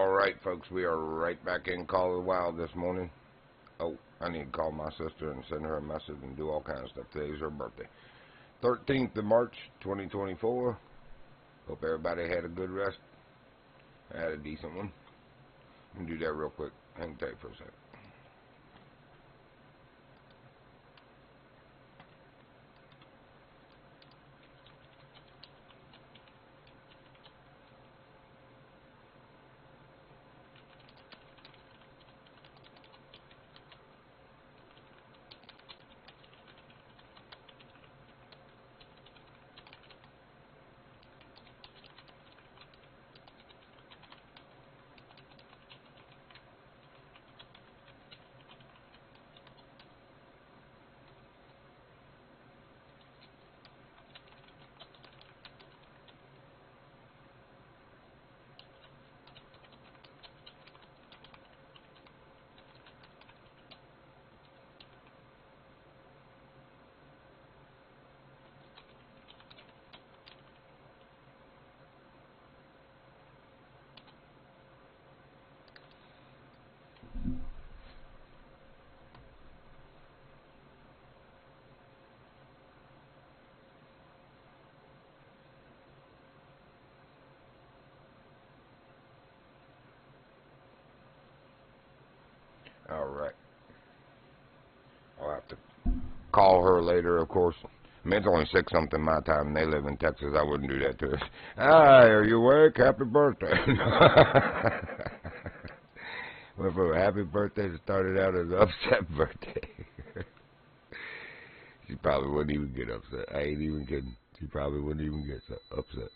Alright, folks, we are right back in Call of the Wild this morning. Oh, I need to call my sister and send her a message and do all kinds of stuff. Today's her birthday. 13th of March, 2024. Hope everybody had a good rest. I had a decent one. I'm going to do that real quick. Hang tight for a second. Alright. I'll have to call her later, of course. I mean, it's only 6-something my time, and they live in Texas. I wouldn't do that to her. Hi, are you awake? Happy birthday. Well, for a happy birthday, it started out as an upset birthday. She probably wouldn't even get upset. I ain't even kidding. She probably wouldn't even get upset.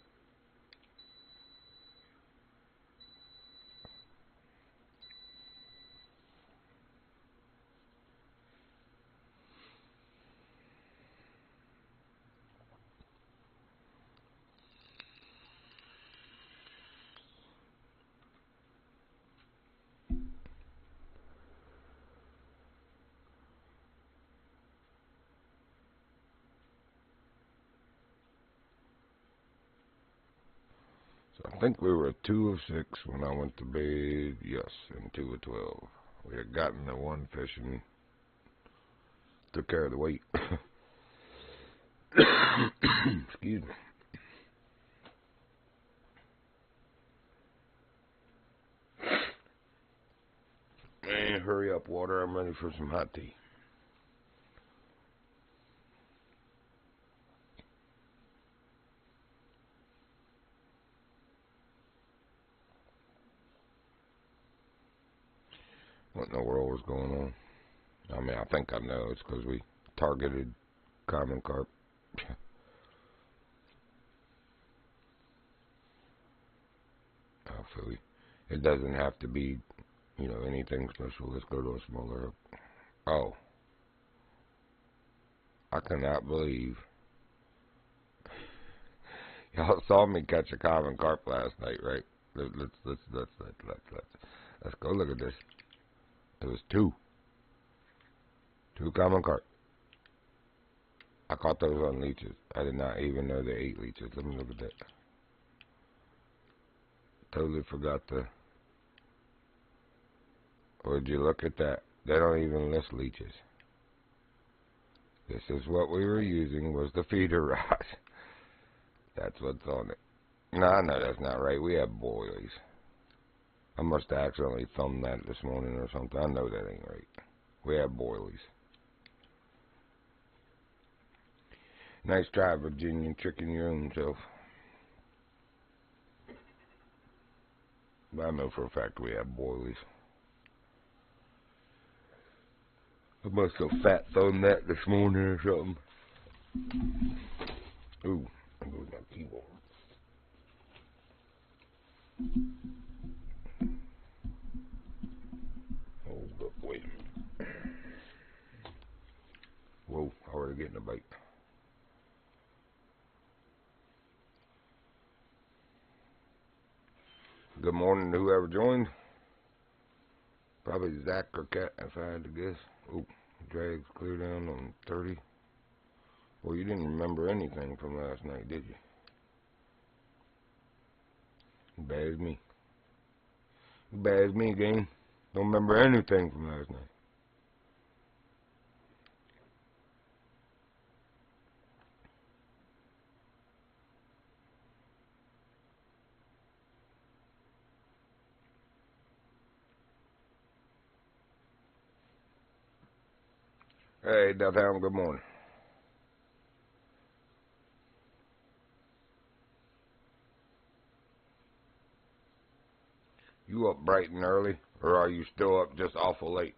I think we were at 2 of 6 when I went to bed. Yes, and 2 of 12. We had gotten the one fish and took care of the weight. Excuse me. Man, hurry up, water. I'm ready for some hot tea. What in the world was going on? I mean, I think I know. It's because we targeted common carp. Hopefully. It doesn't have to be, you know, anything special. Let's go to a smaller. Oh. I cannot believe. Y'all saw me catch a common carp last night, right? Let's go look at this. It was 2. 2 common carp. I caught those on leeches. I did not even know they ate leeches. Let me look at that. Totally forgot to. Would you look at that? They don't even list leeches. This is what we were using, was the feeder rod. That's what's on it. No, that's not right. We have boilies. I must have accidentally thumbed that this morning or something. I know that ain't right. We have boilies. Nice try, Virginia, tricking your own self. But I know for a fact we have boilies. I must have fat thumbed that this morning or something. Ooh, I moved my keyboard. Hold up, wait a minute. Whoa, already getting a bite. Good morning to whoever joined. Probably Zach or Kat, if I had to guess. Ooh, drags clear down on 30. Well, you didn't remember anything from last night, did you? Bad as me. Bad as me, game. Don't remember anything from last night. Hey, Death Hound, good morning. You up bright and early, or are you still up just awful late?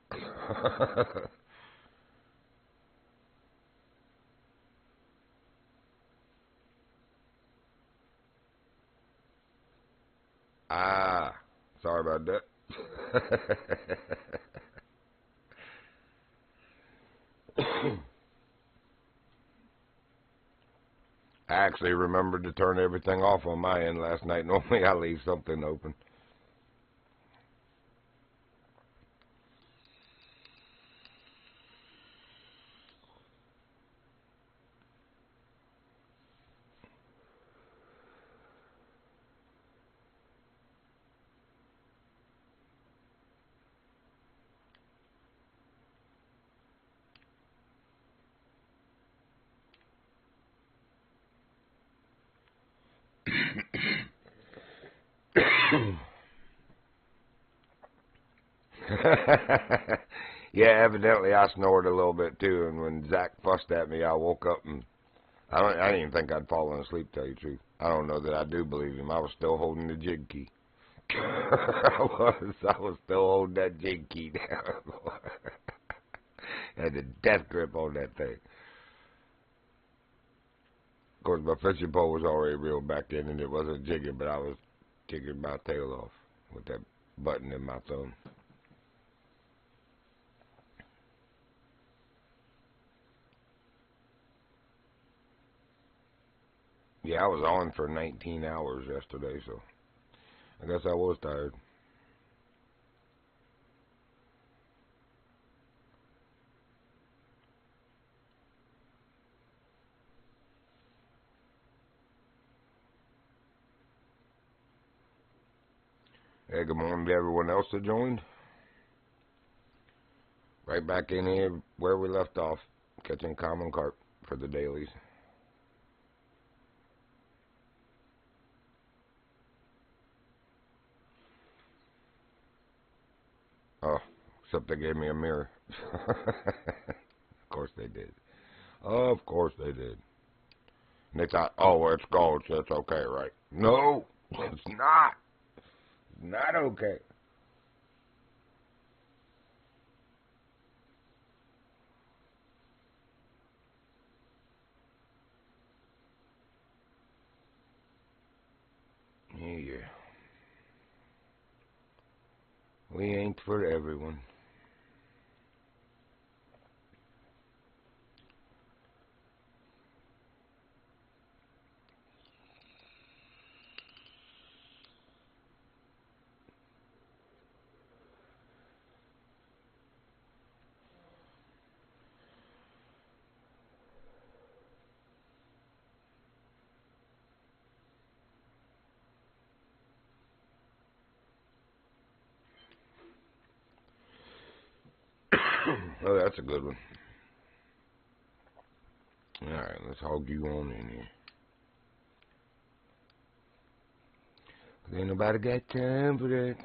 Ah, sorry about that. I actually remembered to turn everything off on my end last night. Normally I leave something open. Yeah, evidently I snored a little bit too, and when Zach fussed at me, I woke up and I didn't even think I'd fallen asleep, to tell you the truth. I don't know that I do believe him. I was still holding the jig key. I was still holding that jig key down. Had a death grip on that thing. Of course, my fishing pole was already reeled back in, and it wasn't jigging, but I was jigging my tail off with that button in my thumb. Yeah, I was on for 19 hours yesterday, so I guess I was tired. Hey, good morning to everyone else that joined. Right back in here where we left off, catching common carp for the dailies. Oh, except they gave me a mirror. Of course they did. Of course they did. And they thought, oh, it's gold, so it's okay, right? No, it's not. It's not okay. Yeah. We ain't for everyone. Oh, that's a good one. Alright, let's hog you on in here. Ain't nobody got time for that.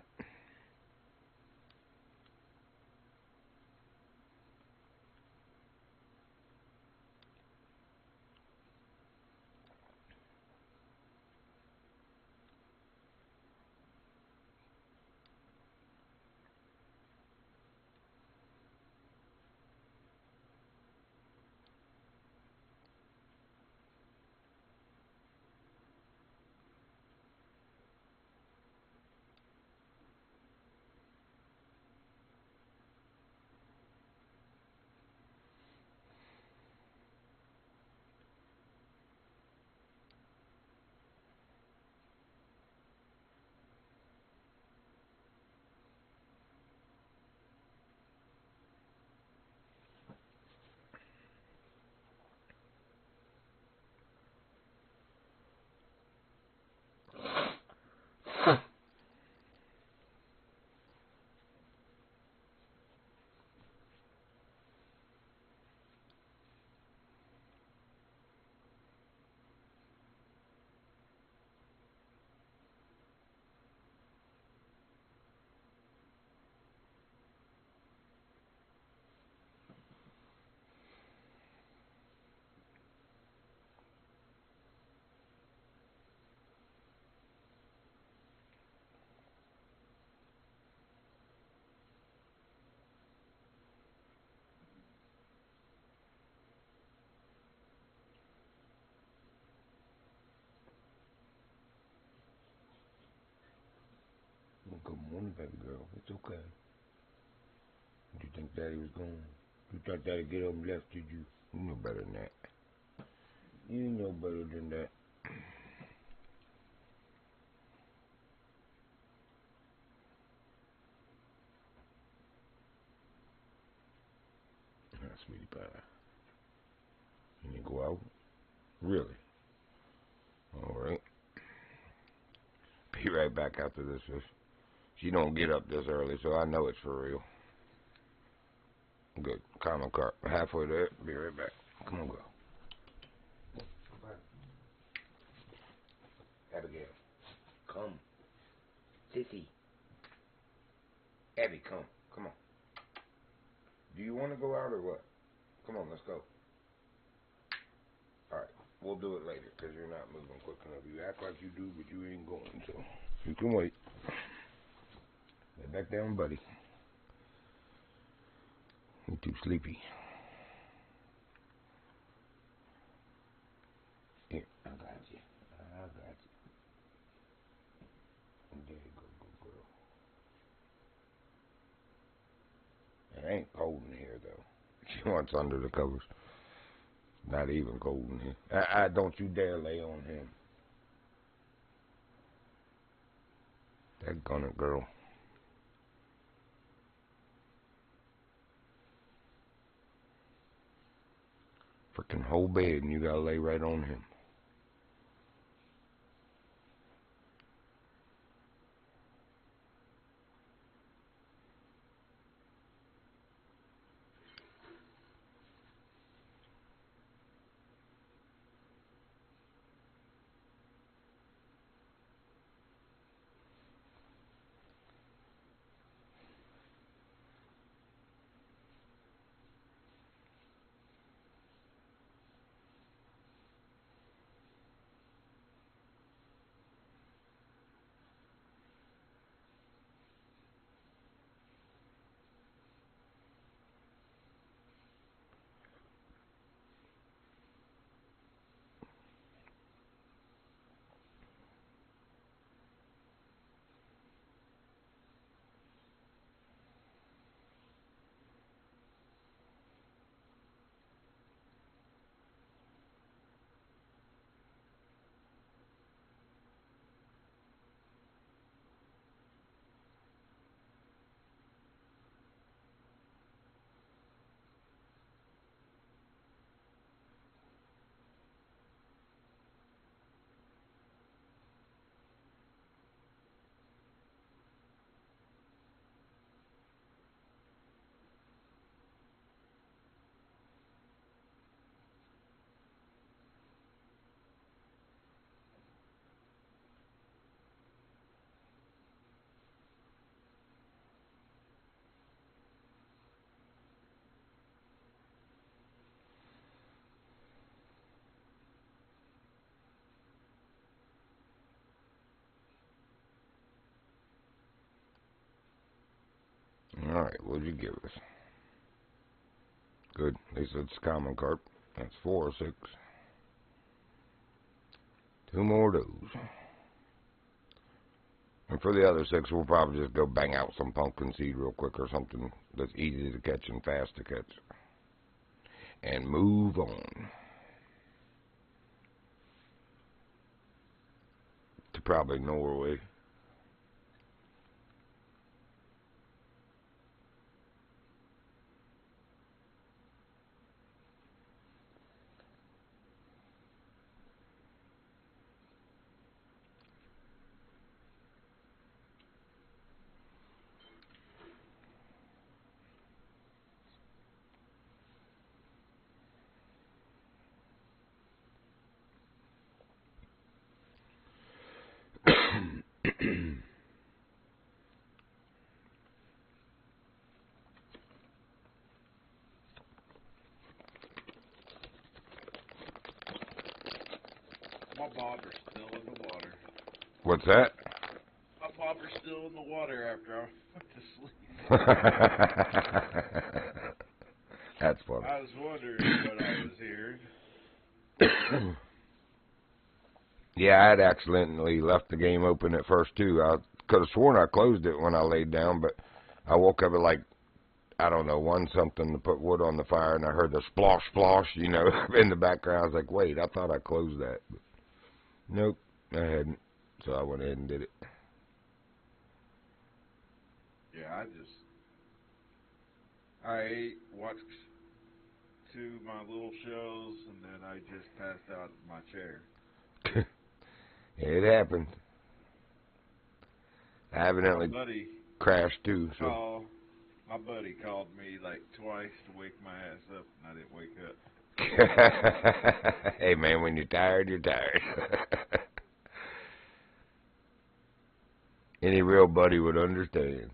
Good morning, baby girl. It's okay. Did you think Daddy was gone? You thought Daddy'd get up and left, did you? You know better than that. You know better than that. Ah, sweetie pie. You didn't go out? Really? Alright. Be right back after this. She don't get up this early, so I know it's for real. Good. Common carp. Halfway there. Be right back. Come on, girl. Abigail. Come. Sissy. Abby, come. Come on. Do you want to go out or what? Come on, let's go. Alright. We'll do it later because you're not moving quick enough. You act like you do, but you ain't going, so you can wait. Lay back down, buddy. You're too sleepy. Here, I got you. I got you. There you go, good girl. It ain't cold in here, though. She wants under the covers. Not even cold in here. Don't you dare lay on him. That gunner girl. Freaking whole bed and you gotta lay right on him. Alright, what'd you give us? Good. At least it's common carp. That's 4 or 6. 2 more of those. And for the other 6, we'll probably just go bang out some pumpkin seed real quick or something that's easy to catch and fast to catch. And move on. To probably Norway. My bobber's still in the water. What's that? My bobber's still in the water after I went to sleep. That's funny. I was wondering what I was hearing. Yeah, I had accidentally left the game open at first, too. I could have sworn I closed it when I laid down, but I woke up at like, I don't know, one something to put wood on the fire, and I heard the splosh, splosh, you know, in the background. I was like, wait, I thought I closed that. But nope, I hadn't. So I went ahead and did it. Yeah, I ate, watched two of my little shows, and then I just passed out in my chair. It happened. I evidently crashed too. So my buddy called me like twice to wake my ass up, and I didn't wake up. Hey man, when you're tired, you're tired. Any real buddy would understand.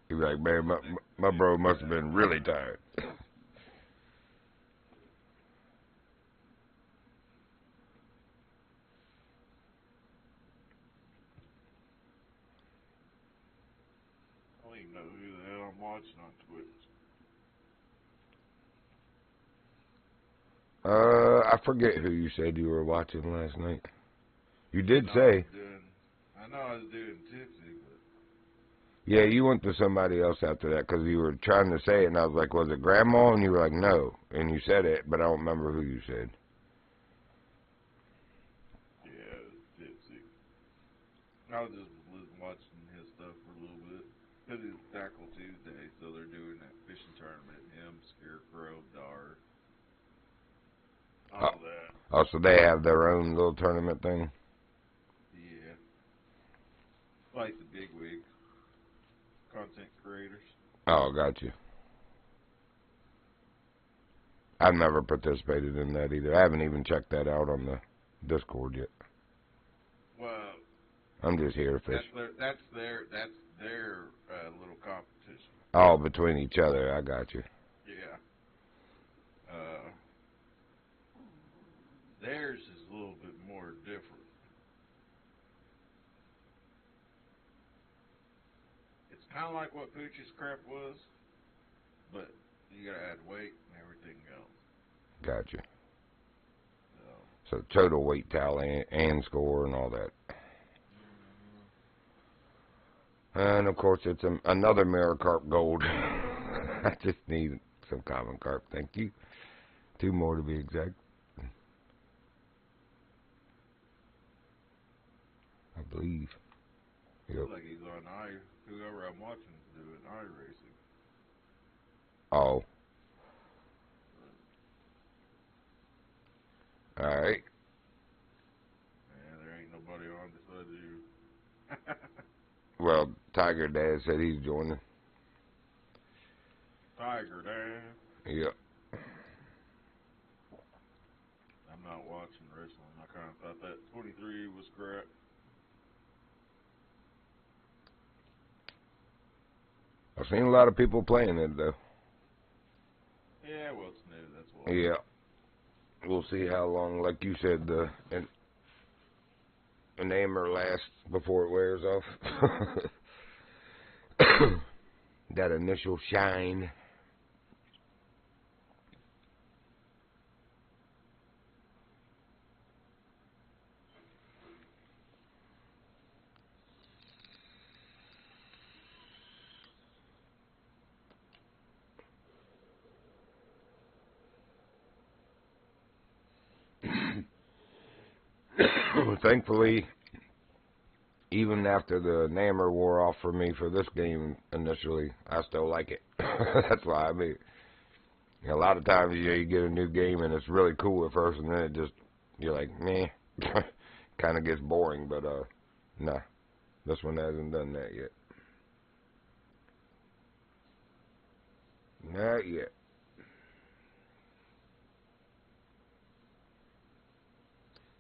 He'd be like, man, my bro must have been really tired. I don't even know who the hell I'm watching on Twitch. I forget who you said you were watching last night. You did say. I know I was doing Tipsy, but... Yeah, you went to somebody else after that because you were trying to say it, and I was like, was it Grandma? And you were like, no. And you said it, but I don't remember who you said. Yeah, it was Tipsy. I was just watching his stuff for a little bit. Because it's Tackle Tuesday, so they're doing that fishing tournament. Him, Scarecrow, Dar, all that. Oh, so they have their own little tournament thing? Yeah. Like the big wigs. Content creators. Oh, got you. I've never participated in that either. I haven't even checked that out on the Discord yet. Well, I'm just here to fish. That's their little competition. Oh, between each other. I got you. Yeah. Theirs is a little bit more different. It's kind of like what Pooch's crap was, but you gotta add weight and everything else. Got you. So total weight tally and score and all that. And of course, it's another mirror carp gold. I just need some common carp. Thank you. 2 more to be exact. I believe. Yep. Like he's on whoever I'm watching is doing iRacing. Oh. Alright. Yeah, there ain't nobody on besides you. Well, Tiger Dad said he's joining. Tiger Dad. Yep. I'm not watching wrestling. I kind of thought that 23 was crap. I've seen a lot of people playing it, though. Yeah, well, it's new, that's why. Yeah. We'll see how long, like you said, the aimer lasts before it wears off. That initial shine. Thankfully, even after the Namor wore off for me for this game initially, I still like it. That's why I mean, a lot of times you get a new game and it's really cool at first, and then it just, you're like, meh, kind of gets boring. But nah, this one hasn't done that yet. Not yet.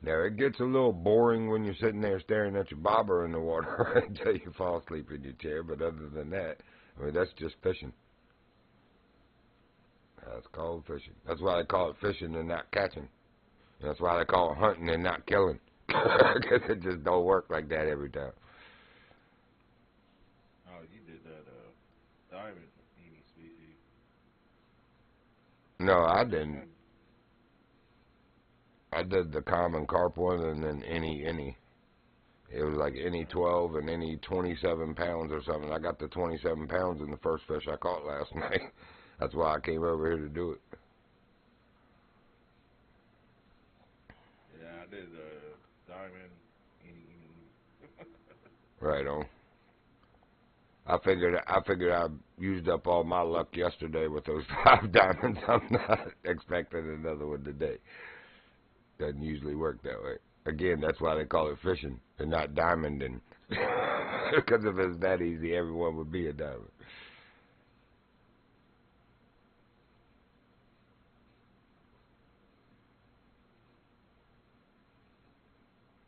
Now, it gets a little boring when you're sitting there staring at your bobber in the water until you fall asleep in your chair, but other than that, I mean, that's just fishing. That's called fishing. That's why they call it fishing and not catching. And that's why they call it hunting and not killing. Because it just don't work like that every time. Oh, you did that diamond any species. No, I didn't. I did the common carp one and then any. It was like any 12 and any 27 pounds or something. I got the 27 pounds in the first fish I caught last night. That's why I came over here to do it. Yeah, I did diamond. Right on. I figured I used up all my luck yesterday with those 5 diamonds. I'm not expecting another one today. Doesn't usually work that way. Again, that's why they call it fishing and not diamonding. Because if it's that easy, everyone would be a diamond.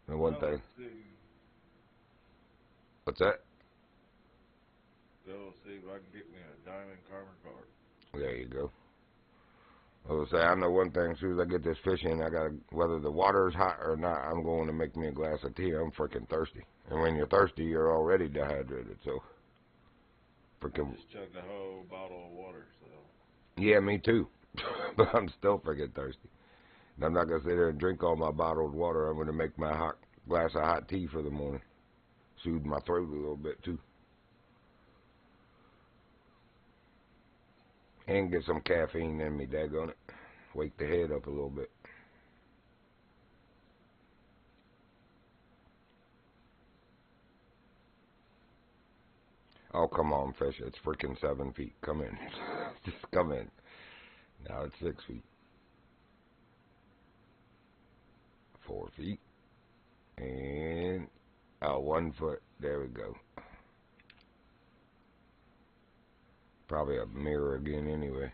And one Well, thing. let's see. What's that? Go see if I can get me a diamond carbon carp. There you go. I was say I know one thing. As soon as I get this fish in, I gotta, whether the water is hot or not, I'm going to make me a glass of tea. I'm freaking thirsty. And when you're thirsty, you're already dehydrated. So, freaking. I just chugged a whole bottle of water, so. Yeah, me too. But I'm still freaking thirsty. And I'm not gonna sit there and drink all my bottled water. I'm gonna make my hot glass of hot tea for the morning. Soothe my throat a little bit too. And get some caffeine in me, daggone it. Wake the head up a little bit. Oh, come on, fish. It's freaking 7 feet. Come in. Just come in. Now it's 6 feet. 4 feet. And 1 foot. There we go. Probably a mirror again anyway.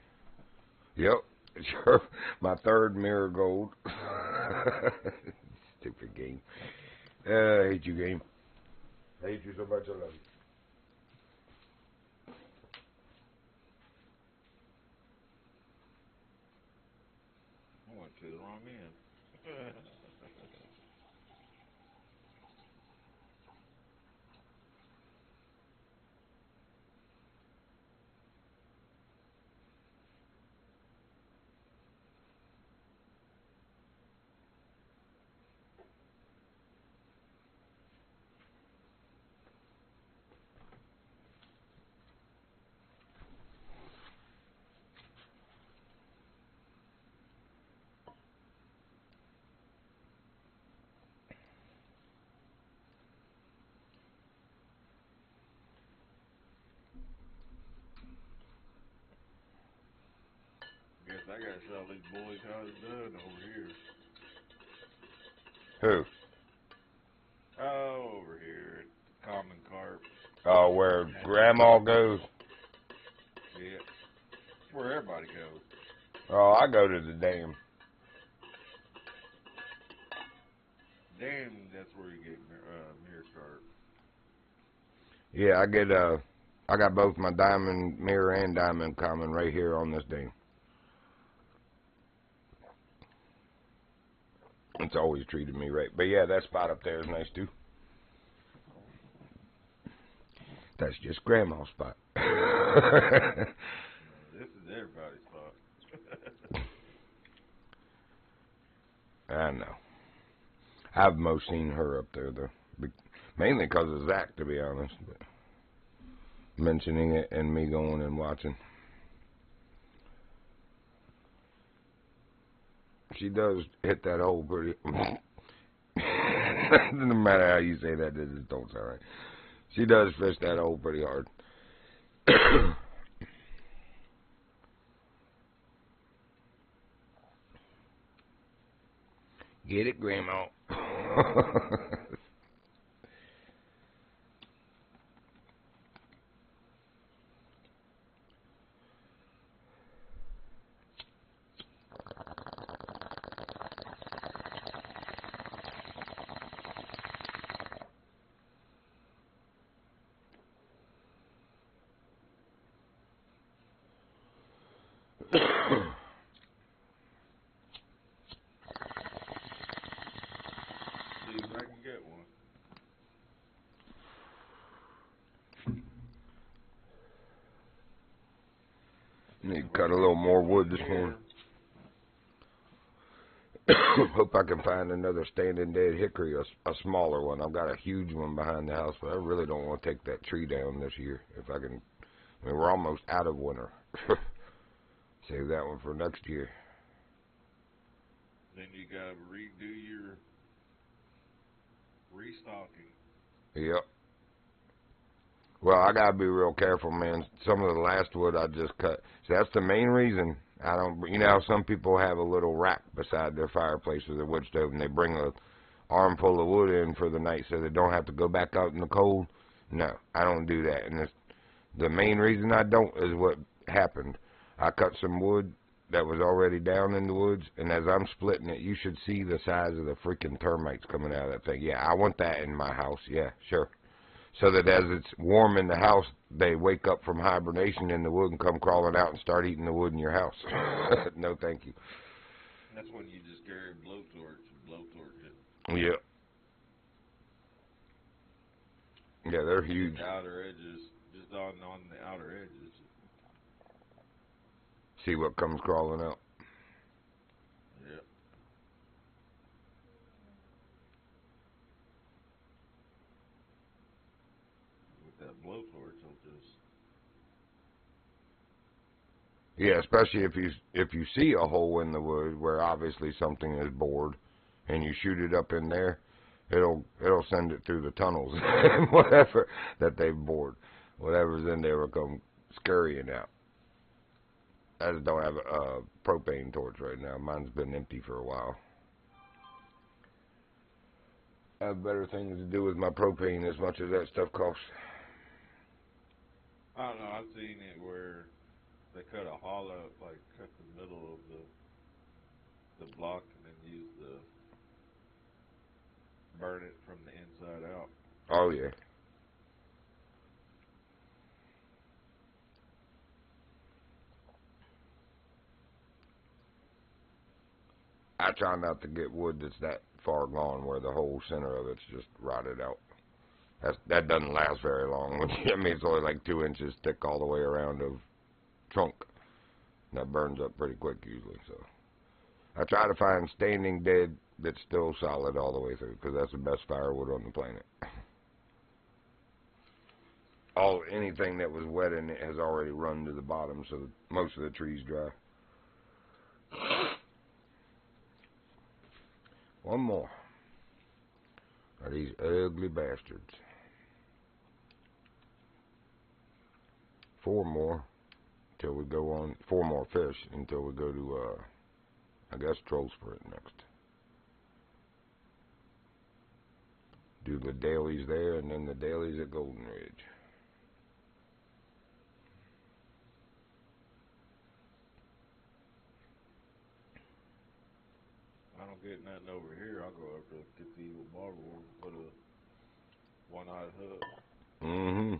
Yep. Sure. My 3rd mirror gold. Stupid game. I hate you, game. I hate you so much. I love you. I went to the wrong end. Guess I gotta sell these boys how it's done over here. Who? Oh, over here at Common Carp. Oh, where Grandma goes. Yeah. That's where everybody goes. Oh, I go to the dam. Damn, that's where you get mirror carp. Yeah, I got both my diamond mirror and diamond common right here on this dam. It's always treated me right. But yeah, that spot up there is nice too. That's just Grandma's spot. This is everybody's spot. I know. I've most seen her up there though. Mainly because of Zach, to be honest. But mentioning it and me going and watching. She does hit that hole pretty. No matter how you say that, it just don't sound right. She does fish that hole pretty hard. Get it, Grandma. See if I can get one. Need to cut a little more wood this morning. Hope I can find another standing dead hickory, a smaller one. I've got a huge one behind the house, but I really don't want to take that tree down this year. If I can, I mean, we're almost out of winter. Save that one for next year. Then you gotta redo your restocking. Yep. Well, I gotta be real careful, man. Some of the last wood I just cut. So that's the main reason I don't. You know how some people have a little rack beside their fireplace or their wood stove, and they bring a armful of wood in for the night so they don't have to go back out in the cold. No, I don't do that. And the main reason I don't is what happened. I cut some wood that was already down in the woods, and as I'm splitting it, you should see the size of the freaking termites coming out of that thing. Yeah, I want that in my house. Yeah, sure. So that as it's warm in the house, they wake up from hibernation in the wood and come crawling out and start eating the wood in your house. No, thank you. That's when you just carry a blowtorch and blowtorch it. Yeah. Yeah, they're huge. The outer edges, just on the outer edges. See what comes crawling out. Yep. With that blowtorch, it'll just. Yeah, especially if you see a hole in the wood where obviously something is bored, and you shoot it up in there, it'll send it through the tunnels, whatever that they've bored, whatever's in there will come scurrying out. I just don't have a propane torch right now. Mine's been empty for a while. I have better things to do with my propane as much as that stuff costs. I don't know. I've seen it where they cut a hollow, like cut the middle of the block, and then use burn it from the inside out. Oh yeah. I try not to get wood that's that far gone where the whole center of it's just rotted out. That doesn't last very long. I mean, it's only like 2 inches thick all the way around of trunk. That burns up pretty quick usually. So I try to find standing dead that's still solid all the way through, because that's the best firewood on the planet. Anything that was wet in it has already run to the bottom, so most of the trees dry. One more. Are these ugly bastards. 4 more till we go on. 4 more fish until we go to, I guess, Troll Sprint next. Do the dailies there and then the dailies at Golden Ridge. I don't get nothing over here. I'll go up to get the evil barbel and put a one-eyed hook. Mm-hmm.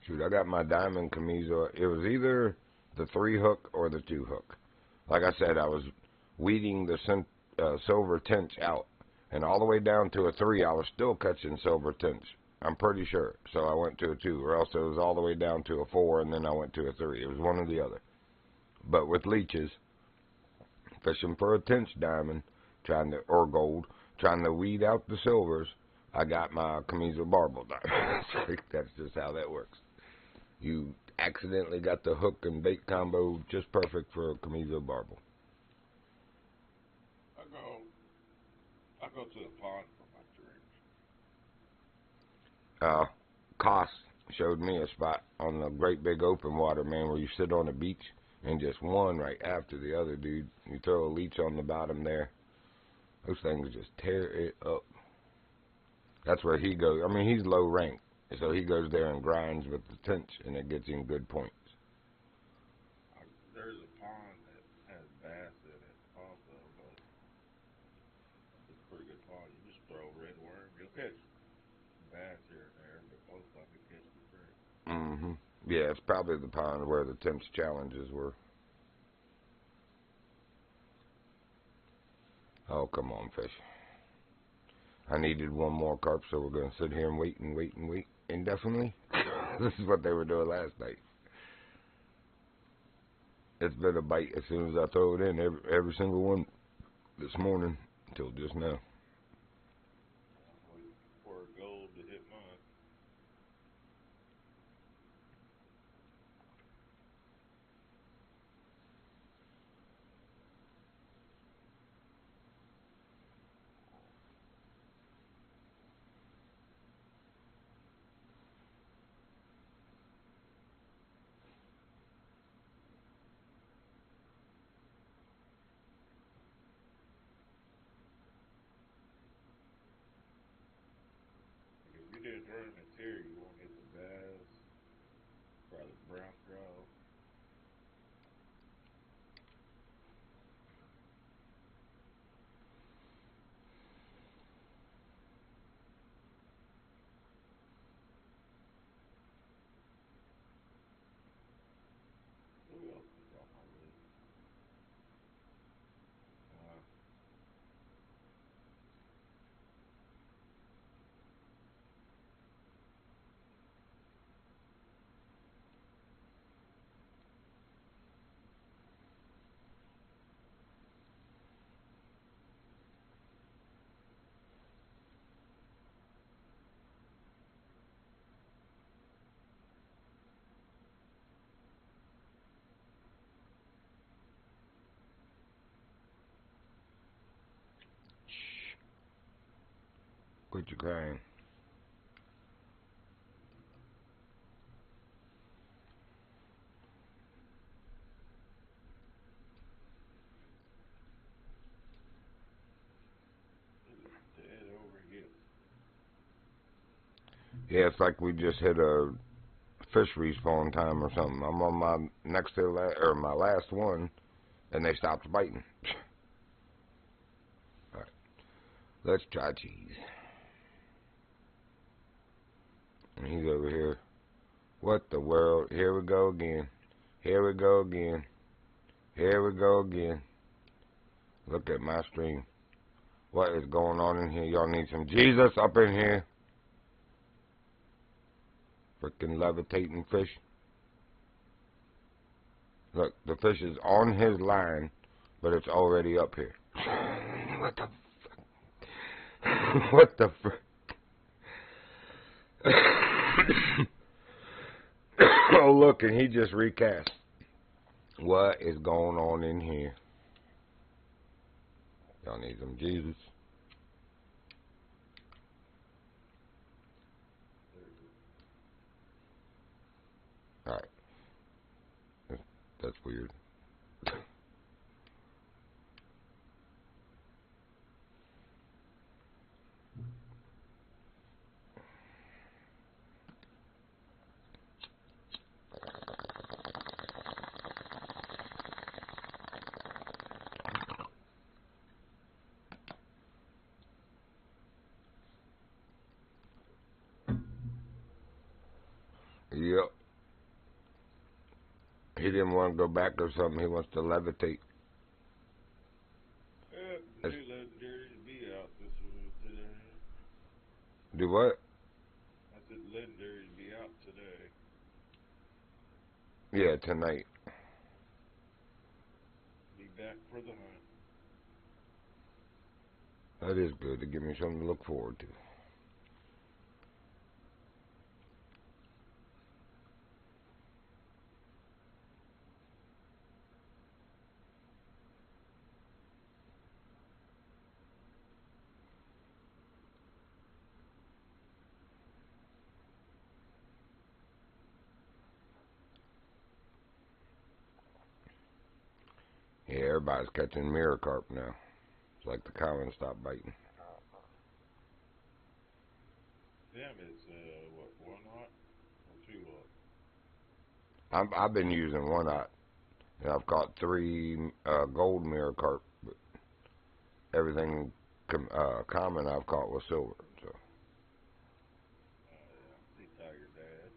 Shoot, I got my diamond Camiso. It was either the 3 hook or the 2 hook. Like I said, I was weeding the silver tinge out, and all the way down to a 3, I was still catching silver tinge. I'm pretty sure. So I went to a 2, or else it was all the way down to a 4, and then I went to a 3. It was one or the other. But with leeches, fishing for a tinge diamond, or gold, trying to weed out the silvers, I got my Camiso barbel diamond. That's just how that works. You accidentally got the hook and bait combo just perfect for a Camiso barbel. I go to the pond for my drinks. Koss showed me a spot on the great big open water, man, where you sit on the beach and just one right after the other, dude. You throw a leech on the bottom there. Those things just tear it up. That's where he goes. I mean, he's low rank, so he goes there and grinds with the tinge, and it gets him good points. There's a pond that has bass in it also, but it's a pretty good pond. You just throw red worm, you'll catch bass here and there, but most of it catch the drink. Mm-hmm. Yeah, it's probably the pond where the tinge challenges were. Oh, come on, fish. I needed one more carp, so we're going to sit here and wait and wait and wait indefinitely. This is what they were doing last night. It's been a bite as soon as I throw it in. Every single one this morning until just now. I'm waiting for a gold to hit mine. If you didn't run a tier, you won't get the bass, probably the brown trout. Who else is on my list? Uh, Quit your crying. dead over here. Yeah, it's like we just hit a fish respawn time or something. I'm on my next to my last one, and they stopped biting. All right, let's try cheese. And he's over here. What the world? Here we go again. Here we go again. Here we go again. Look at my stream. What is going on in here? Y'all need some Jesus up in here. Freaking levitating fish. Look, the fish is on his line, but it's already up here. What the fuck? What the frick? Oh, look, and he just recast. What is going on in here? Y'all need some Jesus. Alright. That's weird. Yep. He didn't want to go back or something. He wants to levitate. Yeah, the new legendary to be out this today. Do what? I said legendary to be out today. Yeah, tonight. Be back for the hunt. That is good to give me something to look forward to. Yeah, everybody's catching mirror carp now. It's like the common stopped biting. Damn, it's what, 1 knot or 2 knot? I've been using one knot, and I've caught 3 gold mirror carp, but everything common I've caught was silver. So Yeah, I see Tiger Dad.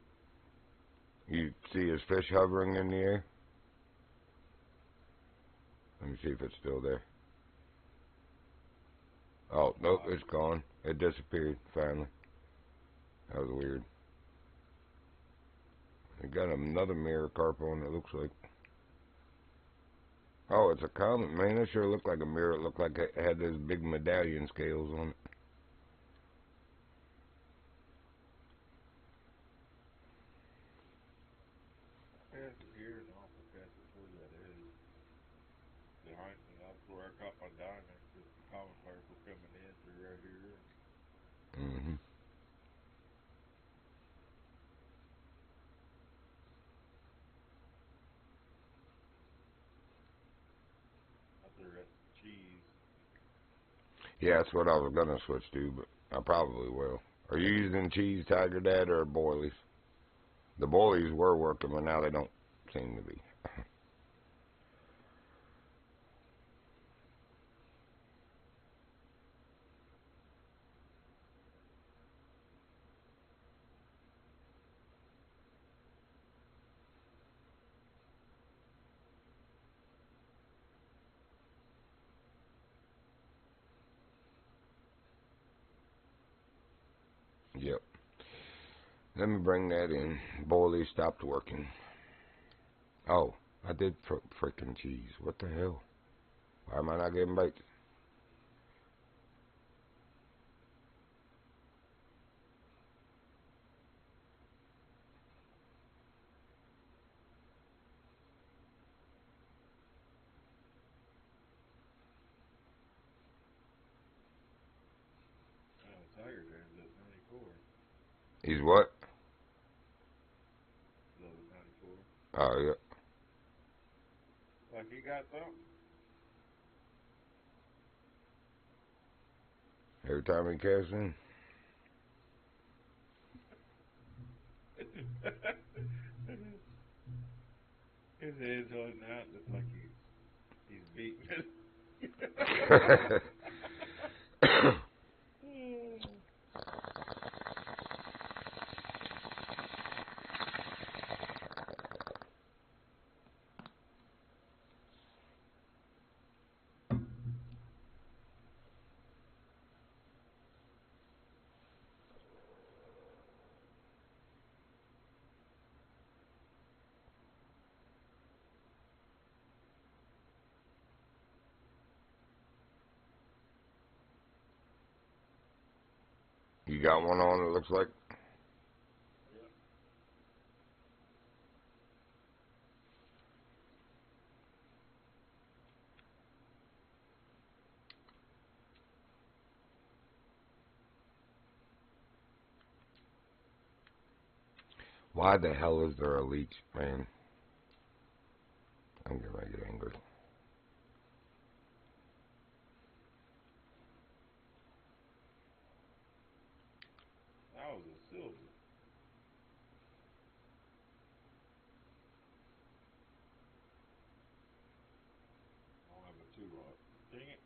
you see his fish hovering in the air. Let me see if it's still there. Oh, nope, it's gone. It disappeared finally. That was weird. We got another mirror carp on, it looks like. Oh, it's a comet, man. It sure looked like a mirror. It looked like it had those big medallion scales on it. Cast it here and also cast it towards that edge. Behind me, that's where I caught my diamond. Just the common purple coming in through right here. Mm-hmm. I threw that cheese. Yeah, that's what I was gonna switch to, but I probably will. Are you using cheese, Tiger Dad, or boilies? The boilies were working, but now they don't seem to be. Yep. Let me bring that in. Boilies stopped working. Oh, I did freaking cheese. What the hell? Why am I not getting bites? Oh, Tiger Dad's at 94. He's what? Low at 94. Oh, yeah. Like he got something. Every time he casts in. His head's holding out just like he's beating it. You got one on, it looks like? Yep. Why the hell is there a leech, man? I'm gonna get angry. That was a silver. I'll have a 2-aught. Dang it.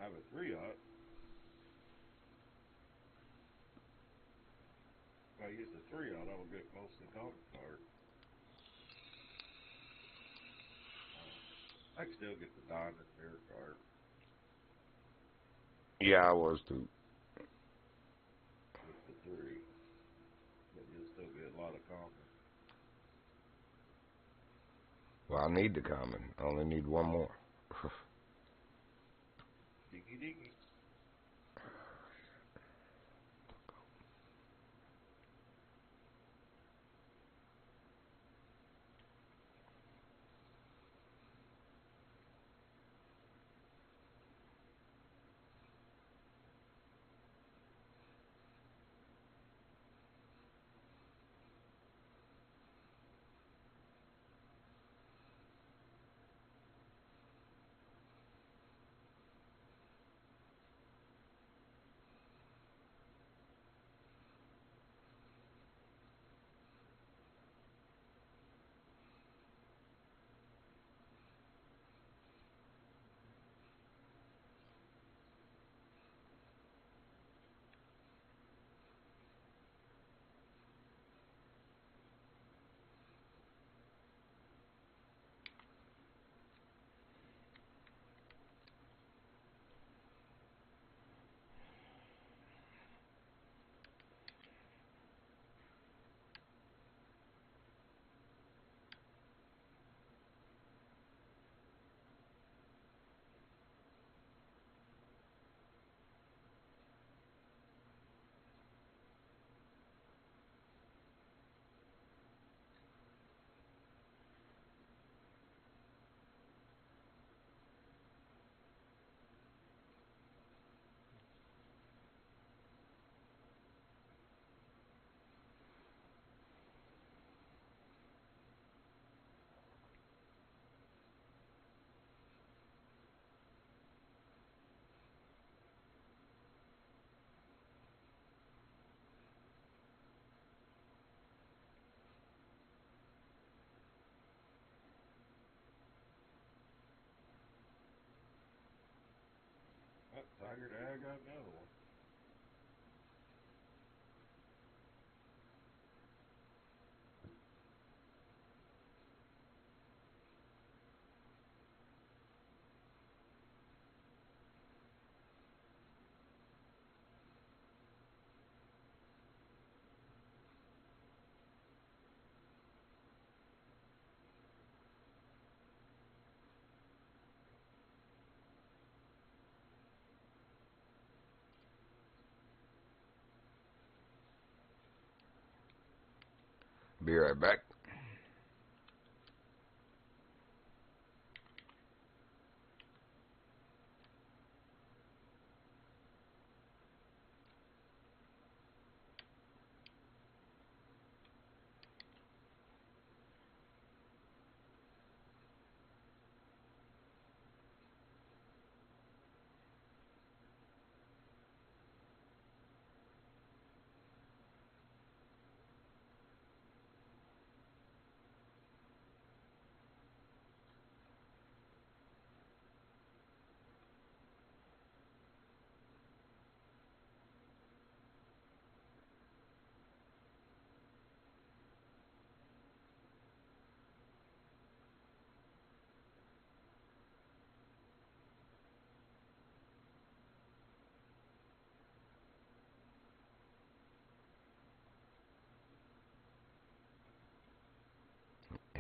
I have a 3-aught. If I use the 3-aught, I will get mostly common card. I can still get the diamond mirror card. Yeah, I was too. With the 3. But you'll still get a lot of common. Well, I need the common. I only need one more. Diggy diggy. figured I got another one. Be right back.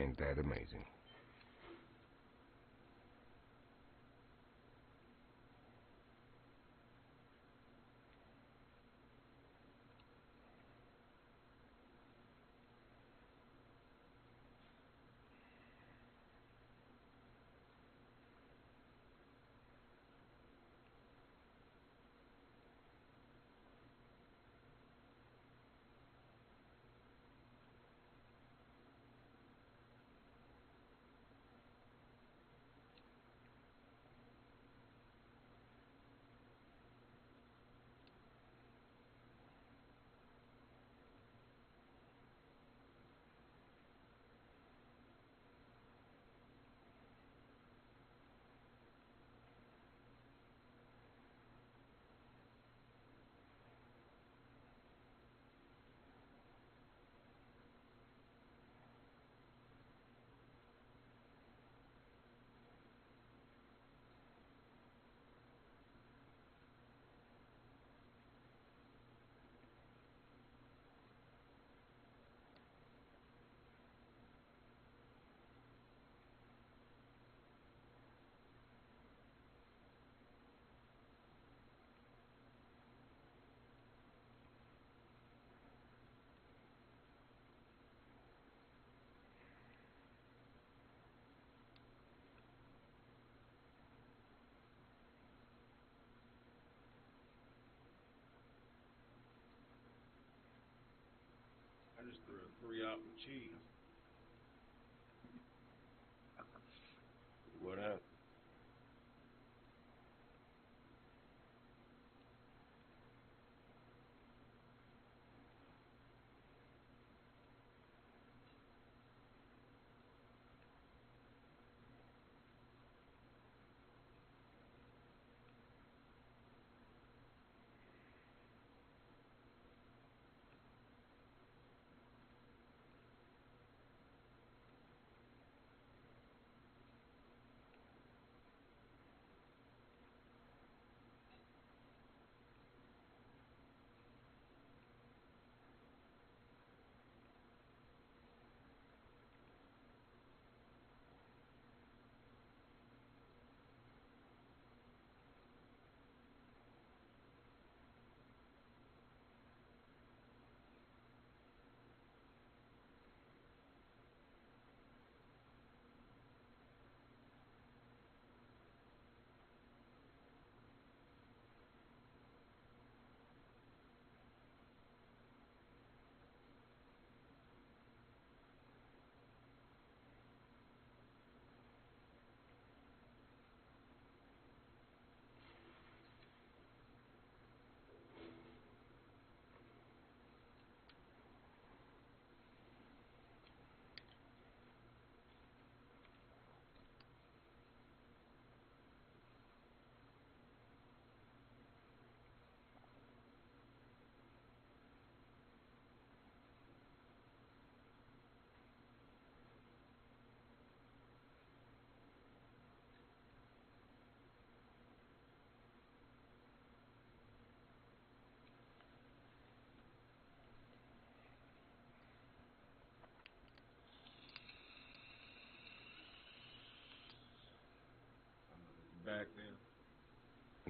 Ain't that amazing? I just threw a 3 out with cheese. What happened?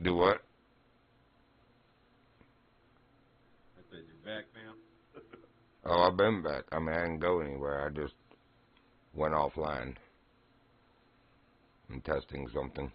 Do what? I said, you're back now? Oh, I've been back. I mean, I didn't go anywhere. I just went offline. I'm testing something.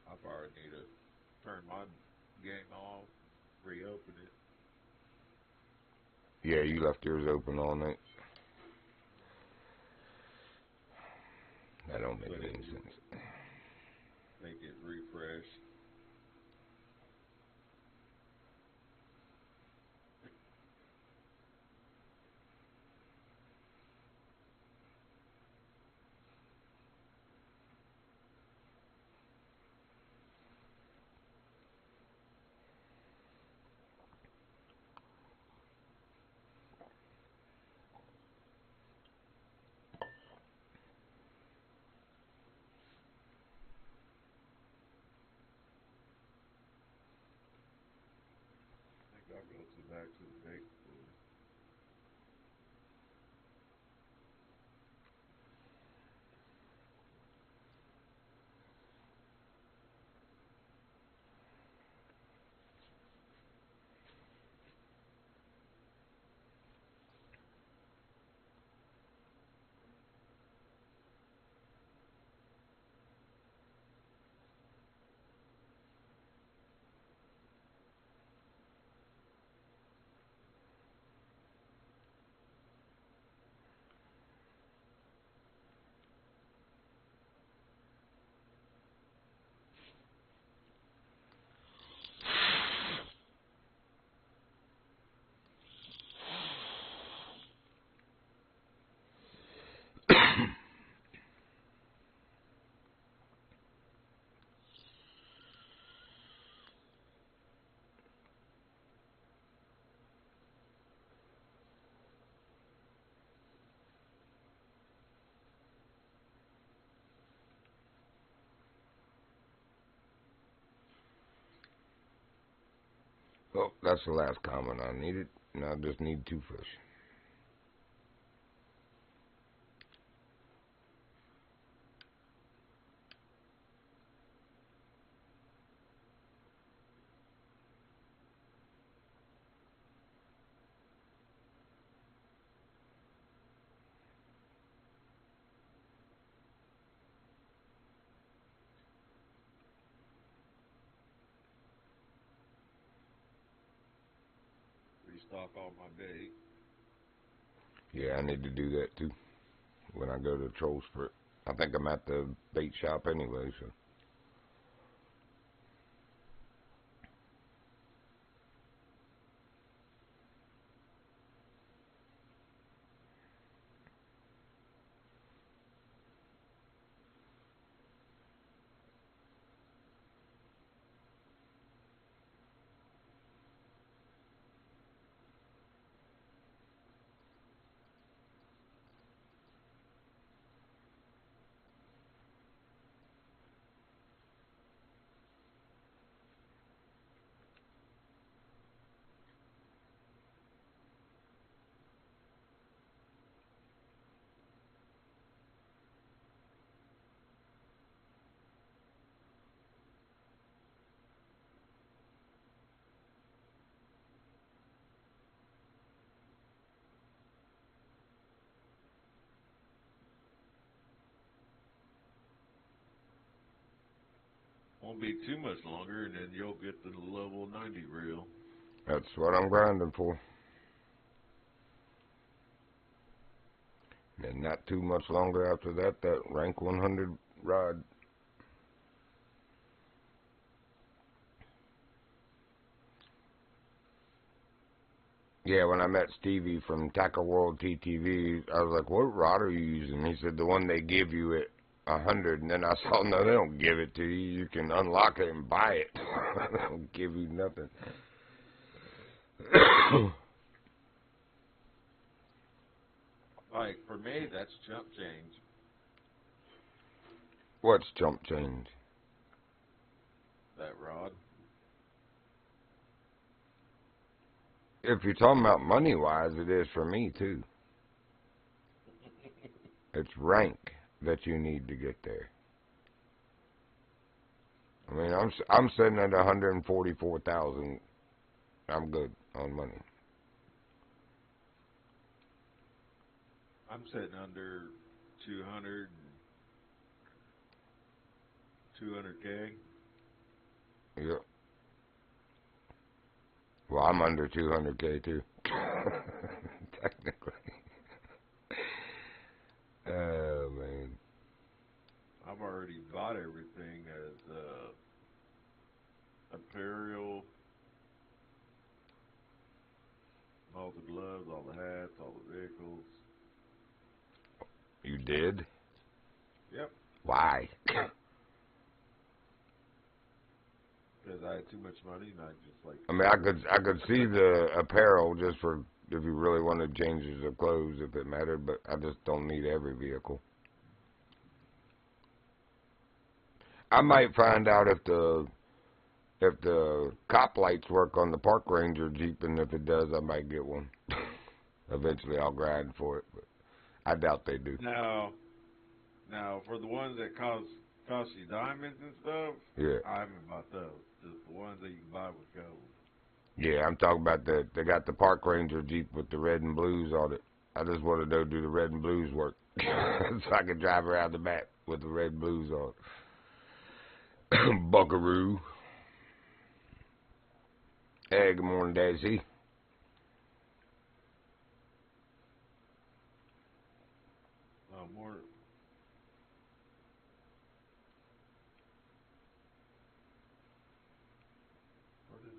I probably need to turn my game off, reopen it. Yeah, you left yours open all night. That don't make any sense. Make it refresh. I think I'll go back to the bait school. Well, that's the last comment I needed. Now I just need 2 fish. Restock all my bait. Yeah, I need to do that too when I go to Troll Sprit. I think I'm at the bait shop anyway, so. Won't be too much longer, and then you'll get the level 90 reel. That's what I'm grinding for. And not too much longer after that, that rank 100 rod. Yeah, when I met Stevie from Tackle World TTV, I was like, what rod are you using? He said, the one they give you at 100. And then I saw, no, they don't give it to you. You can unlock it and buy it. They don't give you nothing. Like, for me, that's chump change. What's chump change? That rod. If you're talking about money-wise, it is for me, too. It's rank that you need to get there. I mean, I'm sitting at 144,000. I'm good on money. I'm sitting under 200K. Yep. Well, I'm under 200K too. Technically. Oh man. I've already bought everything as apparel, all the gloves, all the hats, all the vehicles. You did? Yep. Why? Because I had too much money and I just like. I mean, I could see the apparel just for if you really wanted changes of clothes if it mattered, but I just don't need every vehicle. I might find out if the cop lights work on the park ranger Jeep, and if it does, I might get one. Eventually, I'll grind for it, but I doubt they do. Now for the ones that cost you diamonds and stuff, Yeah. I haven't bought those. Just the ones that you can buy with gold. Yeah, I'm talking about they got the park ranger Jeep with the red and blues on it. I just want to know, do the red and blues work? So I can drive around the back with the red and blues on. Buckaroo. Hey, good morning, Daisy. More. What is?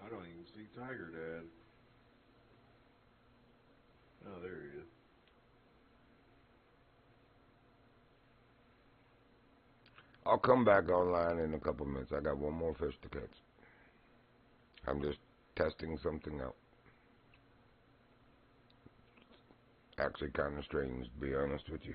I don't even see Tiger Dad. Oh, there he is. I'll come back online in a couple minutes. I got one more fish to catch. I'm just testing something out. Actually, kind of strange, to be honest with you.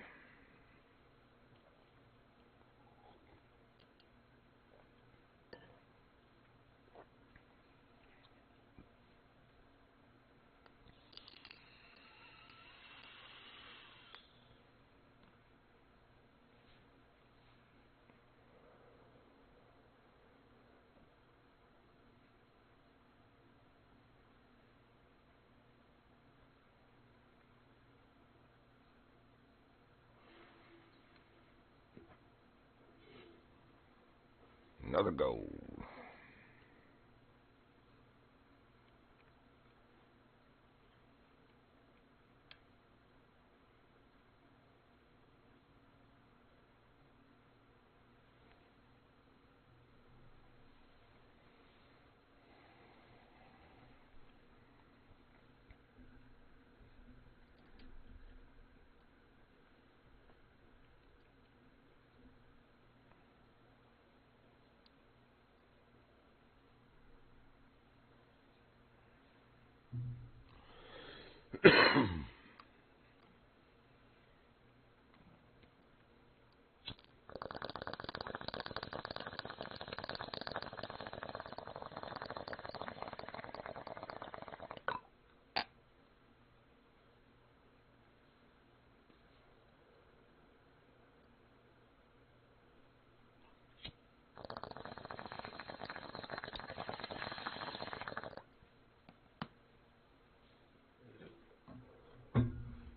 Another goal.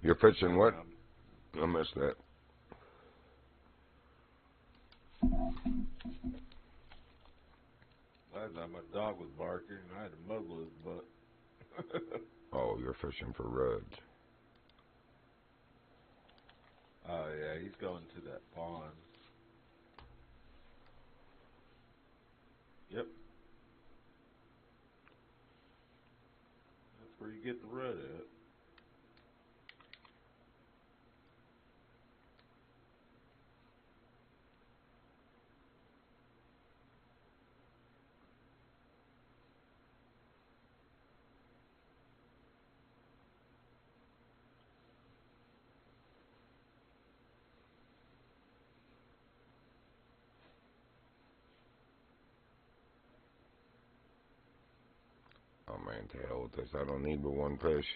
You're fishing what? I missed that. Last time my dog was barking, and I had to muzzle his butt. Oh, you're fishing for ruds. Oh yeah, he's going to that pond. Yep, that's where you get the rut at. Oh man, to hell with this. I don't need but one fish.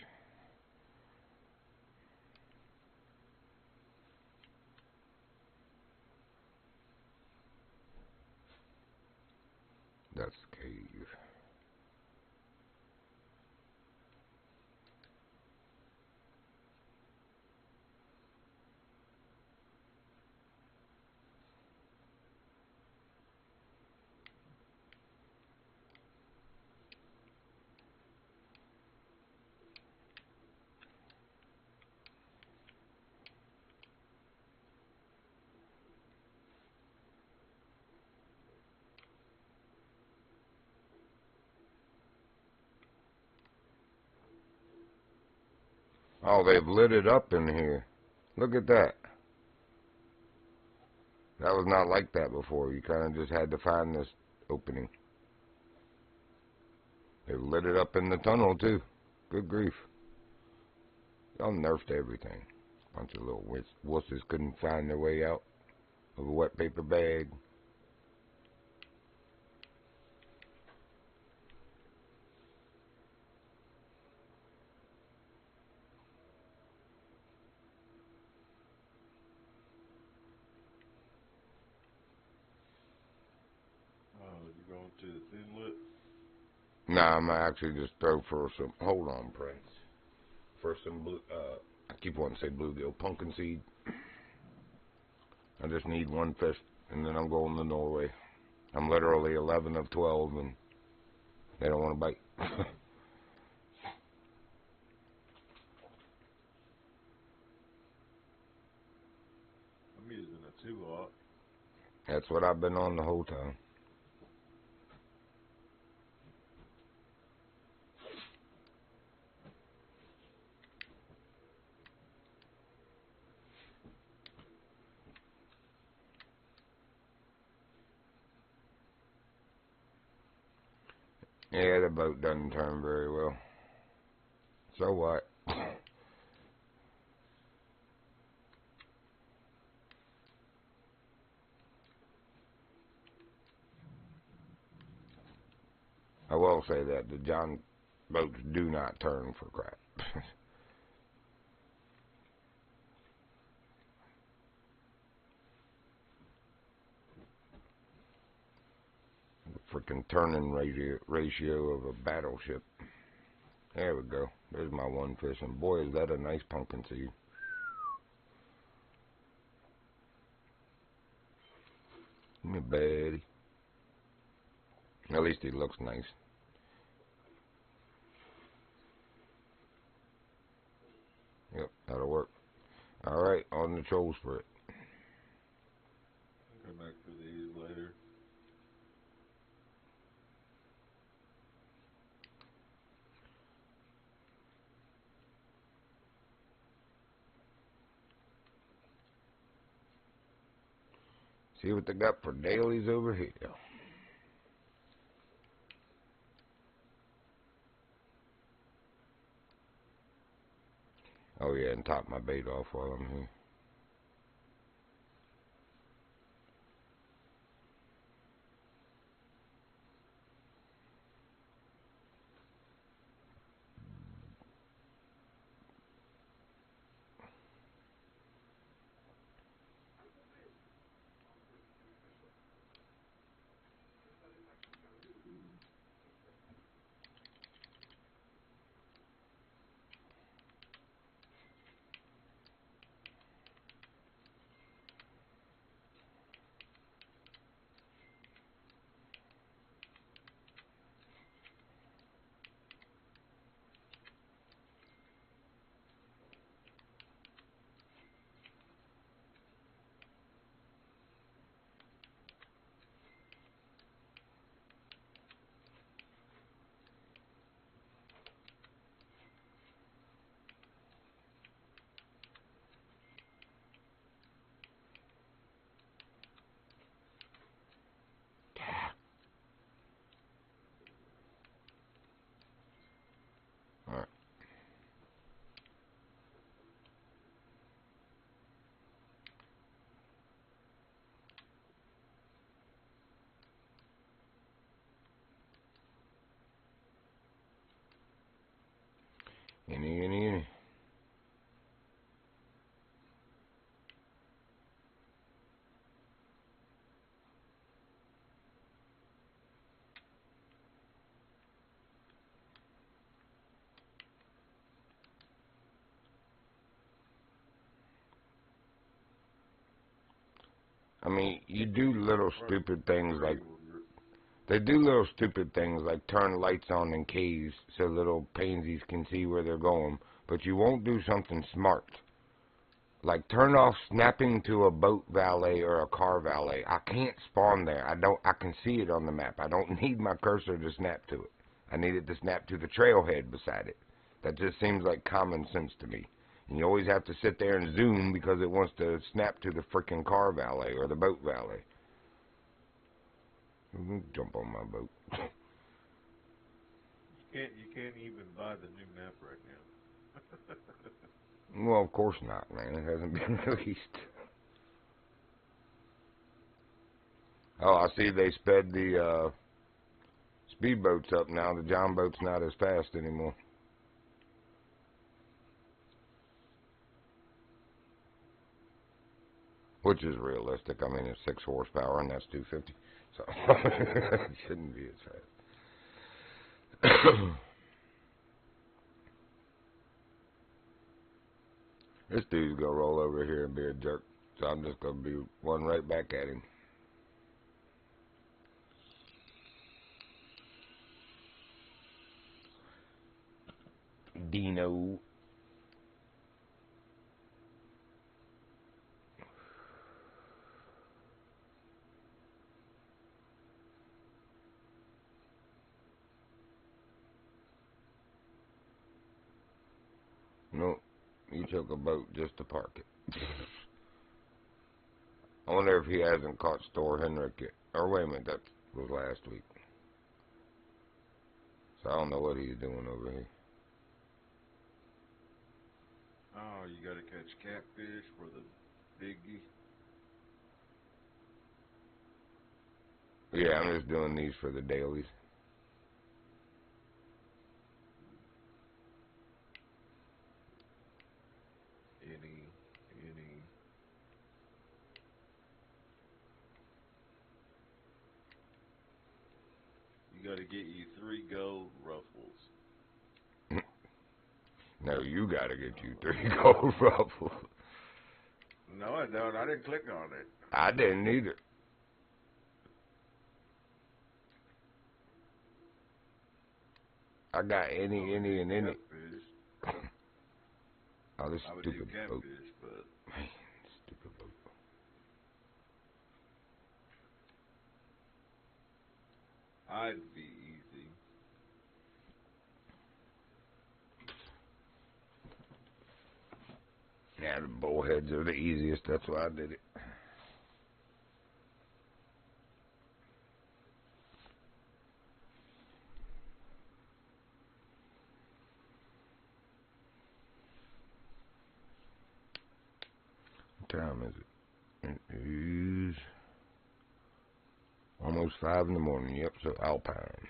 That's the cave. Oh, they've lit it up in here. Look at that. That was not like that before. You kind of just had to find this opening. They lit it up in the tunnel, too. Good grief. Y'all nerfed everything. Bunch of little wusses couldn't find their way out of a wet paper bag. Oh, you're going to this inlet? Nah, I'm actually just throw for some. Hold on, Prince. For some blue. I keep wanting to say bluegill, pumpkin seed. I just need one fish, and then I'm going to Norway. I'm literally 11 of 12, and they don't want to bite. I'm using a 2-aught. That's what I've been on the whole time. Yeah, the boat doesn't turn very well. So what? I will say that the John boats do not turn for crap. The freaking turning ratio of a battleship. There we go. There's my one fish, and boy, is that a nice pumpkin seed. Give me a baddie. At least he looks nice. Yep, that'll work. Alright, on the trolls for it. I'll come back for these later. See what they got for dailies over here. Oh yeah, and top my bait off while I'm here. Any. I mean, you do little stupid things like, they do little stupid things like turn lights on in caves so little pansies can see where they're going, but you won't do something smart. Like turn off snapping to a boat valet or a car valet. I can't spawn there. I can see it on the map. I don't need my cursor to snap to it. I need it to snap to the trailhead beside it. That just seems like common sense to me. And you always have to sit there and zoom because it wants to snap to the freaking car valet or the boat valet. Jump on my boat. You can't even buy the new map right now. Well, of course not, man. It hasn't been released. Oh, I see they sped the speedboats up now. The John boat's not as fast anymore. Which is realistic. I mean, it's 6 horsepower and that's 250. So, it shouldn't be as fast. This dude's gonna roll over here and be a jerk. So I'm just gonna be one right back at him. Dino. No, you took a boat just to park it. I wonder if he hasn't caught Store Henrik yet. Or wait a minute, that was last week. So I don't know what he's doing over here. Oh, you gotta catch catfish for the biggie. Yeah, I'm just doing these for the dailies. Any. You gotta get you 3 gold ruffles. No, you gotta get you 3 gold ruffles. No, I don't. I didn't click on it. I didn't either. I got any, and any. Oh, this stupid boat. But Man, stupid boat. I'd be easy. Yeah, the bullheads are the easiest. That's why I did it. What time is it? It is almost 5 in the morning. Yep, so Alpine.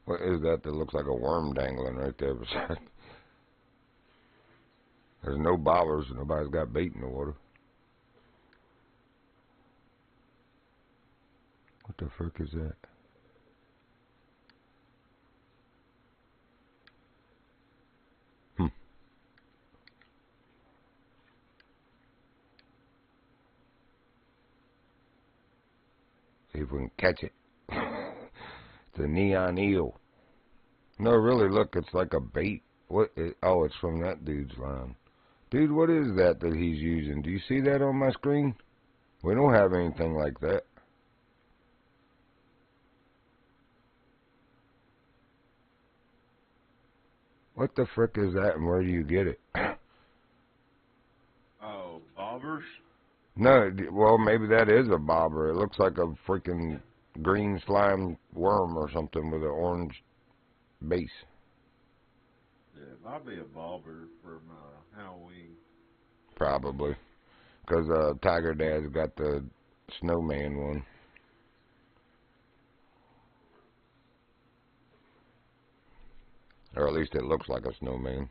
What is that looks like a worm dangling right there beside? There's no bobbers. Nobody's got bait in the water. What the frick is that? See if we can catch it. It's a neon eel. No, really, look, it's like a bait. Oh, it's from that dude's line. Dude, what is that he's using? Do you see that on my screen? We don't have anything like that. What the frick is that, and where do you get it? Oh, bobbers? No, well, maybe that is a bobber. It looks like a freaking green slime worm or something with an orange base. Yeah, it might be a bobber from Halloween. Probably. Because Tiger Dad's got the snowman one. Or at least it looks like a snowman.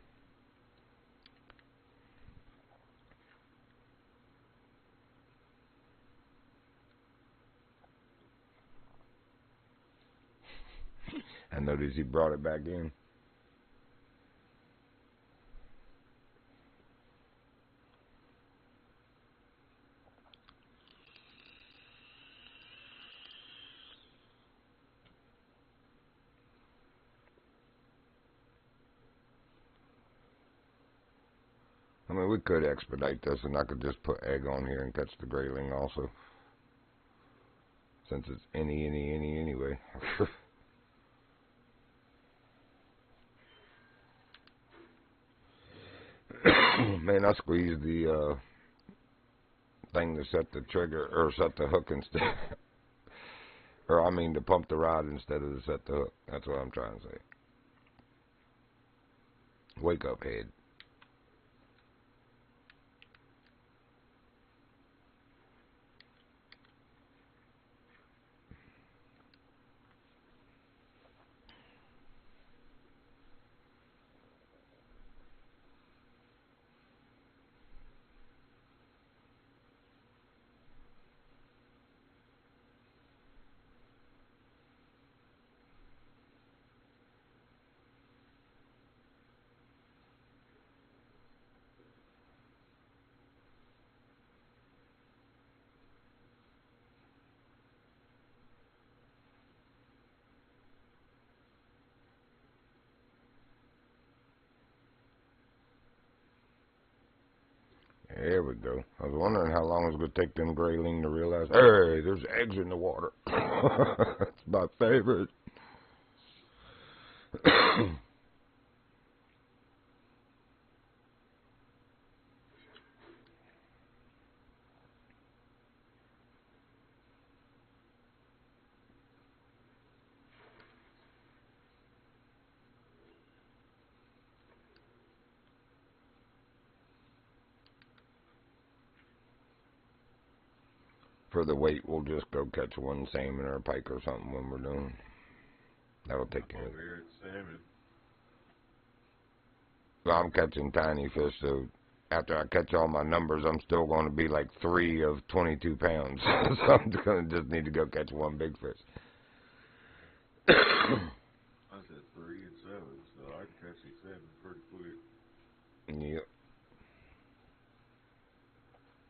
I noticed he brought it back in. I mean, we could expedite this, and I could just put egg on here and catch the grayling also. Since it's any anyway. Man, I squeezed the thing to set the trigger, or set the hook instead. Or, I mean, to pump the rod instead of to set the hook. That's what I'm trying to say. Wake up, head. There we go. I was wondering how long it was going to take them grayling to realize, hey, there's eggs in the water. That's my favorite. For the weight, we'll just go catch one salmon or a pike or something when we're done. That'll take care of it. Over salmon. Well, I'm catching tiny fish, so after I catch all my numbers, I'm still going to be like 3 of 22 pounds. So I'm going to just need to go catch one big fish. I said 3 and 7, so I can catch these 7 pretty quick. Yep.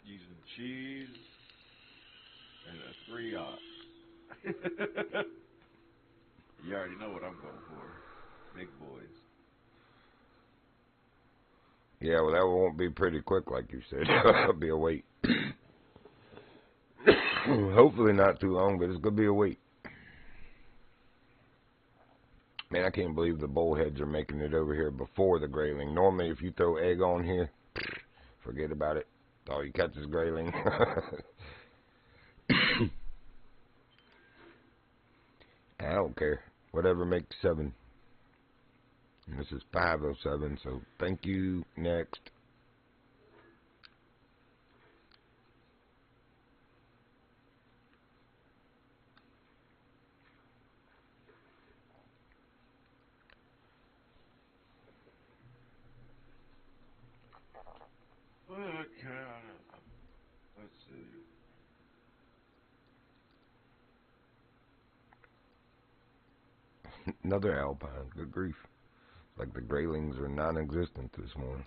Using cheese and a 3-aught. You already know what I'm going for. Big boys. Yeah, well, that won't be pretty quick, like you said. It'll be a wait. Hopefully not too long, but it's going to be a wait. Man, I can't believe the bullheads are making it over here before the grayling. Normally, if you throw egg on here, forget about it. All you catch is grayling. I don't care. Whatever makes 7. And this is 5:07, so thank you. Next. Okay. Let's see. Another alpine. Good grief. Like the graylings are non-existent this morning.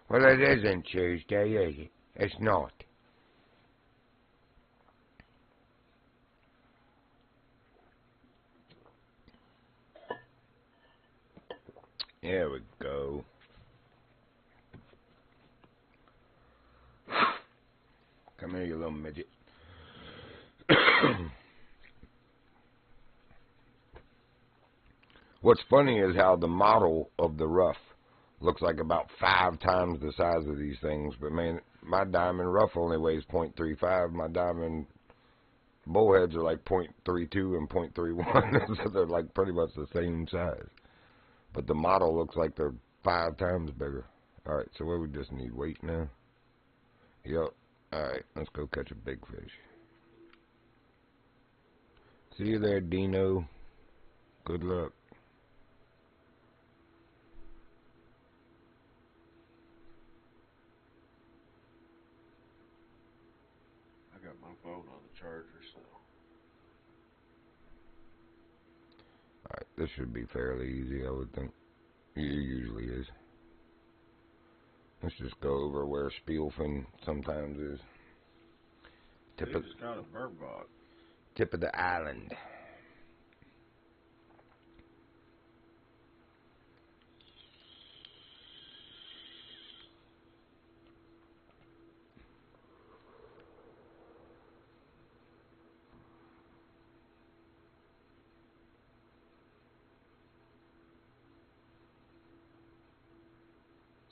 Well, it isn't Tuesday, is it? It's not. There we go. Come here, you little midget. What's funny is how the model of the rough looks like about 5 times the size of these things. But, man, my diamond rough only weighs 0.35. My diamond bullheads are like 0.32 and 0.31. So they're like pretty much the same size. But the model looks like they're 5 times bigger. All right, so what we just need? Weight now? Yep. All right, let's go catch a big fish. See you there, Dino. Good luck. I got my phone on the charger, so. Alright, this should be fairly easy, I would think. It usually is. Let's just go over where Spielfin sometimes is. Tip of, got a burbot. Tip of the island.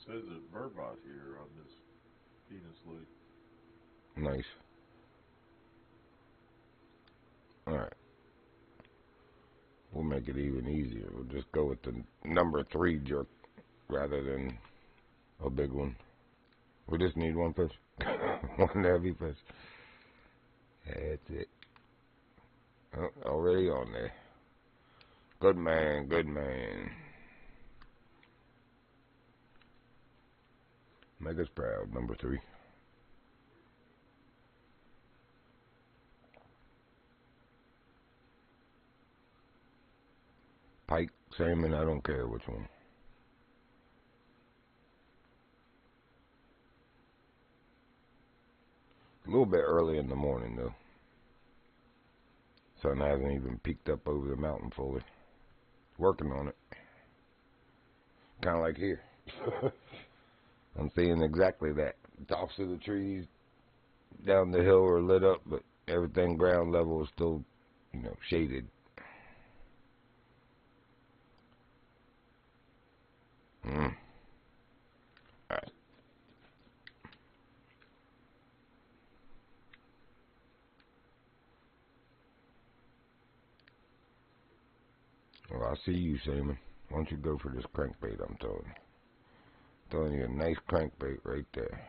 Says a burbot here on this Venus Lake. Nice. Alright. We'll make it even easier. We'll just go with the number 3 jerk rather than a big one. We just need one fish. One heavy fish. That's it. Oh, already on there. Good man, good man. Make us proud, number 3. Pike, salmon, I don't care which one. A little bit early in the morning, though. Sun hasn't even peeked up over the mountain fully. Working on it. Kind of like here. I'm seeing exactly that. Tops of the trees down the hill are lit up, but everything ground level is still, shaded. Alright. Well, I see you, Salmon. Why don't you go for this crankbait, I'm telling you. Telling you, a nice crankbait right there.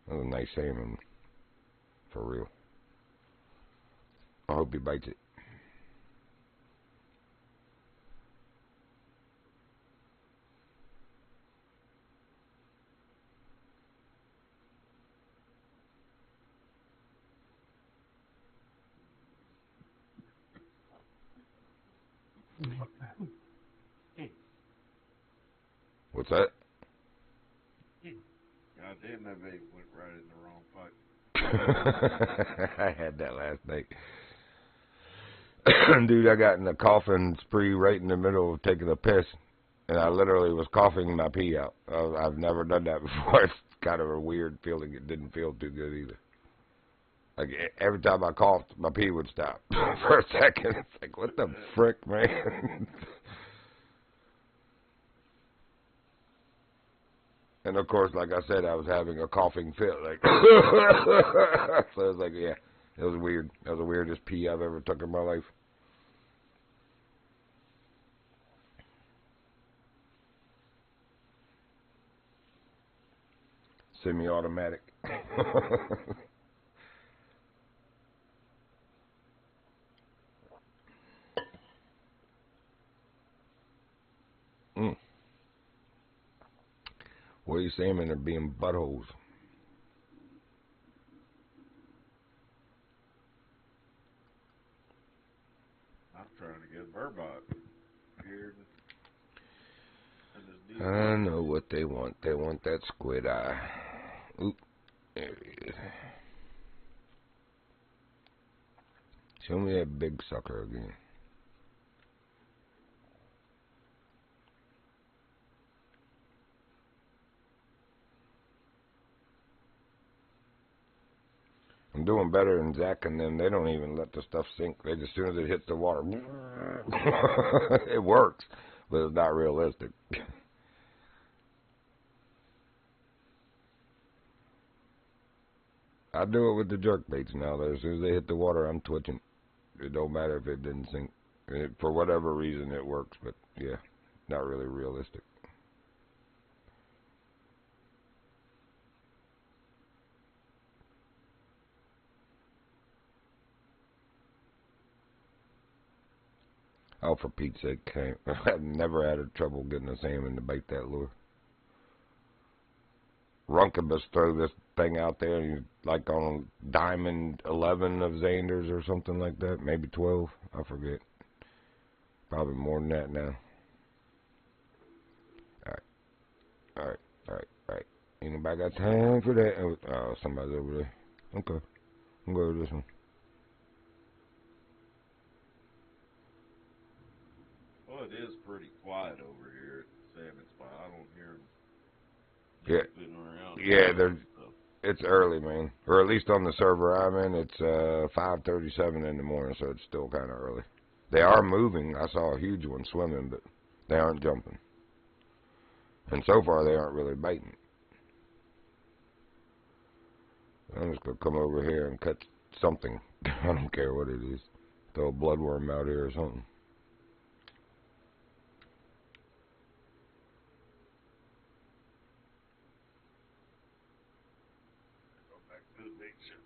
That's a nice salmon. For real. I hope he bites it. What's that? God damn, that bait went right in the wrong pipe. I had that last night. Dude, I got in a coughing spree right in the middle of taking a piss. And I literally was coughing my pee out. I've never done that before. It's kind of a weird feeling. It didn't feel too good either. Like, every time I coughed, my pee would stop for a second. It's like, what the frick, man? And, of course, like I said, I was having a coughing fit. Like, so it was like, yeah, it was weird. That was the weirdest pee I've ever took in my life. Semi-automatic. What are you salmon are being buttholes? I'm trying to get a burbot here. I know what they want. They want that squid eye. Oop. There it is. Show me that big sucker again. doing better than Zach and them. They don't even let the stuff sink. They just, as soon as it hits the water, it works, but it's not realistic. I do it with the jerk baits now. As soon as they hit the water, I'm twitching. It don't matter if it didn't sink. For whatever reason, it works, but yeah, not really realistic. Oh, for Pete's sake, I've never had trouble getting a salmon to bite that lure. Runkabus throw this thing out there, and you like on a diamond 11 of Xander's or something like that, maybe 12, I forget. Probably more than that now. Alright. Anybody got time for that? Oh, somebody's over there. Okay, I'm going to this one. Well, it is pretty quiet over here at the salmon spot. I don't hear them moving around. Yeah, it's early, man. Or at least on the server I'm in, it's 5:37 in the morning, so it's still kind of early. They are moving. I saw a huge one swimming, but they aren't jumping. And so far, they aren't really biting. I'm just going to come over here and catch something. I don't care what it is. Throw a bloodworm out here or something. Go back to the big ship.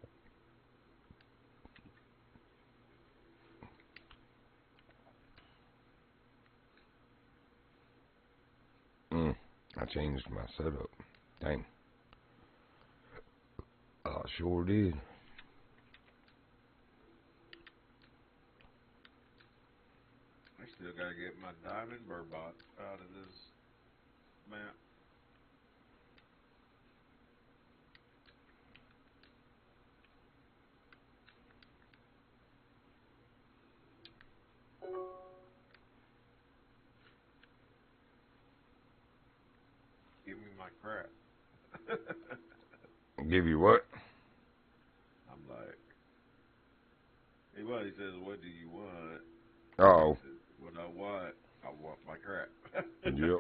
I changed my setup. Dang. I sure did. I still got to get my diamond burbot out of this map. Give me my crap. Give you what? I'm like, he says, what do you want? Oh. Says, what I want my crap. Yep.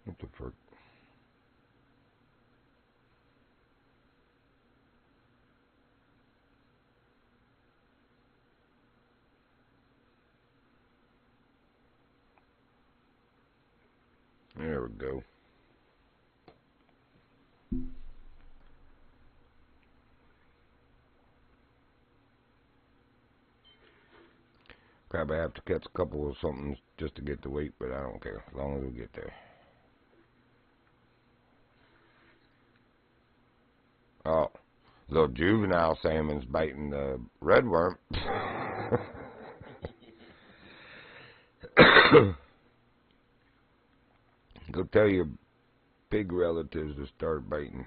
What the frick? There we go. Probably have to catch a couple of something just to get the weight, but I don't care as long as we get there. Oh, little juvenile salmon's biting the redworm. Go tell your big relatives to start biting,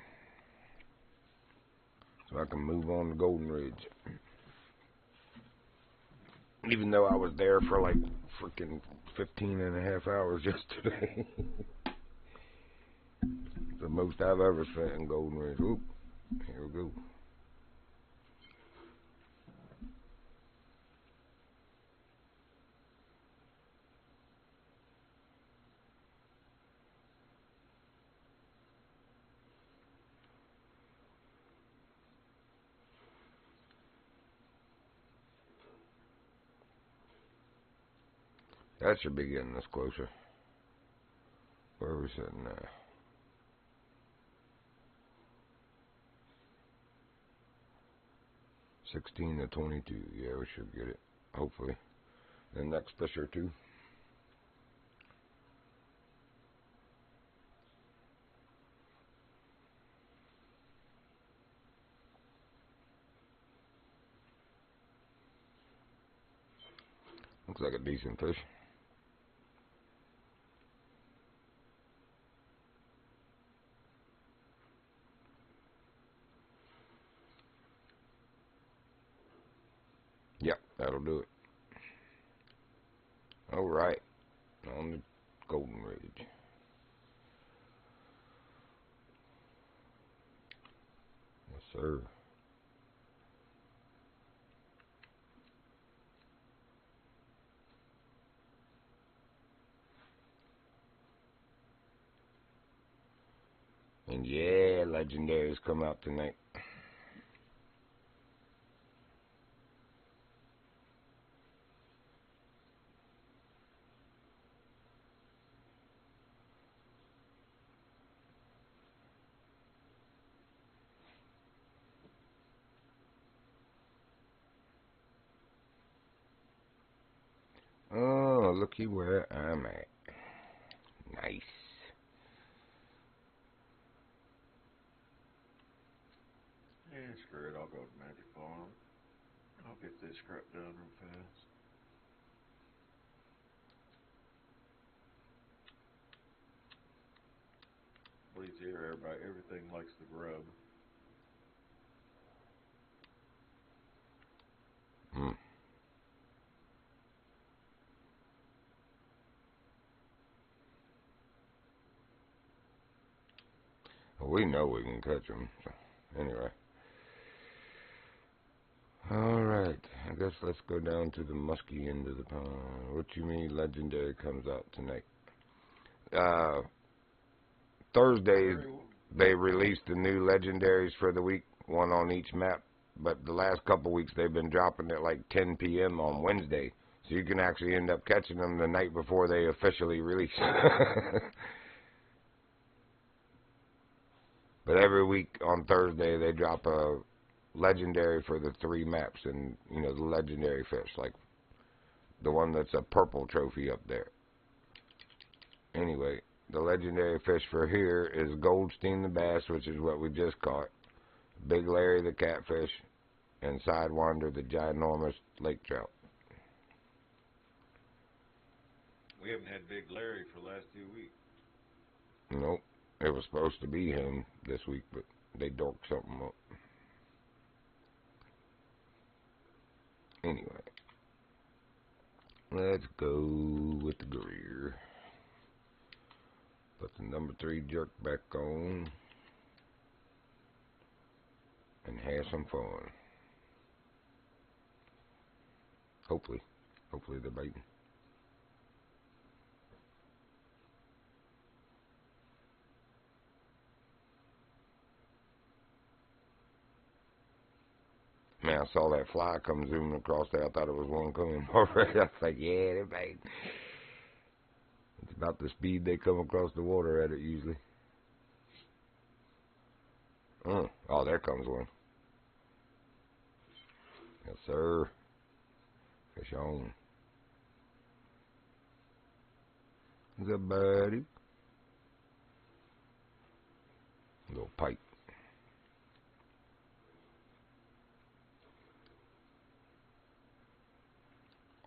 so I can move on to Golden Ridge. Even though I was there for like freaking 15 and a half hours yesterday. The most I've ever spent in Golden Ridge. Oop, here we go. That should be getting us closer. Where are we sitting now? $16 to $22. Yeah, we should get it. Hopefully. The next fish or two. Looks like a decent fish. Yep, that'll do it. Alright. On the Golden Ridge. sir. And yeah, legendaries come out tonight. Oh, looky where I'm at. Nice. Yeah, screw it. I'll go to Magic Farm. I'll get this crap done real fast. Please hear everybody. Everything likes the grub. Hmm. Well, we know we can catch them. So, anyway. Alright, I guess let's go down to the musky end of the pond. What you mean legendary comes out tonight? Thursdays, they released the new legendaries for the week, one on each map. But the last couple weeks, they've been dropping at like 10 p.m. on Wednesday. So you can actually end up catching them the night before they officially release. But every week on Thursday, they drop a legendary for the 3 maps. And, you know, the legendary fish, like the one that's a purple trophy up there. Anyway, the legendary fish for here is Goldstein the bass, which is what we just caught, Big Larry the catfish, and Sidewinder the ginormous lake trout. We haven't had Big Larry for the last 2 weeks. Nope. It was supposed to be him this week, but they dorked something up. Anyway, let's go with the Greer. Put the number 3 jerk back on and have some fun. Hopefully they're biting. Man, I saw that fly come zooming across there. I thought it was one coming already. I was like, yeah, they're biting. It's about the speed they come across the water at it usually. Oh, there comes one. Yes, sir. Fish on. What's up, buddy? Little pike.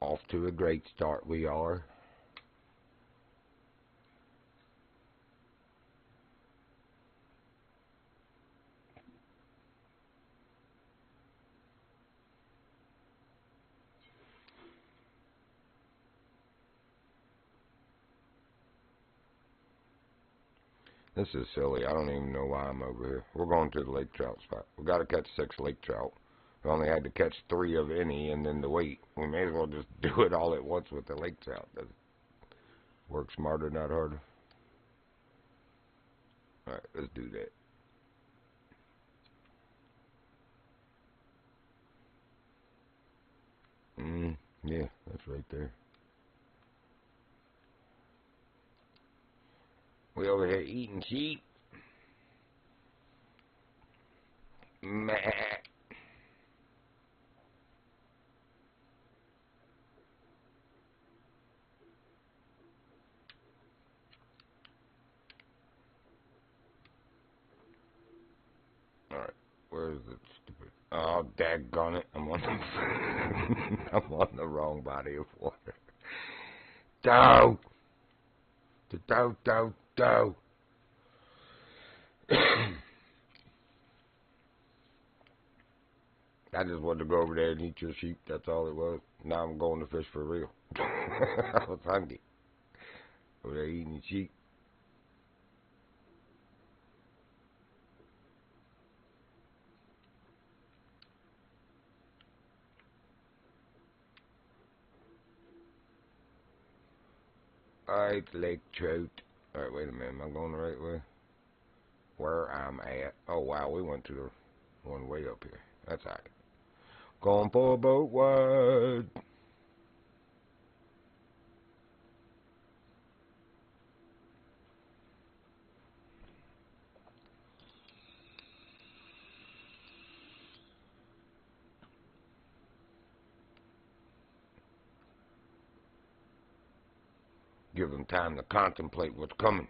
Off to a great start we are. This is silly. I don't even know why I'm over here. We're going to the lake trout spot. We got to catch 6 lake trout. We only had to catch 3 of any and then the weight. We may as well just do it all at once with the lake trout. Does work smarter, not harder. All right, let's do that. Yeah, that's right there. We over here eating sheep. Meh. All right, where is it? Stupid. Oh, daggone it! I'm on the I'm on the wrong body of water. Dow. Dow. I just wanted to go over there and eat your sheep. That's all it was. Now I'm going to fish for real. I was hungry. Over there eating sheep. Alright, Lake Trout. Alright, wait a minute. Am I going the right way? Where I'm at. Oh, wow. We went to the one way up here. That's alright. Going for a boat wide. Give them time to contemplate what's coming.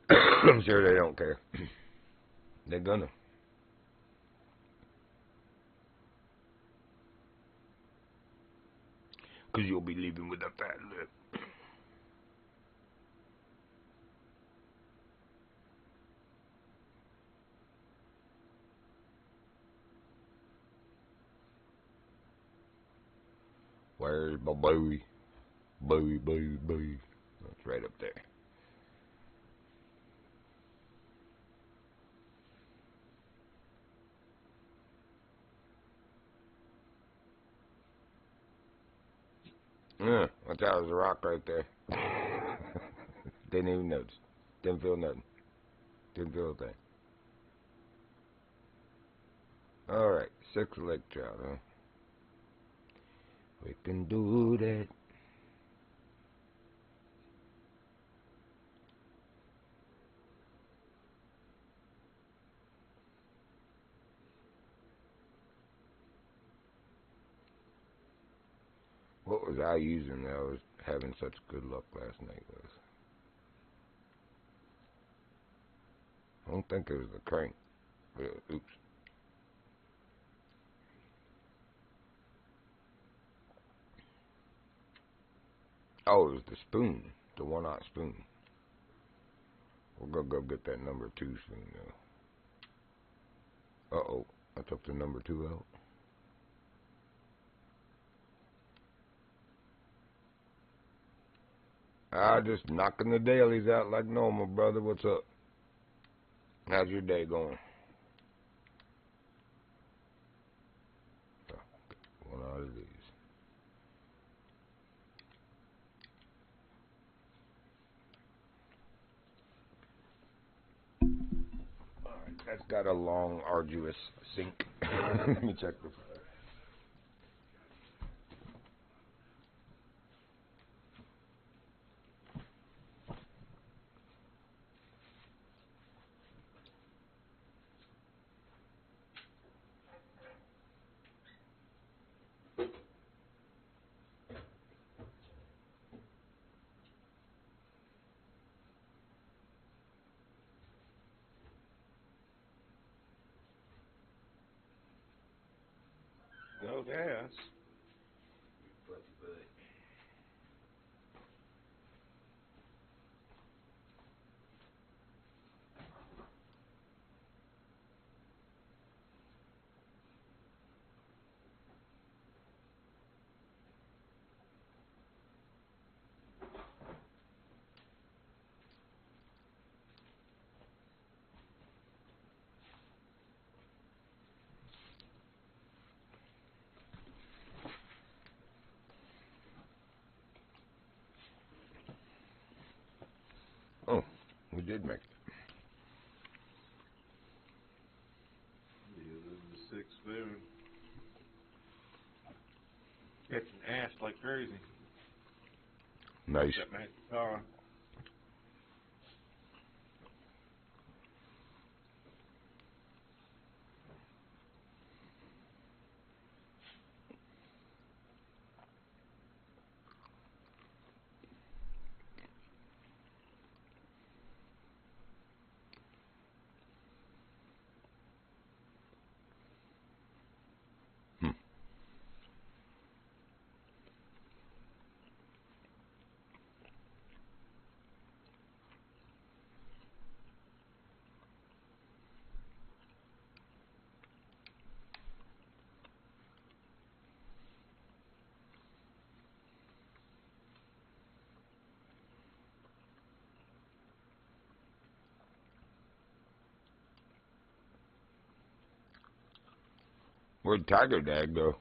I'm sure they don't care. They're gonna. Because you'll be leaving with a fat lip. Where's my boy? Boy. That's right up there. Yeah, I thought it was a rock right there. Didn't even notice. Didn't feel nothing. Didn't feel a thing. Alright, 6 lake trout, huh? We can do that. What was I using that I was having such good luck last night with? I don't think it was the crank. Oops. Oh, it was the spoon. The 1/0 spoon. We're gonna go get that number 2 spoon now. Uh-oh. I took the number 2 out. Just knocking the dailies out like normal, brother. What's up? How's your day going? Oh, one out of these. Alright, that's got a long, arduous sink. Let me check the fire. No gas. Oh, we did make it. Yeah, this is the 6 spoon. Catching ass like crazy. Nice. That magic car. Where'd Tiger Dad go?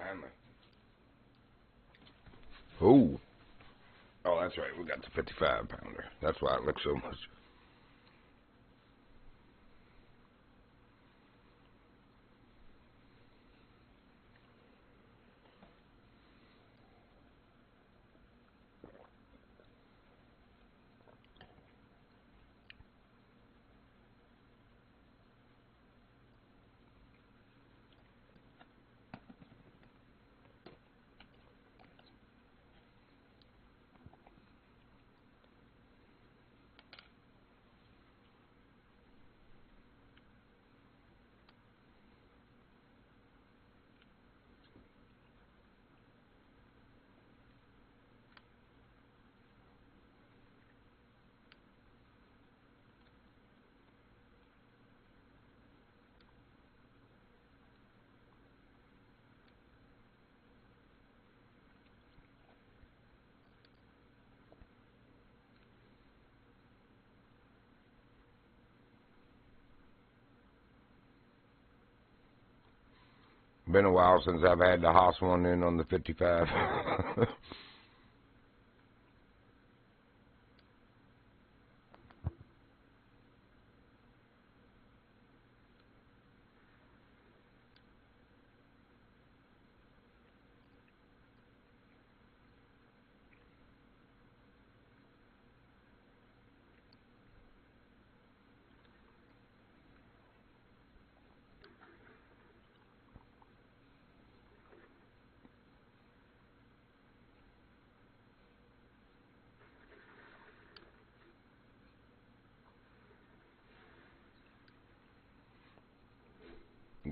finally. Ooh. Oh, that's right. We got the 55 pounder. That's why it looks so much. Been a while since I've had the Haas one in on the 55.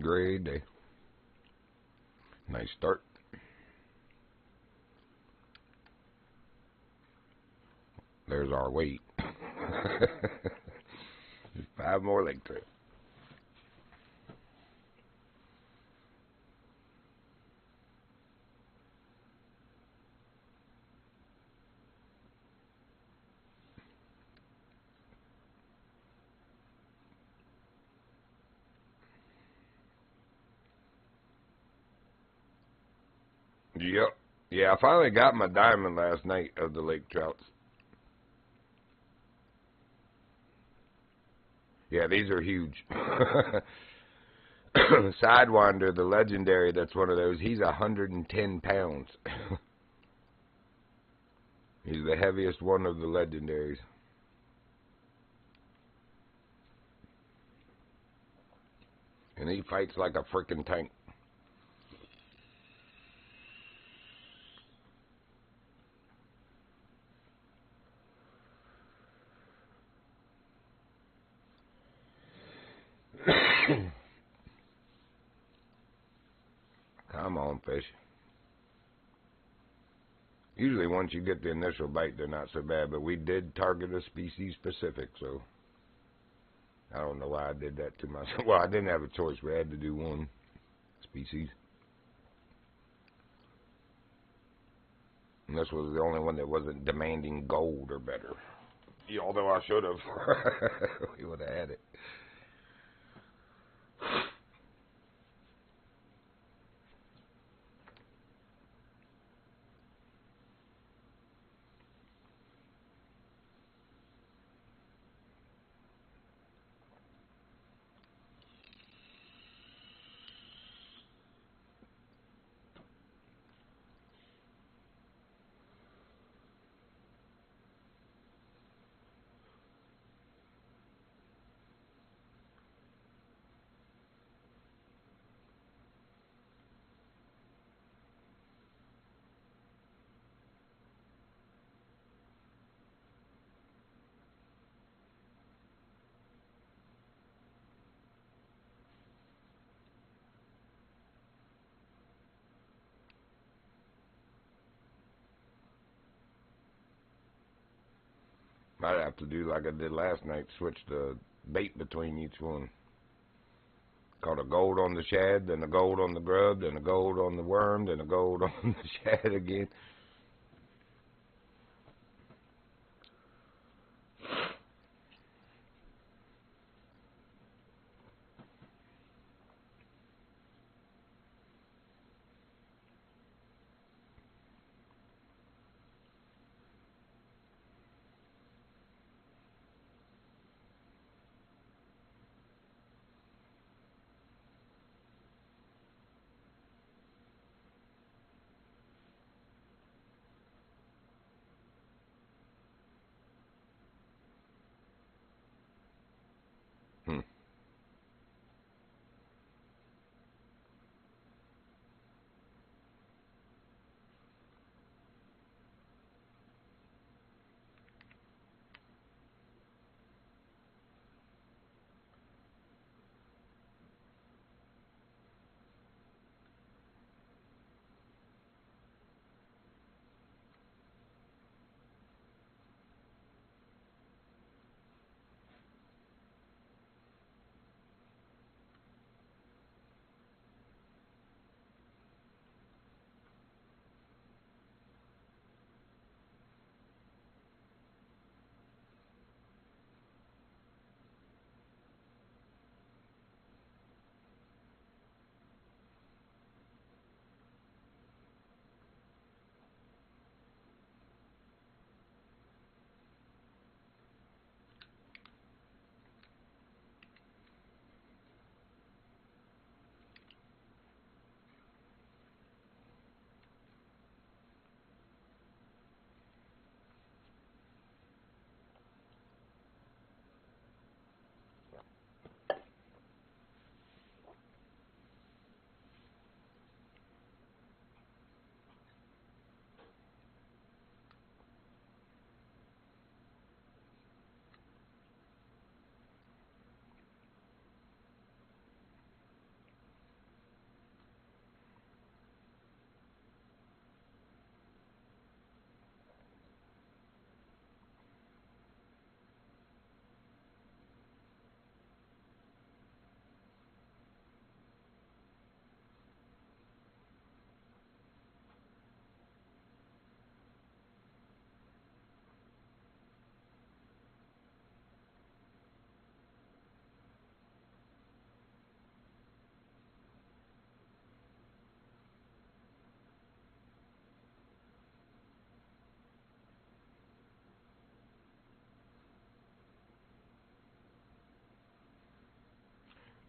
Great day. Nice start. There's our weight. 5 more leg trips. Yep. Yeah, I finally got my diamond last night of the lake trouts. Yeah, these are huge. Sidewinder, the legendary, that's one of those. He's 110 pounds. He's the heaviest one of the legendaries. And he fights like a freaking tank. Come on, fish. Usually once you get the initial bite, they're not so bad, but we did target a species specific, so I don't know why I did that to myself. Well, I didn't have a choice. We had to do one species. And this was the only one that wasn't demanding gold or better. Yeah, although I should have. We would have had it. Might have to do like I did last night, switch the bait between each one. Caught a gold on the shad, then a gold on the grub, then a gold on the worm, then a gold on the shad again.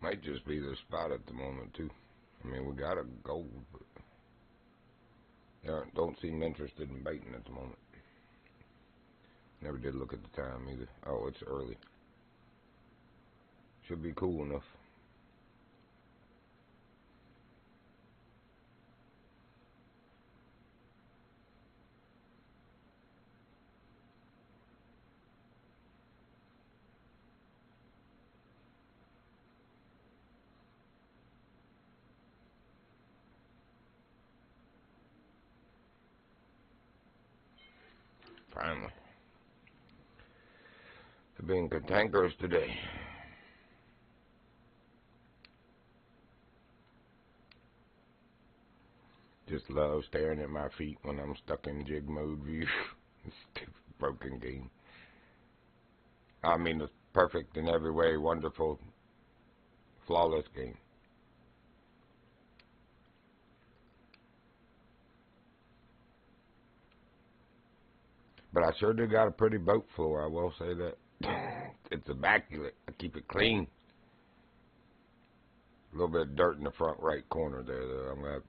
Might just be the spot at the moment, too. I mean, we got a gold, but they don't seem interested in baiting at the moment. Never did look at the time either. Oh, it's early. Should be cool enough. Finally. They're being cantankerous today. Just love staring at my feet when I'm stuck in jig mode view. Stupid broken game. I mean, it's perfect in every way, wonderful, flawless game. But I sure do got a pretty boat floor, I will say that. It's immaculate. I keep it clean. A little bit of dirt in the front right corner there, though. I'm going to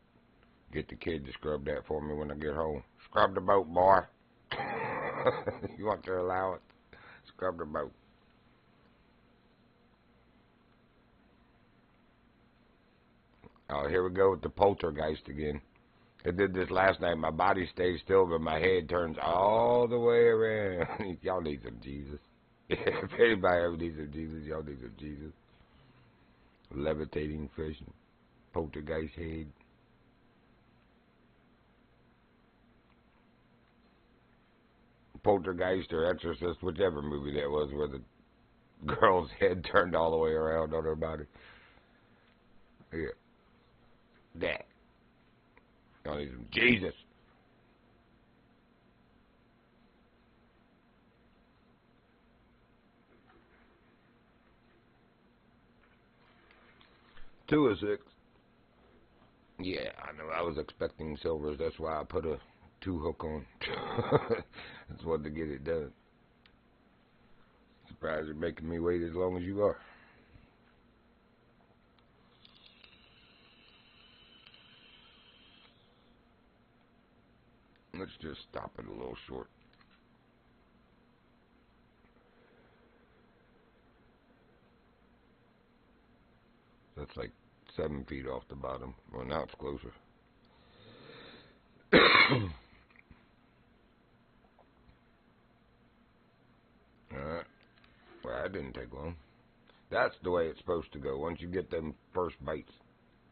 get the kid to scrub that for me when I get home. Scrub the boat, boy. You want to allow it? Scrub the boat. Oh, here we go with the poltergeist again. I did this last night. My body stays still, but my head turns all the way around. Y'all need some Jesus. If anybody ever needs some Jesus, y'all need some Jesus. Levitating fish, poltergeist head. Poltergeist or Exorcist, whichever movie that was, where the girl's head turned all the way around on her body. Yeah. That. Y'all need some Jesus. Two of six. Yeah, I know. I was expecting silvers. That's why I put a 2 hook on. That's what to get it done. Surprised you're making me wait as long as you are. Let's just stop it a little short. That's like 7 feet off the bottom. Well, now it's closer. Alright. Well, that didn't take long. That's the way it's supposed to go. Once you get them first bites,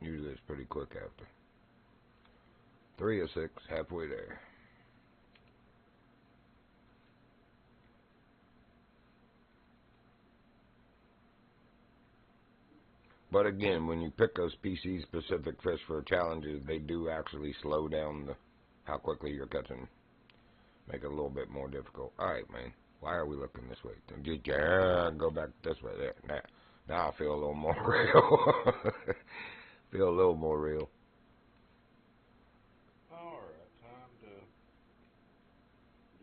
usually it's pretty quick after. 3 of 6, halfway there. But again, when you pick a species-specific fish for challenges, they do actually slow down how quickly you're catching. Make it a little bit more difficult. Alright, man. Why are we looking this way? Go back this way. There. Now I feel a little more real. Feel a little more real. Alright, time to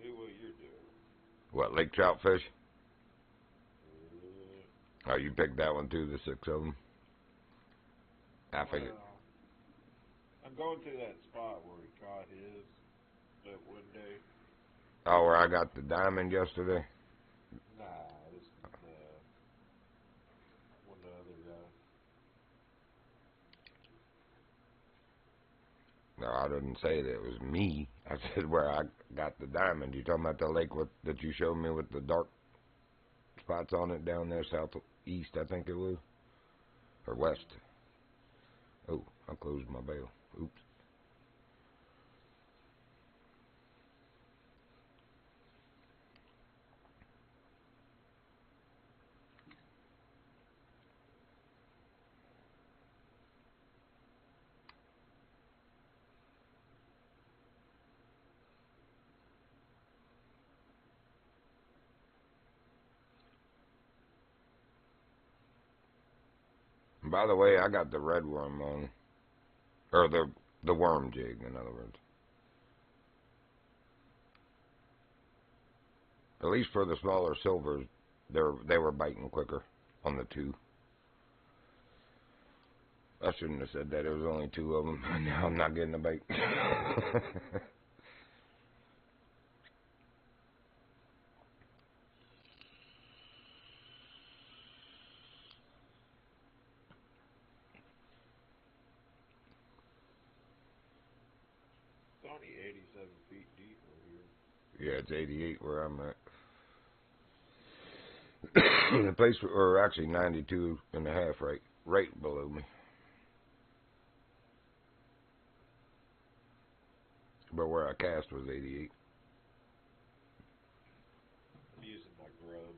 do what you're doing. What, lake trout fish? Oh, you picked that one too, the 6 of them? I figured. I'm going to that spot where he caught his that one day. Oh, where I got the diamond yesterday? Nah, this is one of the other guys. No, I didn't say that it was me. I said where I got the diamond. You talking about the lake that you showed me with the dark spots on it down there southeast, I think it was? Or west? Oh, I closed my bail. Oops. And by the way, I got the red worm on. Or the worm jig, in other words. At least for the smaller silvers, they were biting quicker on the 2. I shouldn't have said that. It was only 2 of them. Now I'm not getting a bait. It's only 87 feet deep over here. Yeah, it's 88 where I'm at. The place, or actually 92 and a half, right below me. But where I cast was 88. I'm using my grub.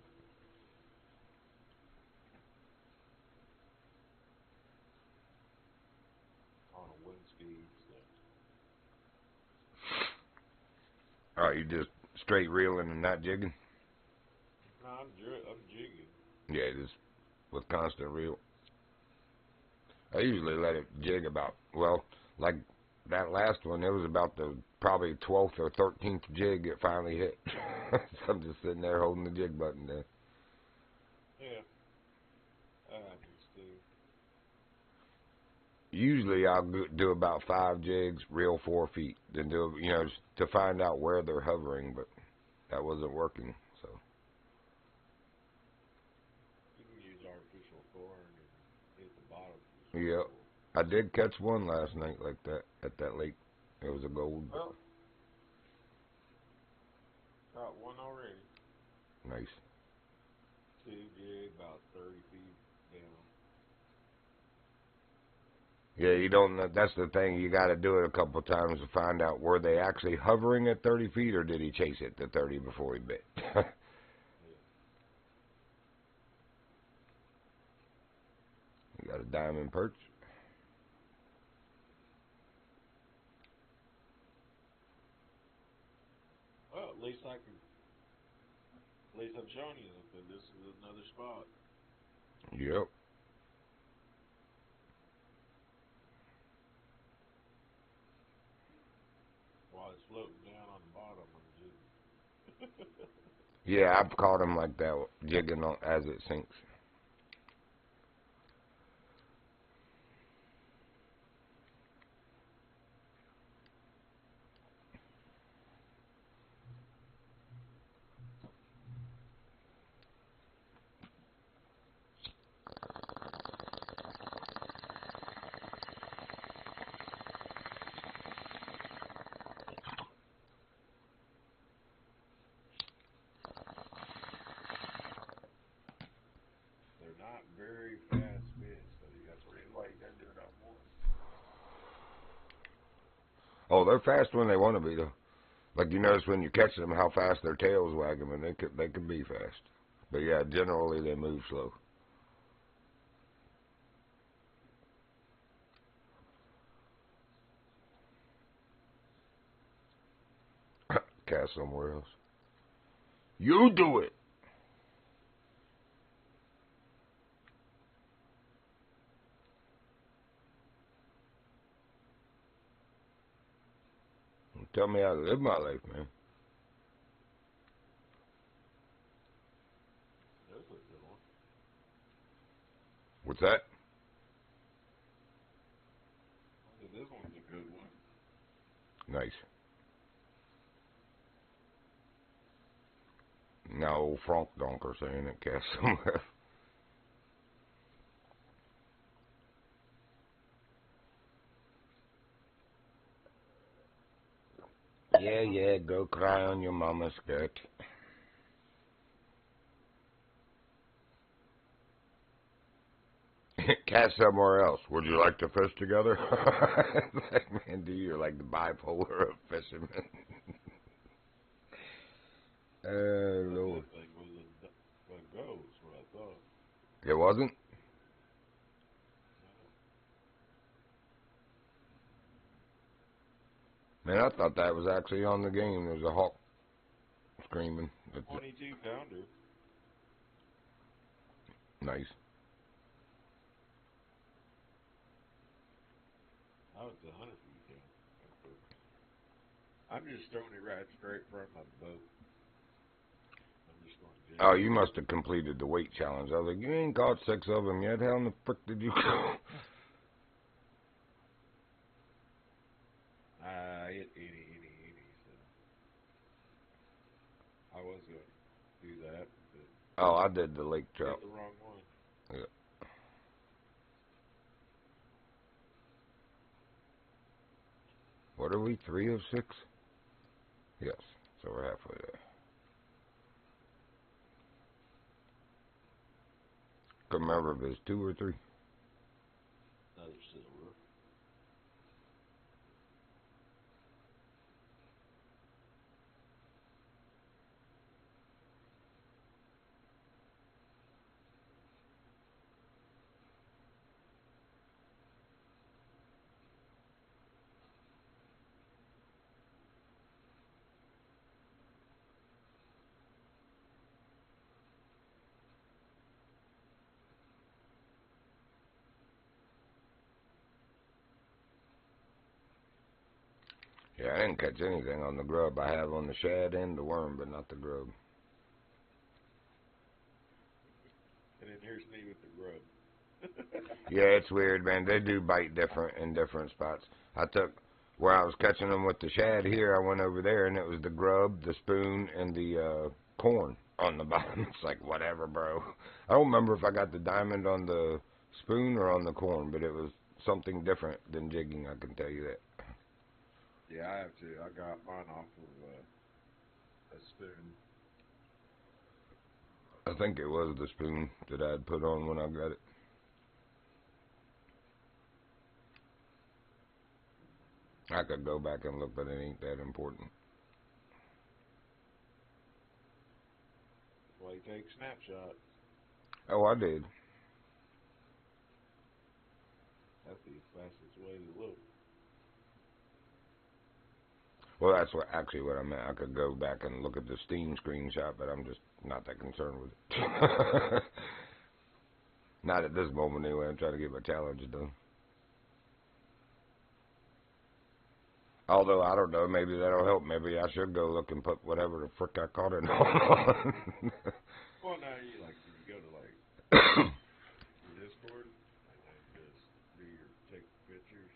On a wind speed, so. Alright, you just straight reeling and not jigging? No, I'm jigging. Yeah, just with constant reel. I usually let it jig about, well, like that last one, it was about the probably 12th or 13th jig it finally hit. So I'm just sitting there holding the jig button there. Yeah. That happens too. Usually I'll do about 5 jigs, reel 4 feet, then do, to find out where they're hovering, but that wasn't working, so. You can use artificial corn and hit the bottom. Yep. I did catch one last night like that at that lake. It was a gold. Well, got one already. Nice. 2 jig, about 30 feet down. Yeah, you don't know. That's the thing. You got to do it a couple of times to find out, were they actually hovering at 30 feet or did he chase it to 30 before he bit? Yeah. You got a diamond perch? Well, at least I'm showing you that this is another spot. Yep. While it's floating down on the bottom, I'm jigging. Yeah, I've caught him like that, jigging on as it sinks. They're not very fast fish, so you got to read why you got to do it on one. Oh, they're fast when they want to be, though. Like, you notice when you catch them how fast their tails wag them, and they could be fast. But yeah, generally they move slow. Cast somewhere else. You do it. Tell me how to live my life, man. That's a good one. What's that? I said this one's a good one. Nice. Now old Frank Donker saying it, cast somewhere. Yeah, go cry on your mama's skirt. Cast somewhere else. Would you like to fish together? Like, man, dude, you're like the bipolar of fishermen. Oh, Lord. That thing was a ghost, what I thought. It wasn't? Man, I thought that was actually on the game. There's a hawk screaming. 22 pounder. Nice. I was 100 feet down. I'm just throwing it right straight from my boat. I'm just going to jig. Oh, you must have completed the weight challenge. I was like, you ain't caught 6 of them yet. How in the frick did you go? was going to do that, but Oh, I did the lake did trout. the wrong one. Yeah. What are we, 3 of 6? Yes, so we're halfway there. Couldn't remember if it's 2 or 3. Another silver. Yeah, I didn't catch anything on the grub. I have on the shad and the worm, but not the grub. And then here's me with the grub. Yeah, it's weird, man. They do bite different in different spots. I took, where I was catching them with the shad here, I went over there, and it was the grub, the spoon, and the corn on the bottom. It's like, whatever, bro. I don't remember if I got the diamond on the spoon or on the corn, but it was something different than jigging, I can tell you that. Yeah, I have to. I got mine off of a spoon. I think it was the spoon that I had put on when I got it. I could go back and look, but it ain't that important. That's why you take snapshots. Oh, I did. That's the fastest way to look. Well, that's what I meant. I could go back and look at the Steam screenshot, but I'm just not that concerned with it. Not at this moment, anyway. I'm trying to get my challenge done. Although, I don't know, maybe that'll help. Maybe I should go look and put whatever the frick I caught it on. Well, now you you go to your Discord and then just take pictures.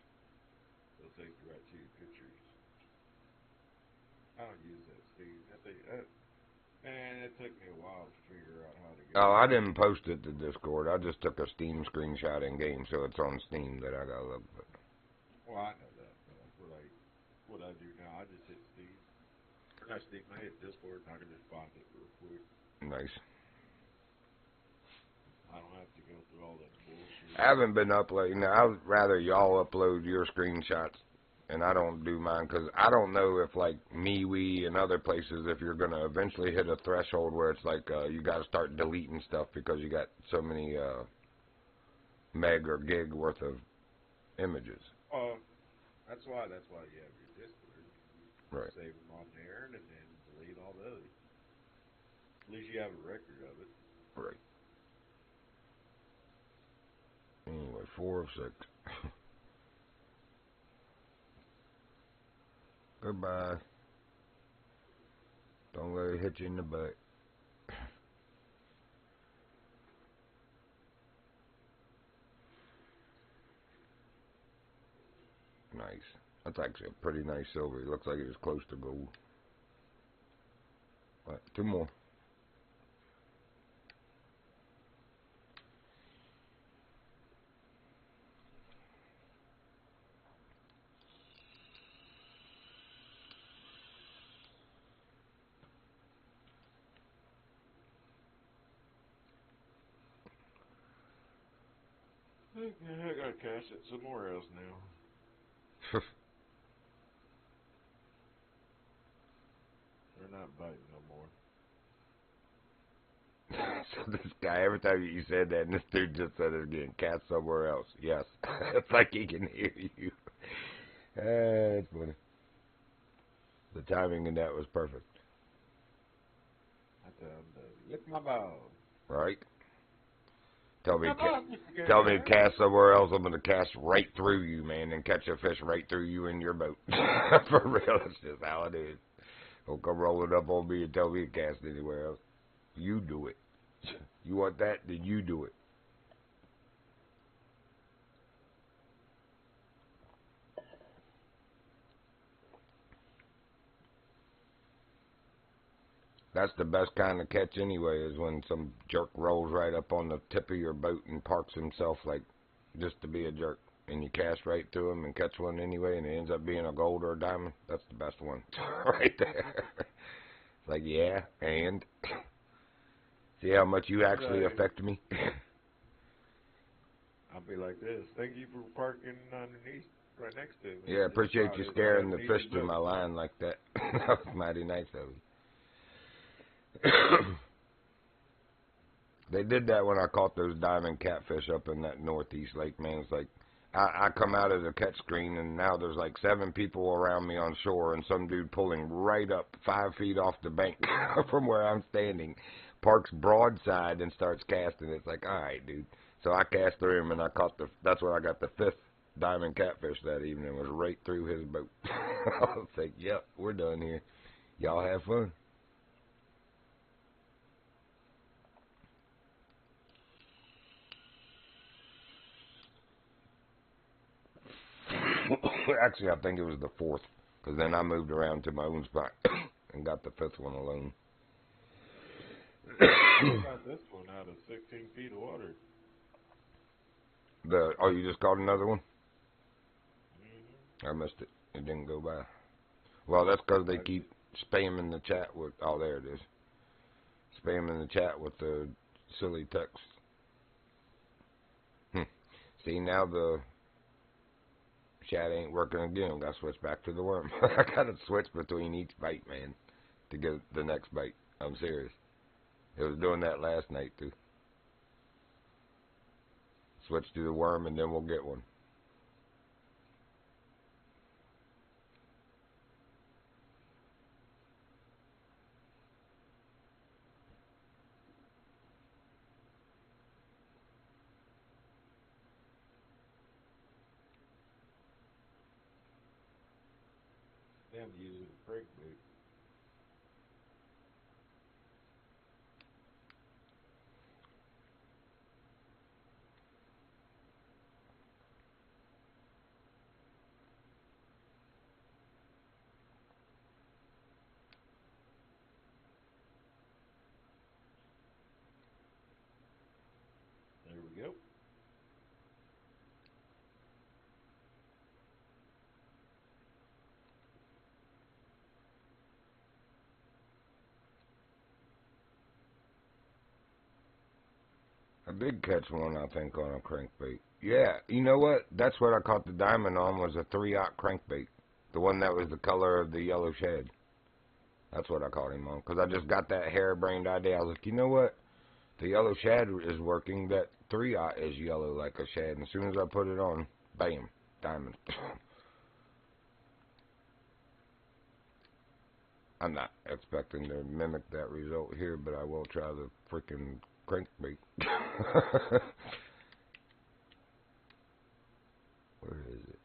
They'll take you right to your pictures. I don't use that Steve. Man, it took me a while to figure out how to get. Oh, I didn't post it to Discord. I just took a Steam screenshot in game, so it's on Steam that I gotta look. But. Well, I know that, but what I do now, I just hit Steve. Or not Steve, I hit Discord and I can just find it real quick. Nice. I don't have to go through all that bullshit. I haven't been uploading. I'd rather y'all upload your screenshots, and I don't do mine, because I don't know if, like, MeWe and other places, if you're going to eventually hit a threshold where it's like you got to start deleting stuff because you got so many meg or gig worth of images. That's why you have your Discord. You Right. save them on there and then delete all the others. At least you have a record of it. Right. Anyway, 4 of 6. Goodbye. Don't let it hit you in the butt. Nice. That's actually a pretty nice silver. It looks like it's close to gold. Right, 2 more. Okay, I gotta cast it somewhere else now. They're not biting no more. So this guy, every time you said that, and this dude just said it again, cast somewhere else. Yes. It's like he can hear you. That's funny. The timing in that was perfect. I tell him to lick my balls. Right? Tell me Mr. to cast somewhere else, I'm going to cast right through you, man, and catch a fish right through you in your boat. For real, that's just how it is. Don't come rolling up on me and tell me to cast anywhere else. You do it. You want that, then you do it. That's the best kind of catch anyway, is when some jerk rolls right up on the tip of your boat and parks himself like just to be a jerk. And you cast right through him and catch one anyway, and it ends up being a gold or a diamond. That's the best one right there. It's like, yeah, and see how much you actually affect me? I'll be like this. Thank you for parking underneath, right next to me. Yeah, appreciate you scaring the fish through my line like that. That was mighty nice of you. They did that when I caught those diamond catfish up in that northeast lake, man. It's like, I come out of the catch screen, and now there's like 7 people around me on shore, and some dude pulling right up 5 feet off the bank from where I'm standing, parks broadside and starts casting. It's like, all right, dude. So I cast through him, and I caught that's where I got the 5th diamond catfish that evening. It was right through his boat. I was like, yep, we're done here. Y'all have fun. Actually, I think it was the 4th, because then I moved around to my own spot and got the 5th one alone. I got this one out of 16 feet of water. Oh, you just caught another one? Mm-hmm. I missed it. It didn't go by. Well, that's because they keep spamming the chat with... Oh, there it is. Spamming the chat with the silly text. See, now the chat ain't working again. Got to switch back to the worm. I got to switch between each bite, man, to get the next bite. I'm serious. It was doing that last night, too. Switch to the worm, and then we'll get one. Damn, using a crankbait. There we go. I did catch one, I think, on a crankbait. Yeah, you know what? That's what I caught the diamond on, was a 3/0 crankbait. The one that was the color of the yellow shad. That's what I caught him on. Because I just got that harebrained idea. I was like, you know what? The yellow shad is working. That 3/0 is yellow like a shad. And as soon as I put it on, bam, diamond. I'm not expecting to mimic that result here, but I will try the freaking crankbait. Where is it?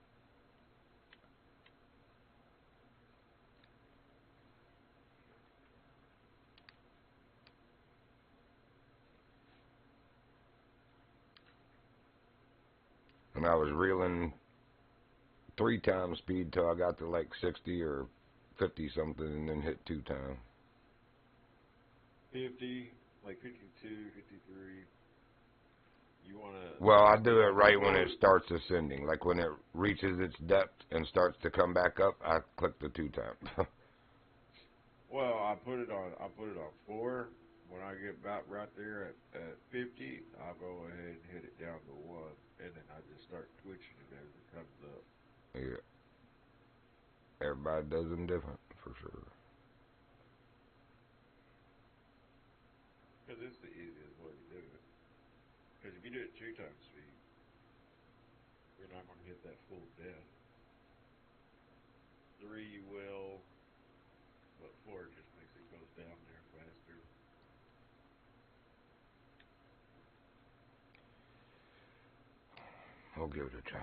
And I was reeling 3 times speed till I got to like 60 or 50 something, and then hit 2 times. 50, like 52, 53. You want to... Well, I do it right when it starts ascending. Like when it reaches its depth and starts to come back up, I click the 2 times. Well, I put it on 4. When I get about right there at 50, I'll go ahead and hit it down to 1, and then I just start twitching it as it comes up. Yeah. Everybody does them different, for sure. Because it's the easiest way to do it. Because if you do it 2 times speed, you're not going to hit that full depth. 3 you will, but 4 just makes it goes down there faster. We'll give it a try.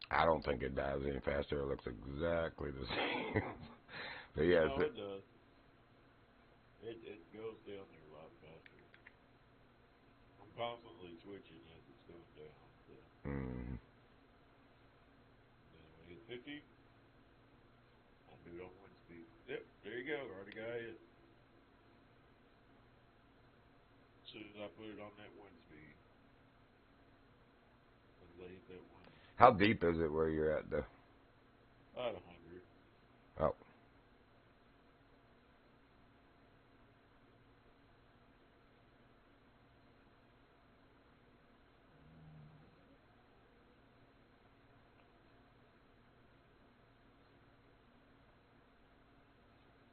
I don't think it dives any faster. It looks exactly the same. But yeah, No, it does. It goes down there a lot faster. I'm constantly twitching as it's going down. So. Then when I hit 50, I Do it on one speed. Yep, there you go. Already got it. As soon as I put it on that one speed, I laid that one. How deep is it where you're at, though? About 100. Oh.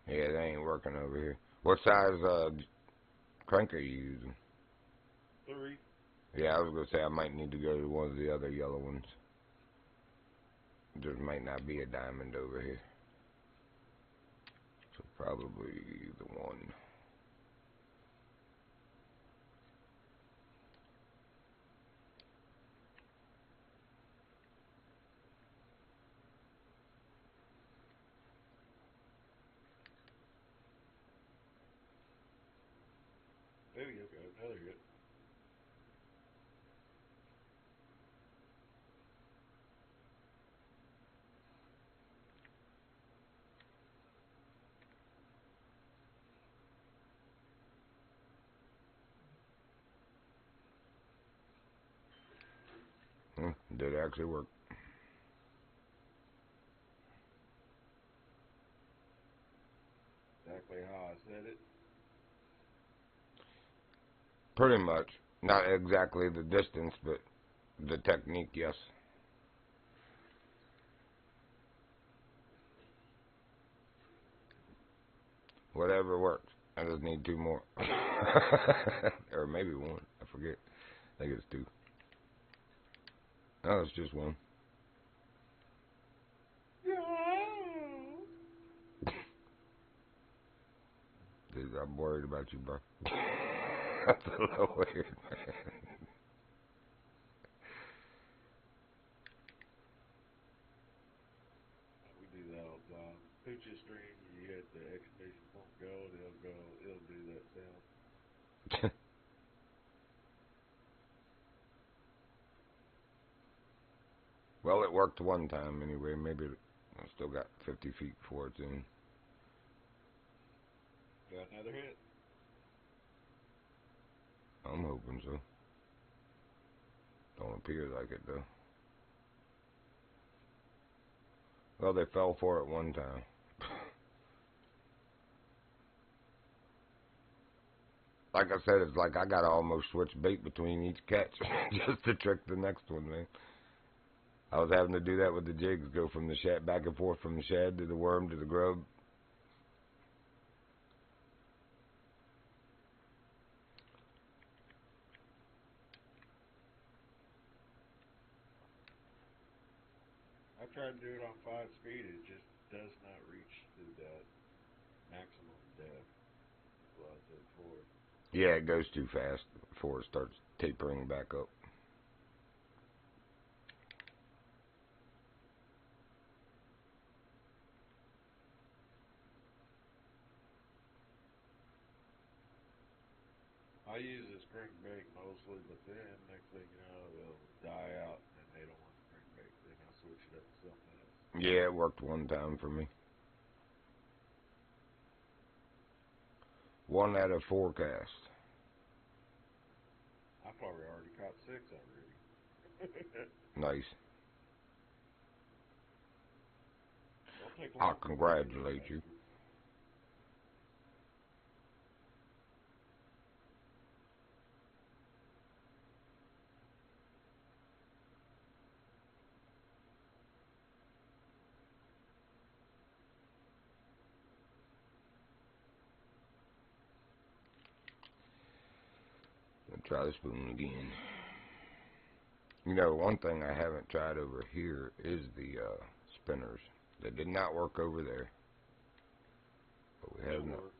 Yeah, they ain't working over here. What size crank are you using? 3. Yeah, I was gonna say I might need to go to one of the other yellow ones. There might not be a diamond over here. So probably the one. There you go. Another hit. Did actually work. Exactly how I said it. Pretty much. Not exactly the distance, but the technique, yes. Whatever works. I just need 2 more. Or maybe 1. I forget. I think it's 2. No, it's just 1. Dude, I'm worried about you, bro. That's a little weird. We do that all the time. Pooch's stream, you hit the exclamation point gold, it'll do that sound. Well, it worked one time anyway. Maybe I still got 50 feet before it's in. Got another hit. I'm hoping so. Don't appear like it, though. Well, they fell for it one time. Like I said, it's like I gotta almost switch bait between each catch just to trick the next one, man. I was having to do that with the jigs, go from the shad, back and forth from the shad to the worm to the grub. I tried to do it on 5 speed, it just does not reach to that maximum depth. That's what I said before. Yeah, it goes too fast before it starts tapering back up. I use this crankbait mostly, but then next thing you know, it'll die out and they don't want the crankbait. Then I switch it up to something else. Yeah, it worked one time for me. 1 out of 4 casts. I probably already caught 6 already. Nice. Don't take I long for me to get that congratulate you. bastard. I'll try the spoon again. You know, one thing I haven't tried over here is the spinners. They did not work over there. But we have It'll no. work.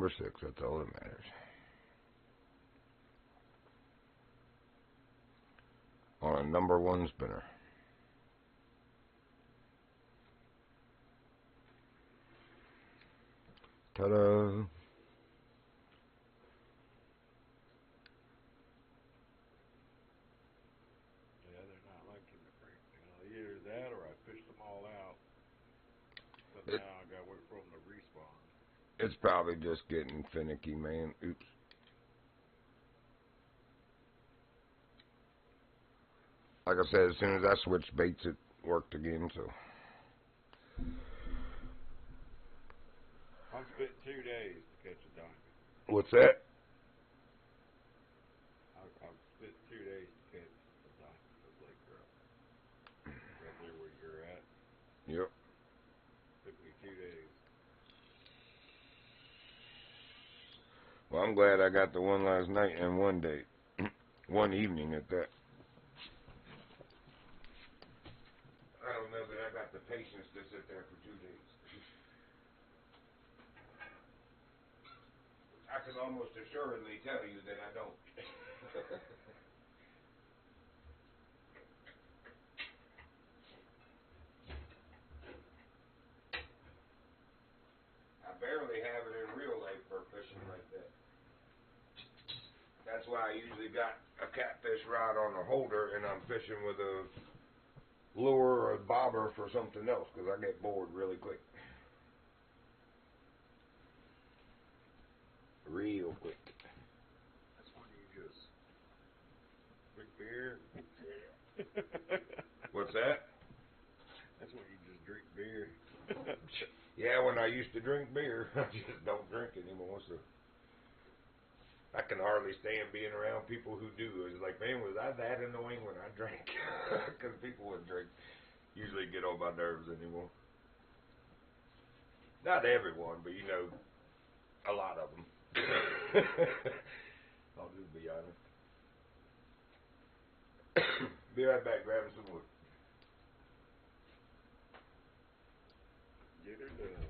number 6. That's all that matters. On a number 1 spinner. Ta-da! Yeah, they're not liking the crank. Either that or I fished them all out. But now I gotta wait for them to respawn. It's probably just getting finicky, man. Oops. Like I said, as soon as I switched baits, it worked again, so. I'm spent 2 days to catch a diamond. What's that? I've spent 2 days to catch a diamond of lake trout. Right there where you're at. Yep. Took me 2 days. Well, I'm glad I got the one last night and one day. One evening at that. I don't know that I got the patience to sit there for 2 days. I can almost assuredly tell you that I don't. I barely have it in real life for fishing like that. That's why I usually got a catfish rod on a holder and I'm fishing with a lure or a bobber for something else because I get bored really quick. Real quick. That's when you just drink beer. What's that? That's when you just drink beer. Yeah, when I used to drink beer, I just don't drink anymore, so I can hardly stand being around people who do. It's like, man, was I that annoying when I drank? Because people would drink usually get on my nerves anymore. Not everyone, but you know, a lot of them. I'll just be honest. Be right back, grabbing some wood. Get her done.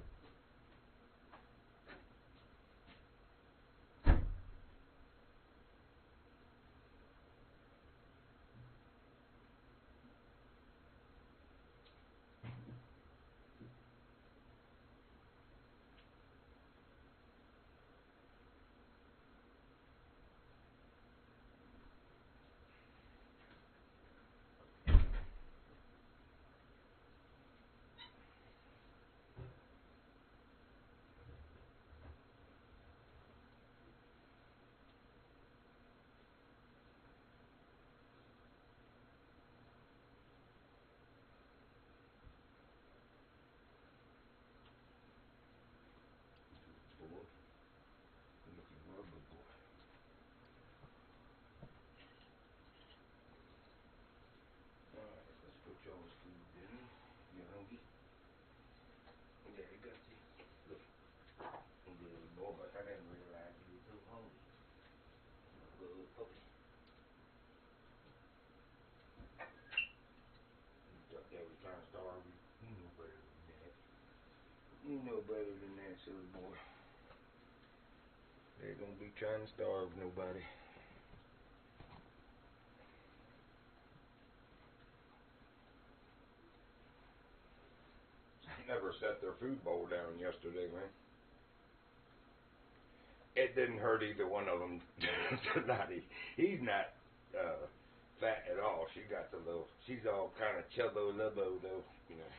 You know better than that, silly boy. They don't be trying to starve nobody. Never set their food bowl down yesterday, man. It didn't hurt either one of them tonight. He's not fat at all. She got the little. She's all kind of chubbo-lubbo though, you know.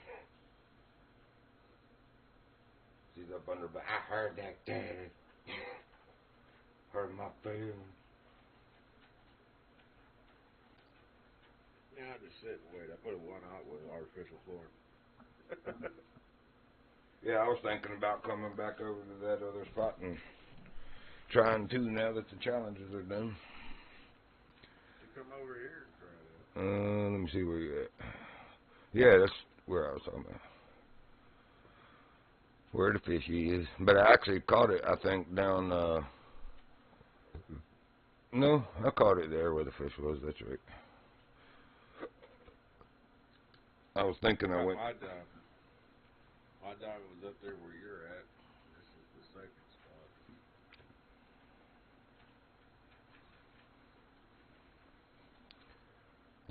She's up under. But I heard that, Dad. Hurt my feelings. Yeah, I just sit and wait. I put a one out with artificial floor. Yeah, I was thinking about coming back over to that other spot and trying to now that the challenges are done. You come over here and try that. Let me see where you're at. Yeah, that's where I was talking about. Where the fishy is. But I actually caught it, I think, down, no, I caught it there where the fish was, that's right. I was thinking I went. My diamond was up there where you're at. This is the second spot.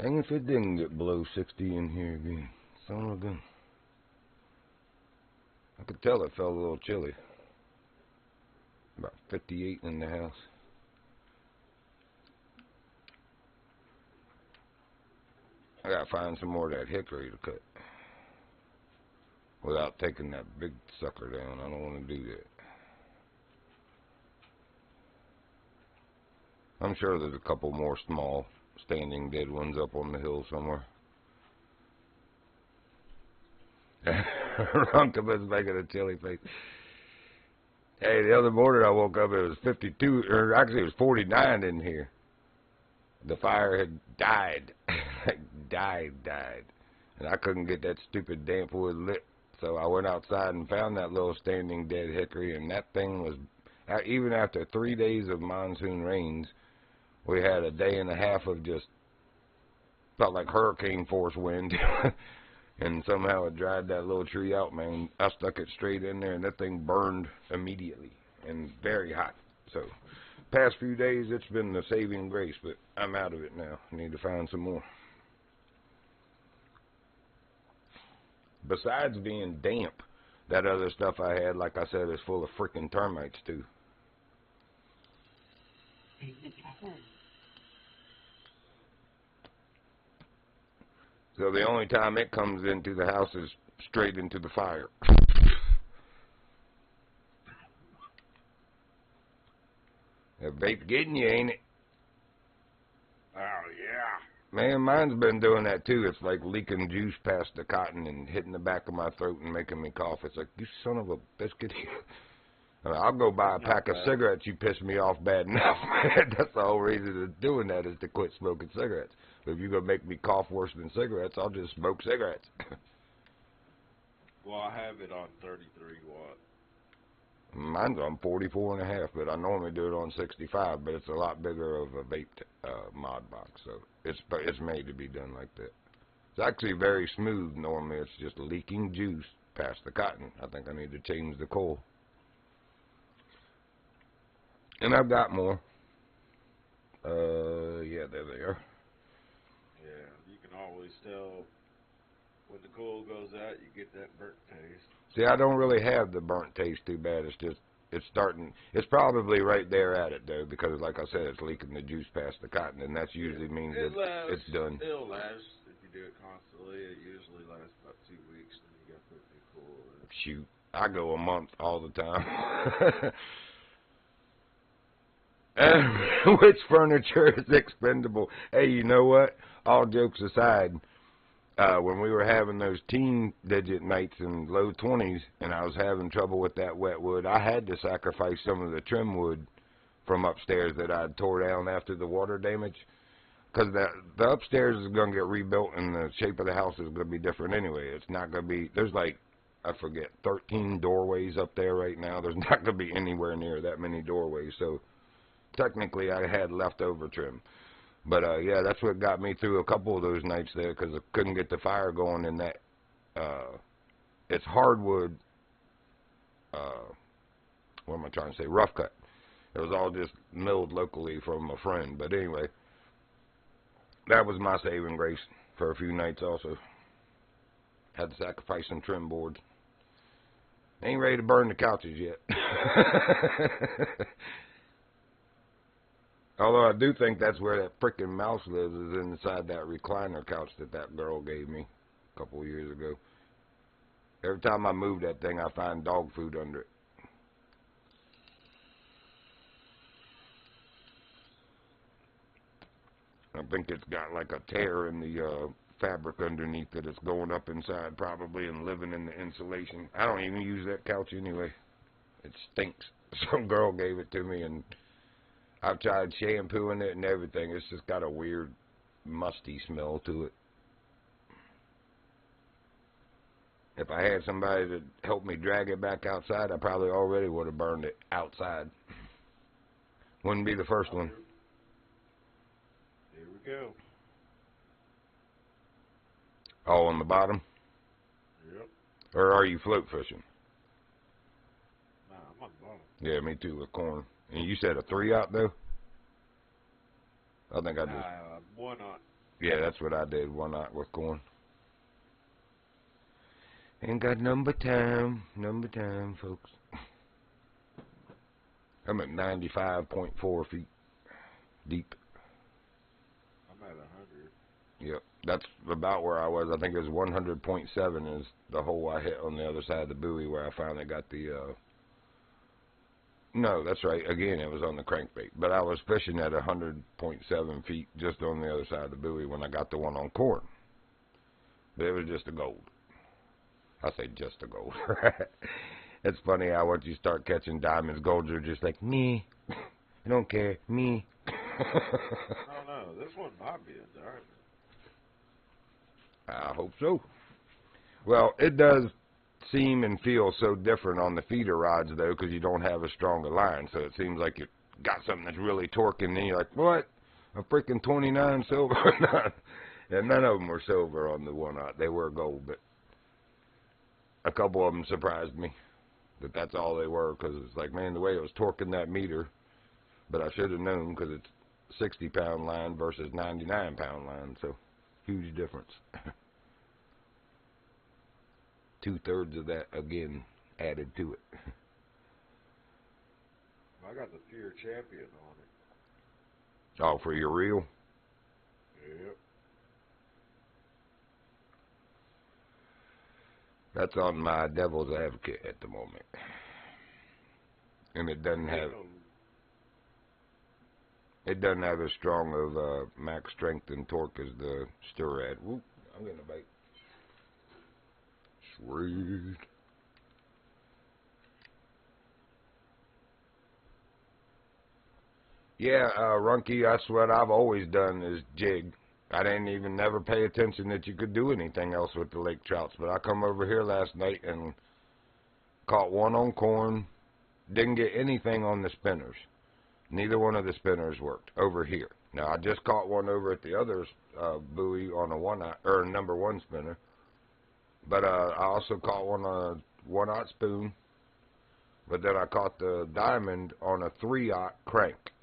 Dang if it didn't get below 60 in here again. Son of a gun. I could tell it felt a little chilly. About 58 in the house. I gotta find some more of that hickory to cut without taking that big sucker down. I don't want to do that. I'm sure there's a couple more small standing dead ones up on the hill somewhere. Runcubus making a chilly face. Hey, the other morning I woke up, it was 52, or actually it was 49 in here. The fire had died. Like, died. And I couldn't get that stupid damp wood lit. So I went outside and found that little standing dead hickory, and that thing was, even after 3 days of monsoon rains, we had a day and a half of just, felt like hurricane force wind. And somehow it dried that little tree out, man. I stuck it straight in there, and that thing burned immediately and very hot. So, past few days, it's been the saving grace, but I'm out of it now. I need to find some more. Besides being damp, that other stuff I had, like I said, is full of freaking termites, too. So the only time it comes into the house is straight into the fire. That vape getting you, ain't it? Oh, yeah. Man, mine's been doing that too. It's like leaking juice past the cotton and hitting the back of my throat and making me cough. It's like, you son of a biscuit. I mean, I'll go buy a pack of cigarettes. You piss me off bad enough, man. That's the whole reason of doing that, is to quit smoking cigarettes. But if you're going to make me cough worse than cigarettes, I'll just smoke cigarettes. Well, I have it on 33 watt. Mine's on 44 and a half, but I normally do it on 65, but it's a lot bigger of a vape mod box, so it's made to be done like that. It's actually very smooth normally. It's just leaking juice past the cotton. I think I need to change the coil. And I've got more. Yeah, there they are. Yeah, you can always tell when the coil goes out, you get that burnt taste. See, I don't really have the burnt taste too bad. It's just, it's starting, it's probably right there at it, though, because, like I said, it's leaking the juice past the cotton, and that usually means that it's done. It'll last if you do it constantly. It usually lasts about 2 weeks, and you got to put new coil in. Shoot, I go a month all the time. Which furniture is expendable? Hey, you know what? All jokes aside, when we were having those teen digit nights in low 20s and I was having trouble with that wet wood, I had to sacrifice some of the trim wood from upstairs that I'd tore down after the water damage. Because the upstairs is going to get rebuilt and the shape of the house is going to be different anyway. It's not going to be, there's like, I forget, 13 doorways up there right now. There's not going to be anywhere near that many doorways. So technically I had leftover trim. But, yeah, that's what got me through a couple of those nights there, because I couldn't get the fire going in that, it's hardwood, what am I trying to say, rough cut. It was all just milled locally from a friend. But anyway, that was my saving grace for a few nights also. Had to sacrifice some trim boards. Ain't ready to burn the couches yet. Although I do think that's where that frickin' mouse lives, is inside that recliner couch that girl gave me a couple of years ago. Every time I move that thing, I find dog food under it. I think it's got like a tear in the fabric underneath it. It's going up inside probably and living in the insulation. I don't even use that couch anyway. It stinks. Some girl gave it to me, and I've tried shampooing it and everything. It's just got a weird, musty smell to it. If I had somebody to help me drag it back outside, I probably already would have burned it outside. Wouldn't be the first one. Here we go. Oh, on the bottom? Yep. Or are you float fishing? Nah, I'm on the bottom. Yeah, me too, with corn. And you said a 3 out though? I think I just... One on. Yeah, that's what I did, 1/0 with corn. Ain't got number time, folks. I'm at 95.4 feet deep. I'm at 100. Yep, that's about where I was. I think it was 100.7 is the hole I hit on the other side of the buoy where I finally got the, no, that's right. Again, it was on the crankbait. But I was fishing at 100.7 feet just on the other side of the buoy when I got the one on corn. But it was just a gold. I say just a gold. It's funny how once you start catching diamonds, golds are just like, me. I don't care. Me. Oh, no. This one might be a diamond. I hope so. Well, it does seem and feel so different on the feeder rods, though, because you don't have a stronger line. So it seems like you got something that's really torquing, and then you're like, what? A freaking 29 silver? And none of them were silver on the 1/0. They were gold, but a couple of them surprised me that that's all they were, because it's like, man, the way it was torquing that meter, but I should have known because it's 60-pound line versus 99-pound line, so huge difference. 2/3 of that, again, added to it. I got the Fear Champion on it. Oh, for your reel? Yep. That's on my Devil's Advocate at the moment. And it doesn't have as strong of max strength and torque as the Sturad. Whoop, I'm getting a bite. Sweet. Yeah, Runky, that's what I've always done is jig. I didn't even never pay attention that you could do anything else with the lake trouts, but I come over here last night and caught one on corn, didn't get anything on the spinners. Neither one of the spinners worked over here. Now, I just caught one over at the other buoy on a 1/0 or number 1 spinner, but I also caught one on a 1/0 spoon. But then I caught the diamond on a 3/0 crank.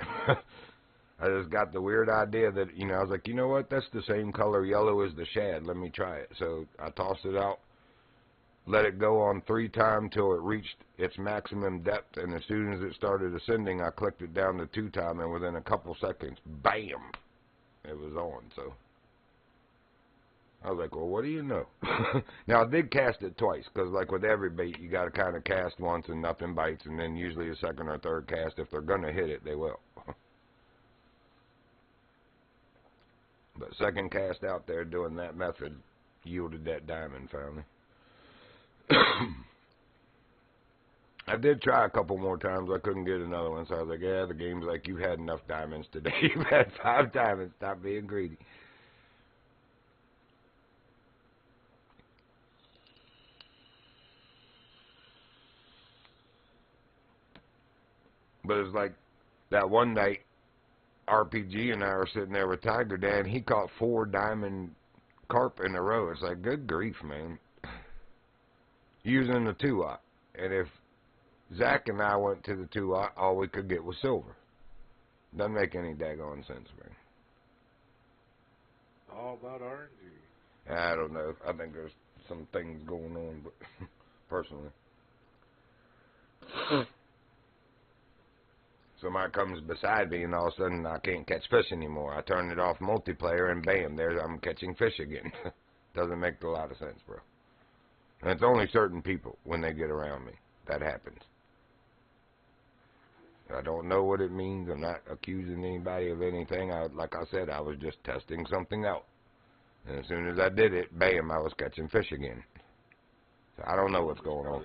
I just got the weird idea that, I was like, you know what? That's the same color yellow as the shad. Let me try it. So I tossed it out, let it go on 3 times till it reached its maximum depth. And as soon as it started ascending, I clicked it down to 2 times. And within a couple seconds, bam, it was on. So I was like, well, what do you know? Now, I did cast it twice, because like with every bait, you got to kind of cast once and nothing bites, and then usually a second or third cast, if they're going to hit it, they will. But second cast out there doing that method yielded that diamond finally. I did try a couple more times. I couldn't get another one, so I was like, yeah, the game's like, you've had enough diamonds today. You've had 5 diamonds. Stop being greedy. But it's like that one night, RPG and I were sitting there with Tiger Dan. He caught 4 diamond carp in a row. It's like, good grief, man. Using the 2/0. And if Zach and I went to the 2/0, all we could get was silver. Doesn't make any daggone sense, man. All about RNG. I don't know. I think there's some things going on, but personally. Somebody comes beside me and all of a sudden I can't catch fish anymore. I turn it off multiplayer and bam, I'm catching fish again. Doesn't make a lot of sense, bro. And it's only certain people when they get around me that happens. I don't know what it means. I'm not accusing anybody of anything. Like I said, I was just testing something out. And as soon as I did it, bam, I was catching fish again. So I don't know what's going on.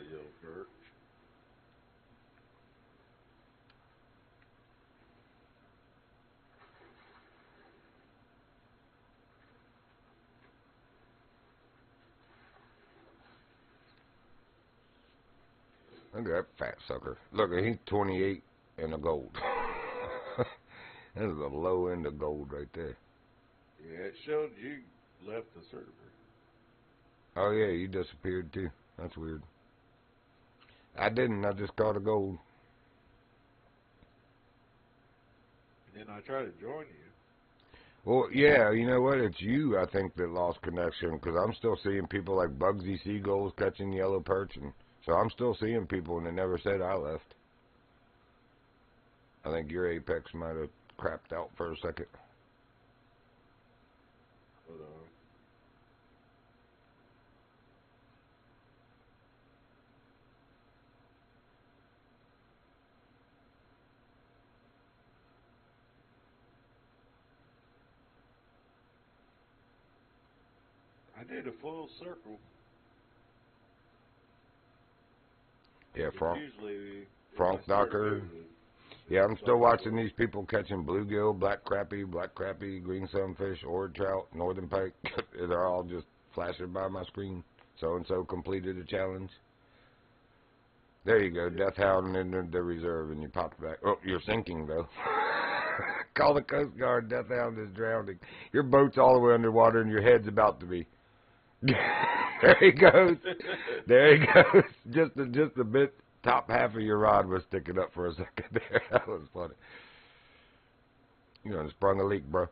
Look at that fat sucker. Look, he's 28 and a gold. That is the low end of gold right there. Yeah, it showed you left the server. Oh, yeah, you disappeared, too. That's weird. I didn't. I just caught a gold. And then I tried to join you. Well, yeah, you know what? It's you, I think, that lost connection, because I'm still seeing people like Bugsy Seagulls catching yellow perch, and so I'm still seeing people, and they never said I left. I think your apex might have crapped out for a second. But, I did a full circle. Yeah, It's usually Frank I start Docker. doing it. Yeah, I'm still watching these people catching bluegill, black crappie, green sunfish, ord trout, northern pike. They're all just flashing by my screen. So-and-so completed a challenge. There you go, death hound in the reserve, and you pop back. Oh, you're sinking, though. Call the Coast Guard, death hound is drowning. Your boat's all the way underwater, and your head's about to be. There he goes. There he goes. Just a bit. Top half of your rod was sticking up for a second there. That was funny. You done sprung a leak, bro.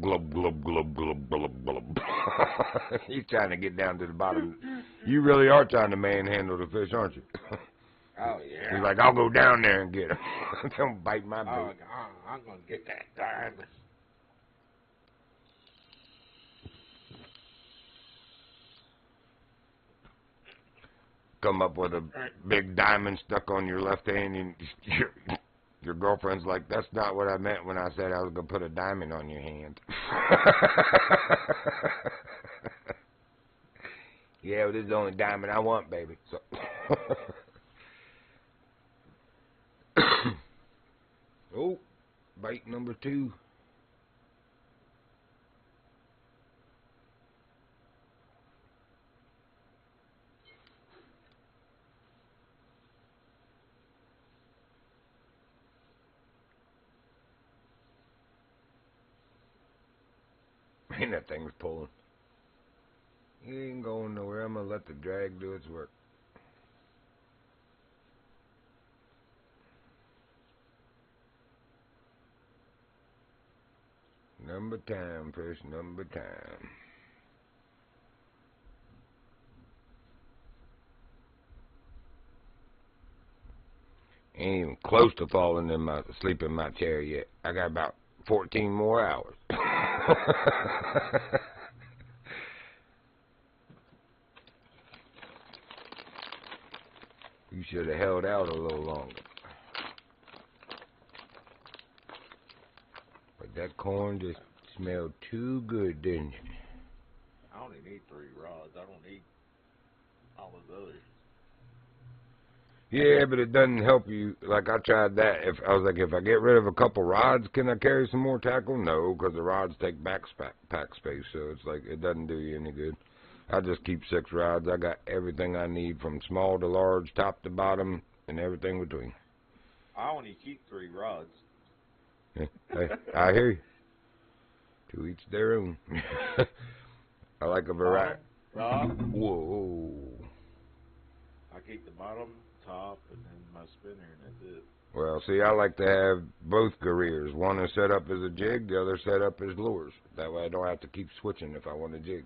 Glub, glub, glub, glub, glub, glub. He's trying to get down to the bottom. You really are trying to manhandle the fish, aren't you? Oh, yeah. He's like, I'll go down there and get him. Don't bite my Oh, bait. I'm going to get that diamond. Come up with a big diamond stuck on your left hand, and your girlfriend's like, that's not what I meant when I said I was going to put a diamond on your hand. Yeah, well, this is the only diamond I want, baby. So oh, bite number 2. Man, that thing's pulling. He ain't going nowhere. I'm going to let the drag do its work. Number time, fish, number time. Ain't even close to falling asleep in my chair yet. I got about 14 more hours. You should have held out a little longer. But that corn just smelled too good, didn't it? I only need 3 rods. I don't need all those others. Yeah, but it doesn't help you. Like, I tried that. I was like, if I get rid of a couple rods, can I carry some more tackle? No, because the rods take pack space, so it's like, it doesn't do you any good. I just keep 6 rods. I got everything I need from small to large, top to bottom, and everything between. I only keep 3 rods. Yeah, hey, I hear you. To each their own. I like a variety. Bottom, Whoa. I keep the bottom, top, and then my spinner, and that's it. Well, see, I like to have both careers. One is set up as a jig, the other set up as lures. That way I don't have to keep switching if I want to jig.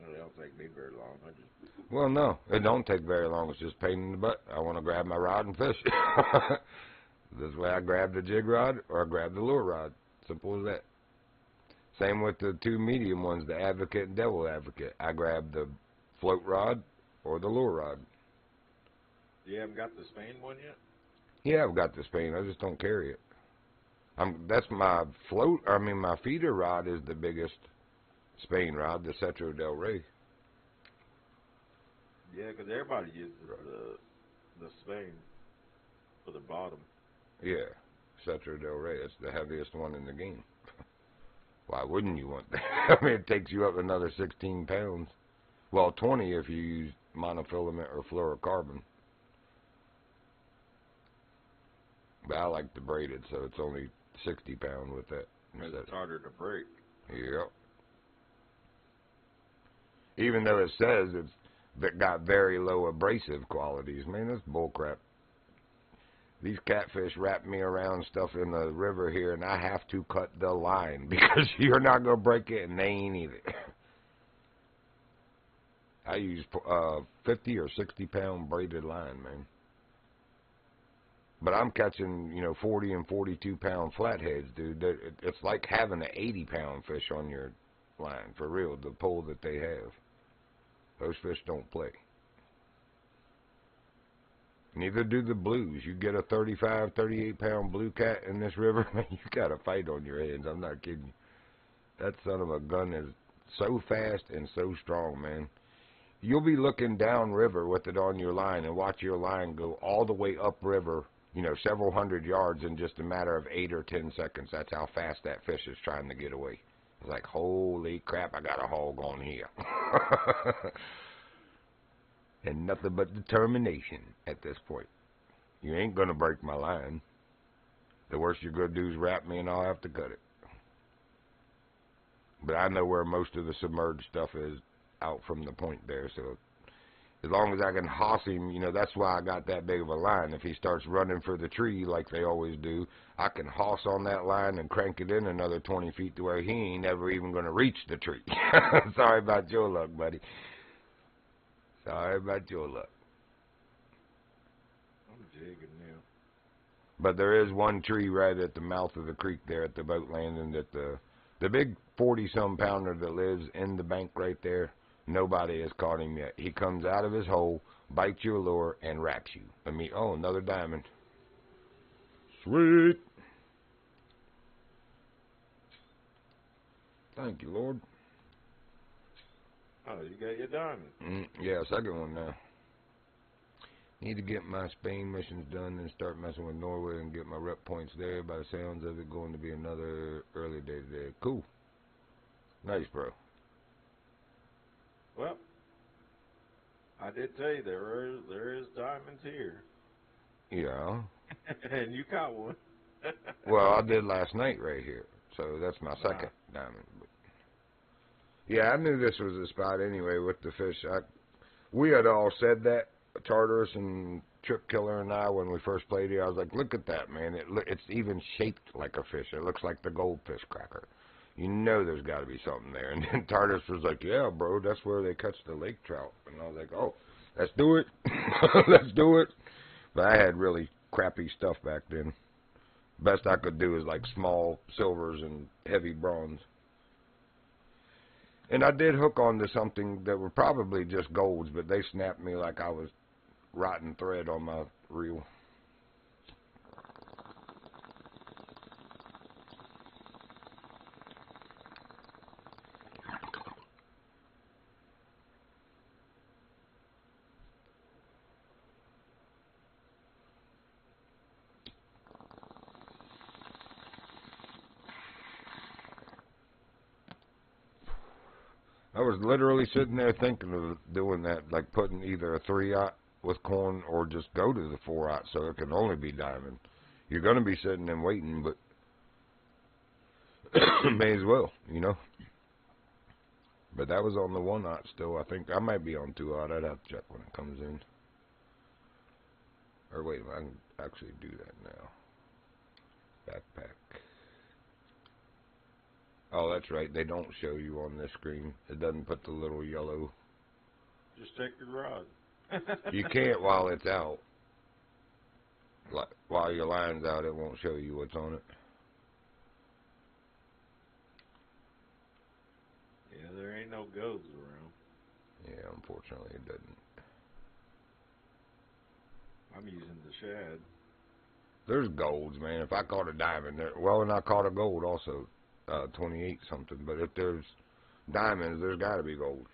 Well, it don't take me very long. Well, no, it don't take very long. It's just pain in the butt. I want to grab my rod and fish. This way I grab the jig rod or I grab the lure rod. Simple as that. Same with the 2 medium ones, the Advocate and Devil Advocate. I grab the float rod or the lure rod. You haven't got the Spain one yet? Yeah, I've got the Spain. I just don't carry it. That's my my feeder rod is the biggest Spain rod, the Cetro Del Rey. Yeah, because everybody uses the Spain for the bottom. Yeah, Cetro Del Rey. It's the heaviest one in the game. Why wouldn't you want that? I mean, it takes you up another 16 pounds. Well, 20 if you use monofilament or fluorocarbon. But I like the braided, so it's only 60 pound with that. It's harder to break. Yep. Even though it says it's got very low abrasive qualities. Man, that's bullcrap. These catfish wrap me around stuff in the river here, and I have to cut the line because you're not going to break it, and they ain't either. I use 50 or 60 pound braided line, man. But I'm catching, 40 and 42 pound flatheads, dude. It's like having an 80 pound fish on your line, for real, the pull that they have. Those fish don't play. Neither do the blues. You get a 35, 38 pound blue cat in this river, man, you got a fight on your hands. I'm not kidding you. That son of a gun is so fast and so strong, man. You'll be looking down river with it on your line and watch your line go all the way up river, several hundred yards in just a matter of 8 or 10 seconds. That's how fast that fish is trying to get away. It's like, holy crap, I got a hog on here. And nothing but determination at this point. You ain't going to break my line. The worst you're going to do is wrap me and I'll have to cut it. But I know where most of the submerged stuff is out from the point there. So as long as I can hoss him, that's why I got that big of a line. If he starts running for the tree like they always do, I can hoss on that line and crank it in another 20 feet to where he ain't ever even going to reach the tree. Sorry about your luck, buddy. Sorry about your luck. I'm jigging now. But there is one tree right at the mouth of the creek there at the boat landing that the big 40-some pounder that lives in the bank right there, nobody has caught him yet. He comes out of his hole, bites your lure, and wraps you. Another diamond. Sweet. Thank you, Lord. Oh, you got your diamond. Yeah, second one now. Need to get my Spain missions done and start messing with Norway and get my rep points there. By the sounds of it, going to be another early day today. Cool. Nice, bro. Well, I did tell you there is diamonds here. Yeah. And you caught one. Well, I did last night right here. So that's my second diamond. But yeah, I knew this was a spot anyway with the fish. We had all said that, Tartarus and Trip Killer and I, when we first played here. I was like, look at that, man. It's even shaped like a fish. It looks like the goldfish cracker. There's got to be something there. And then Tartarus was like, yeah, bro, that's where they catch the lake trout. And I was like, oh, let's do it. Let's do it. But I had really crappy stuff back then. Best I could do is like small silvers and heavy bronze. And I did hook onto something that were probably just golds, but they snapped me like I was rotten thread on my reel. I was literally sitting there thinking of doing that, like putting either a 3-aught with corn or just go to the 4-aught so it can only be diamond. You're going to be sitting and waiting, but may as well, But that was on the 1-aught still. I think I might be on 2-aught. I'd have to check when it comes in. Or wait, I can actually do that now. Backpack. Oh, that's right. They don't show you on this screen. It doesn't put the little yellow. Just take your rod. You can't while it's out. While your line's out, it won't show you what's on it. Yeah, there ain't no goats around. Yeah, unfortunately it doesn't. I'm using the shad. There's golds, man. If I caught a diamond, and I caught a gold also, 28 something. But if there's diamonds, there's got to be gold.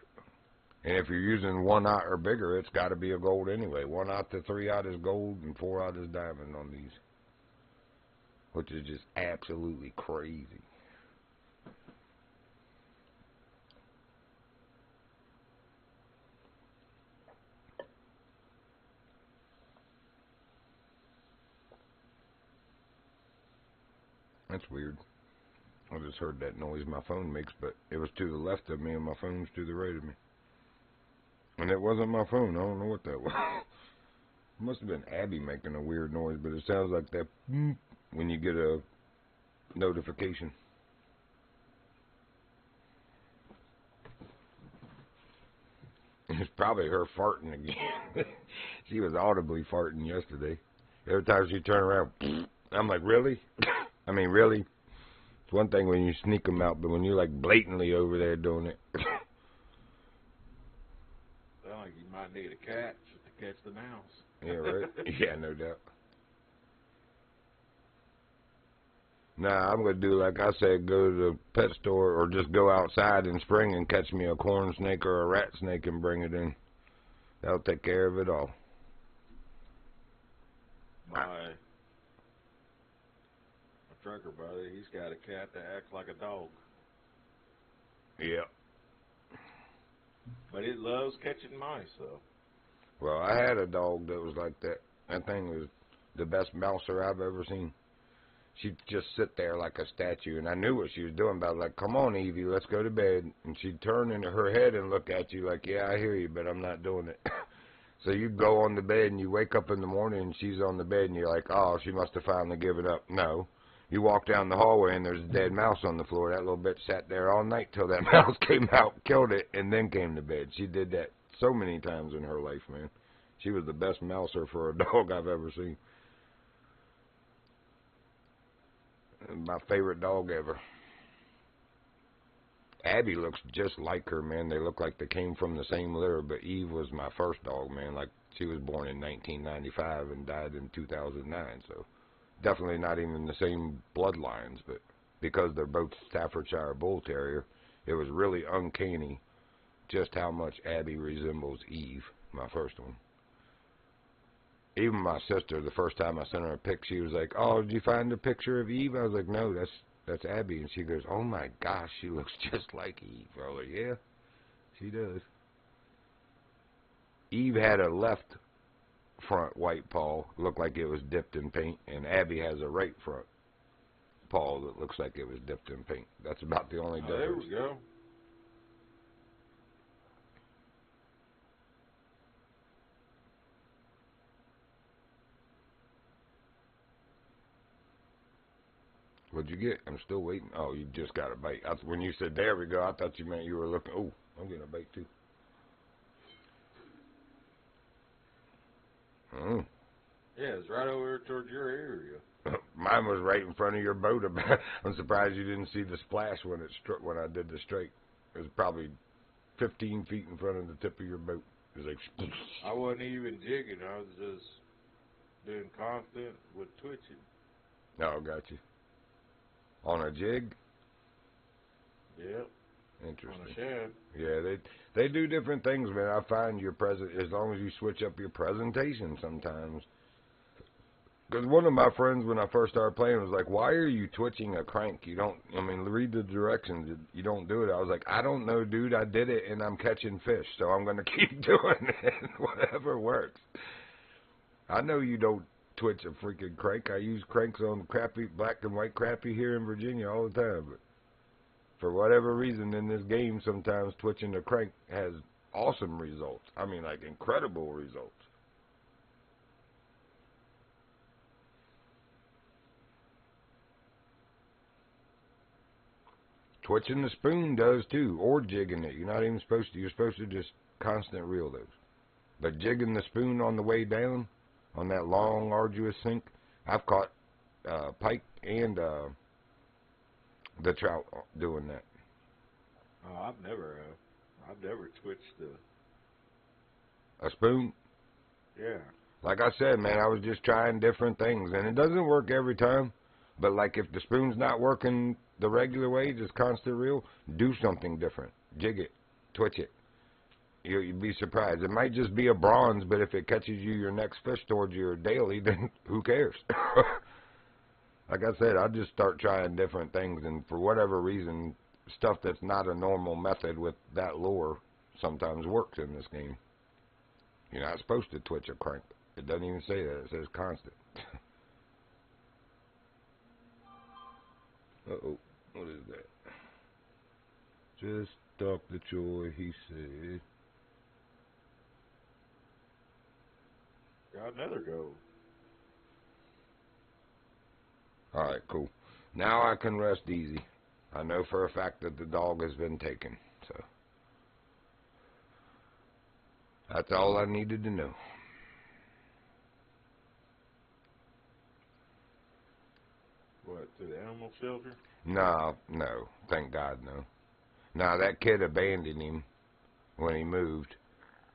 And if you're using 1-aught or bigger, it's got to be a gold anyway. 1-aught to 3-aught is gold, and 4-aught is diamond on these, which is just absolutely crazy. That's weird. I just heard that noise my phone makes, but it was to the left of me and my phone's to the right of me. And it wasn't my phone. I don't know what that was. Must have been Abby making a weird noise, but it sounds like that when you get a notification. It's probably her farting again. She was audibly farting yesterday. Every time she turned around, I'm like, really? I mean, really? It's one thing when you sneak them out, but when you're like blatantly over there doing it. Sound like you might need a cat just to catch the mouse. Yeah, right? Yeah, no doubt. Nah, I'm going to do like I said, go to the pet store or just go outside in spring and catch me a corn snake or a rat snake and bring it in. That'll take care of it all. My trucker brother, he's got a cat that acts like a dog. Yeah. But it loves catching mice, though. Well, I had a dog that was like that. That thing was the best mouser I've ever seen. She'd just sit there like a statue, and I knew what she was doing, but I was like, come on, Evie, let's go to bed. And she'd turn into her head and look at you like, yeah, I hear you, but I'm not doing it. So you go on the bed, and you wake up in the morning, and she's on the bed, and you're like, oh, she must have finally given up. No. You walk down the hallway, and there's a dead mouse on the floor. That little bitch sat there all night till that mouse came out, killed it, and then came to bed. She did that so many times in her life, man. She was the best mouser for a dog I've ever seen. My favorite dog ever. Abby looks just like her, man. They look like they came from the same litter, but Eve was my first dog, man. Like, she was born in 1995 and died in 2009, so definitely not even the same bloodlines, but because they're both Staffordshire Bull Terrier, it was really uncanny just how much Abby resembles Eve, my first one. Even my sister, the first time I sent her a pic, she was like, oh, did you find a picture of Eve? I was like, no, that's Abby. And she goes, oh my gosh, she looks just like Eve. I was like, yeah, she does. Eve had a left front white paw, looked like it was dipped in paint, and Abby has a right front paw that looks like it was dipped in paint. That's about the only difference. There we go. What'd you get? I'm still waiting. Oh, you just got a bite. When you said, there we go, I thought you meant you were looking. Oh, I'm getting a bite too. Yeah, it's right over towards your area. Mine was right in front of your boat. I'm surprised you didn't see the splash when I did the strike. It was probably 15 feet in front of the tip of your boat. It was like... I wasn't even jigging. I was just doing constant with twitching. Oh, got you. On a jig? Yep. Interesting. On a shad. Yeah, they do different things, man. I find as long as you switch up your presentation sometimes. Because one of my friends, when I first started playing, was like, why are you twitching a crank? Read the directions. You don't do it. I was like, I don't know, dude. I did it, and I'm catching fish, so I'm going to keep doing it. Whatever works. I know you don't twitch a freaking crank. I use cranks on crappie, black and white crappie here in Virginia all the time. But for whatever reason in this game, sometimes twitching a crank has awesome results. I mean, like incredible results. Twitching the spoon does too, or jigging it. You're not even supposed to. You're supposed to just constant reel those. But jigging the spoon on the way down, on that long, arduous sink, I've caught pike and the trout doing that. Oh, I've never twitched A spoon? Yeah. Like I said, man, I was just trying different things, and it doesn't work every time. But like if the spoon's not working the regular way, just constant reel, do something different. Jig it, twitch it. You'd be surprised. It might just be a bronze, but if it catches you your next fish towards your daily, then who cares? Like I said, I just start trying different things, and for whatever reason, stuff that's not a normal method with that lure sometimes works in this game. You're not supposed to twitch a crank. It doesn't even say that. It says constant. Uh-oh. What is that? Just talk the joy, he said. Got another gold. Alright, cool. Now I can rest easy. I know for a fact that the dog has been taken, so that's all I needed to know. What, to the animal shelter? No, thank God, no. Now that kid abandoned him when he moved,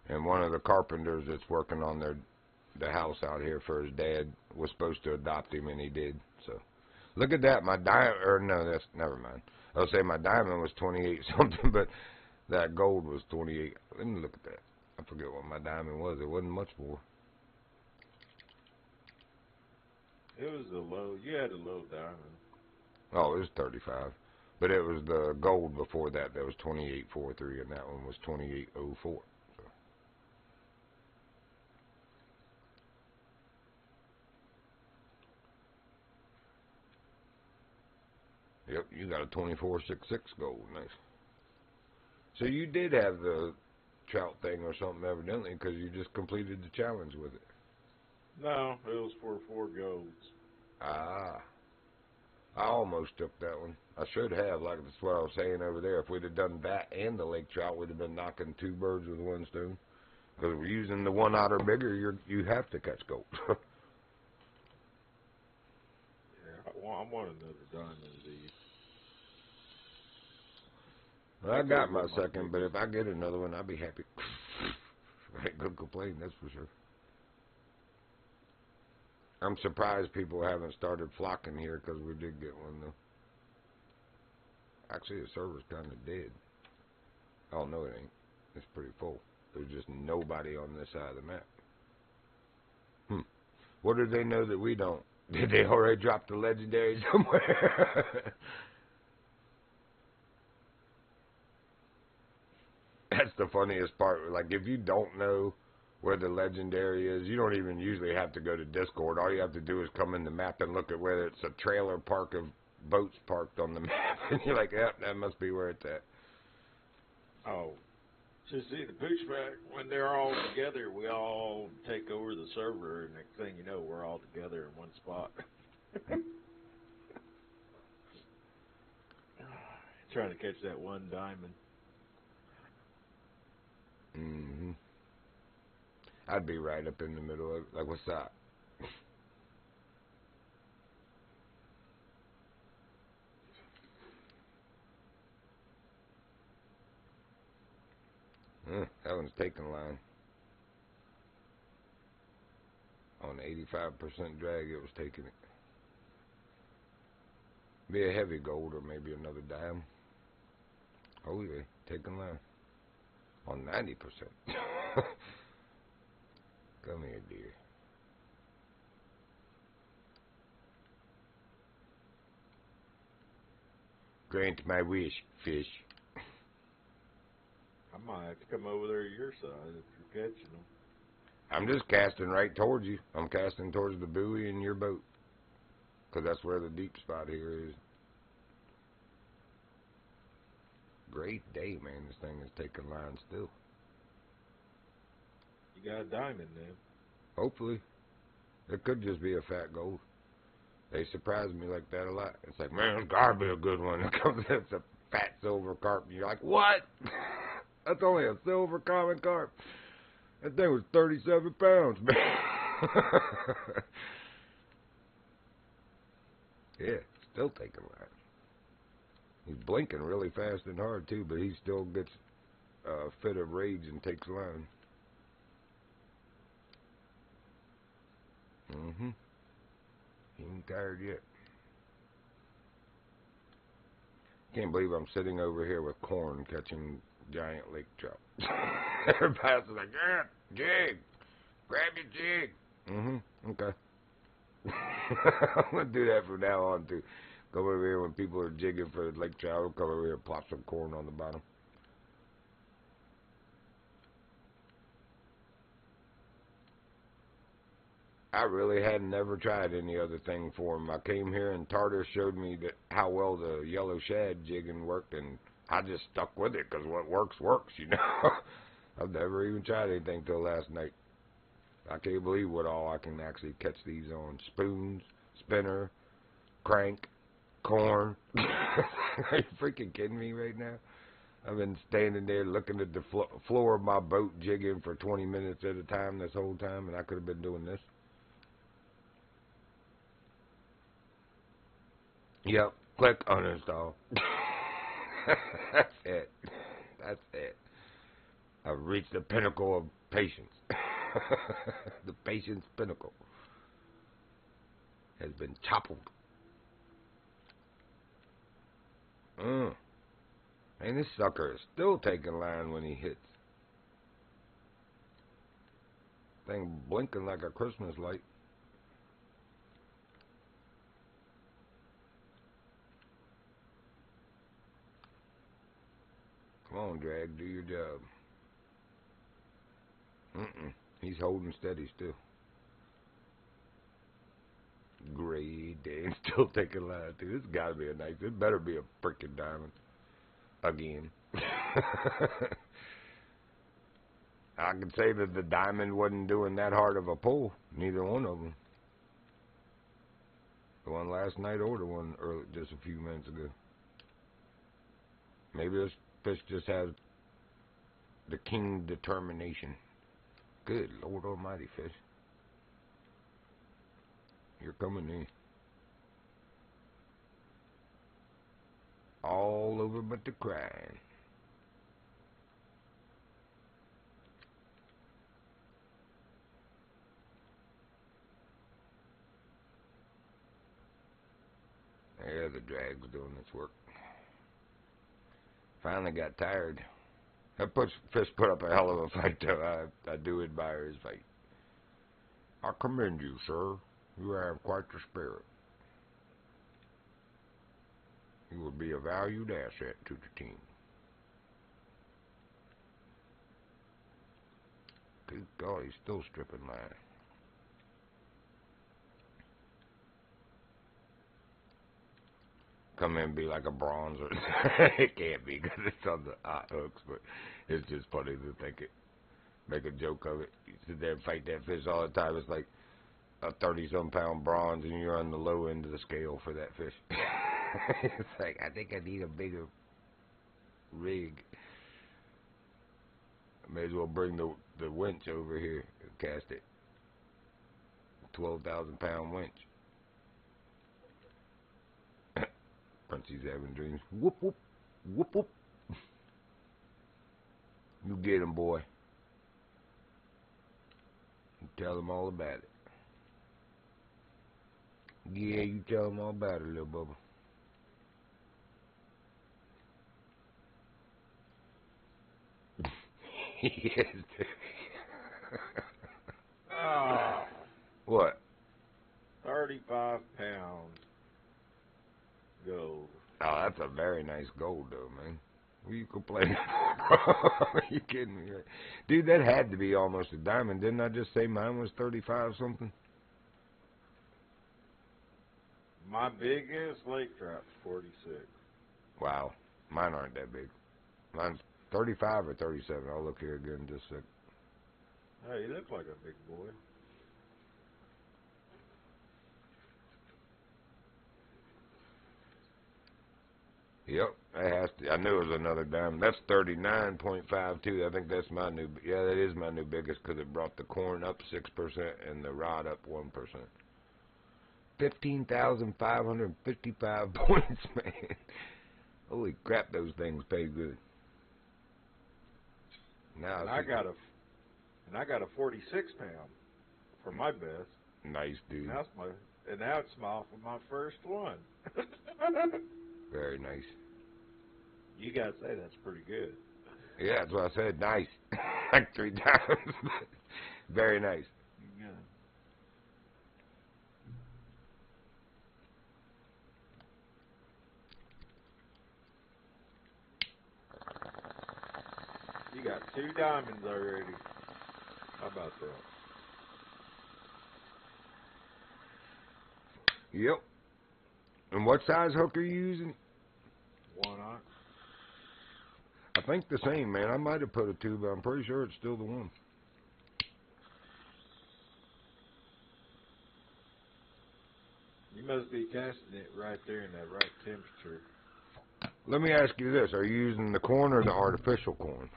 and one of the carpenters that's working on the house out here for his dad was supposed to adopt him, and he did. So look at that, my diamond, or no, that's never mind. I was saying my diamond was 28 something, but that gold was 28. Let me look at that. I forget what my diamond was. It wasn't much more. It was a low. You had a low diamond. Oh, it was 35. But it was the gold before that was 28.43, and that one was 28.04. So. Yep, you got a 24.66 gold. Nice. So you did have the trout thing or something, evidently, because you just completed the challenge with it. No, it was for 4 golds. Ah. I almost took that one. I should have, like that's what I was saying over there. If we'd have done that and the lake trout, we'd have been knocking 2 birds with 1 stone. Because we're using the 1 otter bigger, you have to catch gold. Yeah, I want another diamond of these. Well, I got my second, but if I get another one, I'll be happy. I ain't gonna complain, that's for sure. I'm surprised people haven't started flocking here because we did get one, though. Actually, the server's kind of dead. Oh, no, it ain't. It's pretty full. There's just nobody on this side of the map. What do they know that we don't? Did they already drop the legendary somewhere? That's the funniest part. Like, if you don't know where the legendary is, you don't even usually have to go to Discord. All you have to do is come in the map and look at whether it's a trailer park of boats parked on the map. And you're like, yep, that must be where it's at. Oh. So see, the pushback, when they're all together, we all take over the server, and next thing you know, we're all together in one spot. Trying to catch that 1 diamond. Mm-hmm. I'd be right up in the middle of it. Like, what's that? That one's taking line. On 85% drag, it was taking it. Be a heavy gold or maybe another dime. Oh, yeah, taking line. On 90%. Come here, dear. Grant my wish, fish. I might have to come over there to your side if you're catching them. I'm just casting right towards you. I'm casting towards the buoy in your boat. Because that's where the deep spot here is. Great day, man. This thing is taking line still. You got a diamond then. Hopefully. It could just be a fat gold. They surprise me like that a lot. It's like, man, it's gotta be a good one. It comes, it's a fat silver carp. And you're like, what? That's only a silver common carp. That thing was 37 pounds, man. Yeah, still taking line. He's blinking really fast and hard, too, but he still gets a fit of rage and takes line. Mm-hmm. He ain't tired yet. Can't believe I'm sitting over here with corn catching giant lake trout. Everybody's like, yeah, jig. Grab your jig. Mm-hmm. Okay. I'm going to do that from now on, too. Come over here when people are jigging for lake trout. I'll come over here and plop some corn on the bottom. I really had never tried any other thing for him. I came here and Tartar showed me that how well the yellow shad jigging worked, and I just stuck with it because what works, works, you know. I've never even tried anything till last night. I can't believe what all I can actually catch these on. Spoons, spinner, crank, corn. Are you freaking kidding me right now? I've been standing there looking at the floor of my boat jigging for 20 minutes at a time this whole time, and I could have been doing this. Yep, click uninstall. That's it. That's it. I've reached the pinnacle of patience. The patience pinnacle has been toppled. And this sucker is still taking line when he hits. Thing blinking like a Christmas light. Come on, drag, do your job. He's holding steady still. Great day. Still taking line, too. This has got to be a nice. It better be a freaking diamond. Again. I can say that the diamond wasn't doing that hard of a pull. Neither one of them. The one last night or the one early, just a few minutes ago. Maybe this fish just has the king determination. Good Lord Almighty, fish. You're coming in. All over but the crying. Yeah, the drag's doing its work. Finally got tired. That fish put up a hell of a fight, though. I do admire his fight. I commend you, sir. You have quite the spirit. You will be a valued asset to the team. Good God, he's still stripping line. Come in and be like a bronzer. It can't be because it's on the hooks, but it's just funny to think it. Make a joke of it. You sit there and fight that fish all the time. It's like a 30-some pound bronze, and you're on the low end of the scale for that fish. It's like, I think I need a bigger rig. I may as well bring the winch over here and cast it. 12,000 pound winch. Frenchie's having dreams. Whoop, whoop. Whoop, whoop. You get him, boy. You tell him all about it. Yeah, you tell him all about it, little bubba. Yes. Oh, What? 35 pounds gold. Oh, that's a very nice gold, though, man. What are you complaining for? Are you kidding me? Dude, that had to be almost a diamond. Didn't I just say mine was 35 something? My biggest lake trout's 46. Wow. Mine aren't that big. Mine's 35 or 37. I'll look here again in just a sec. Hey, you look like a big boy. Yep, that has to. I knew it was another diamond. That's 39.52. I think that's my new. Yeah, that is my new biggest because it brought the corn up 6% and the rod up 1%. 15,555 points, man. Holy crap, those things pay good. Now And I got a 46 pound for my best. Nice, dude. Now it's off of my first one. Very nice. You gotta say that's pretty good. Yeah, that's what I said. Nice. Like 3 times. Very nice. Yeah. You got 2 diamonds already. How about that? Yep. And what size hook are you using? 1 ox. I think the same, man. I might have put a 2, but I'm pretty sure it's still the 1. You must be casting it right there in that right temperature. Let me ask you this. Are you using the corn or the artificial corn?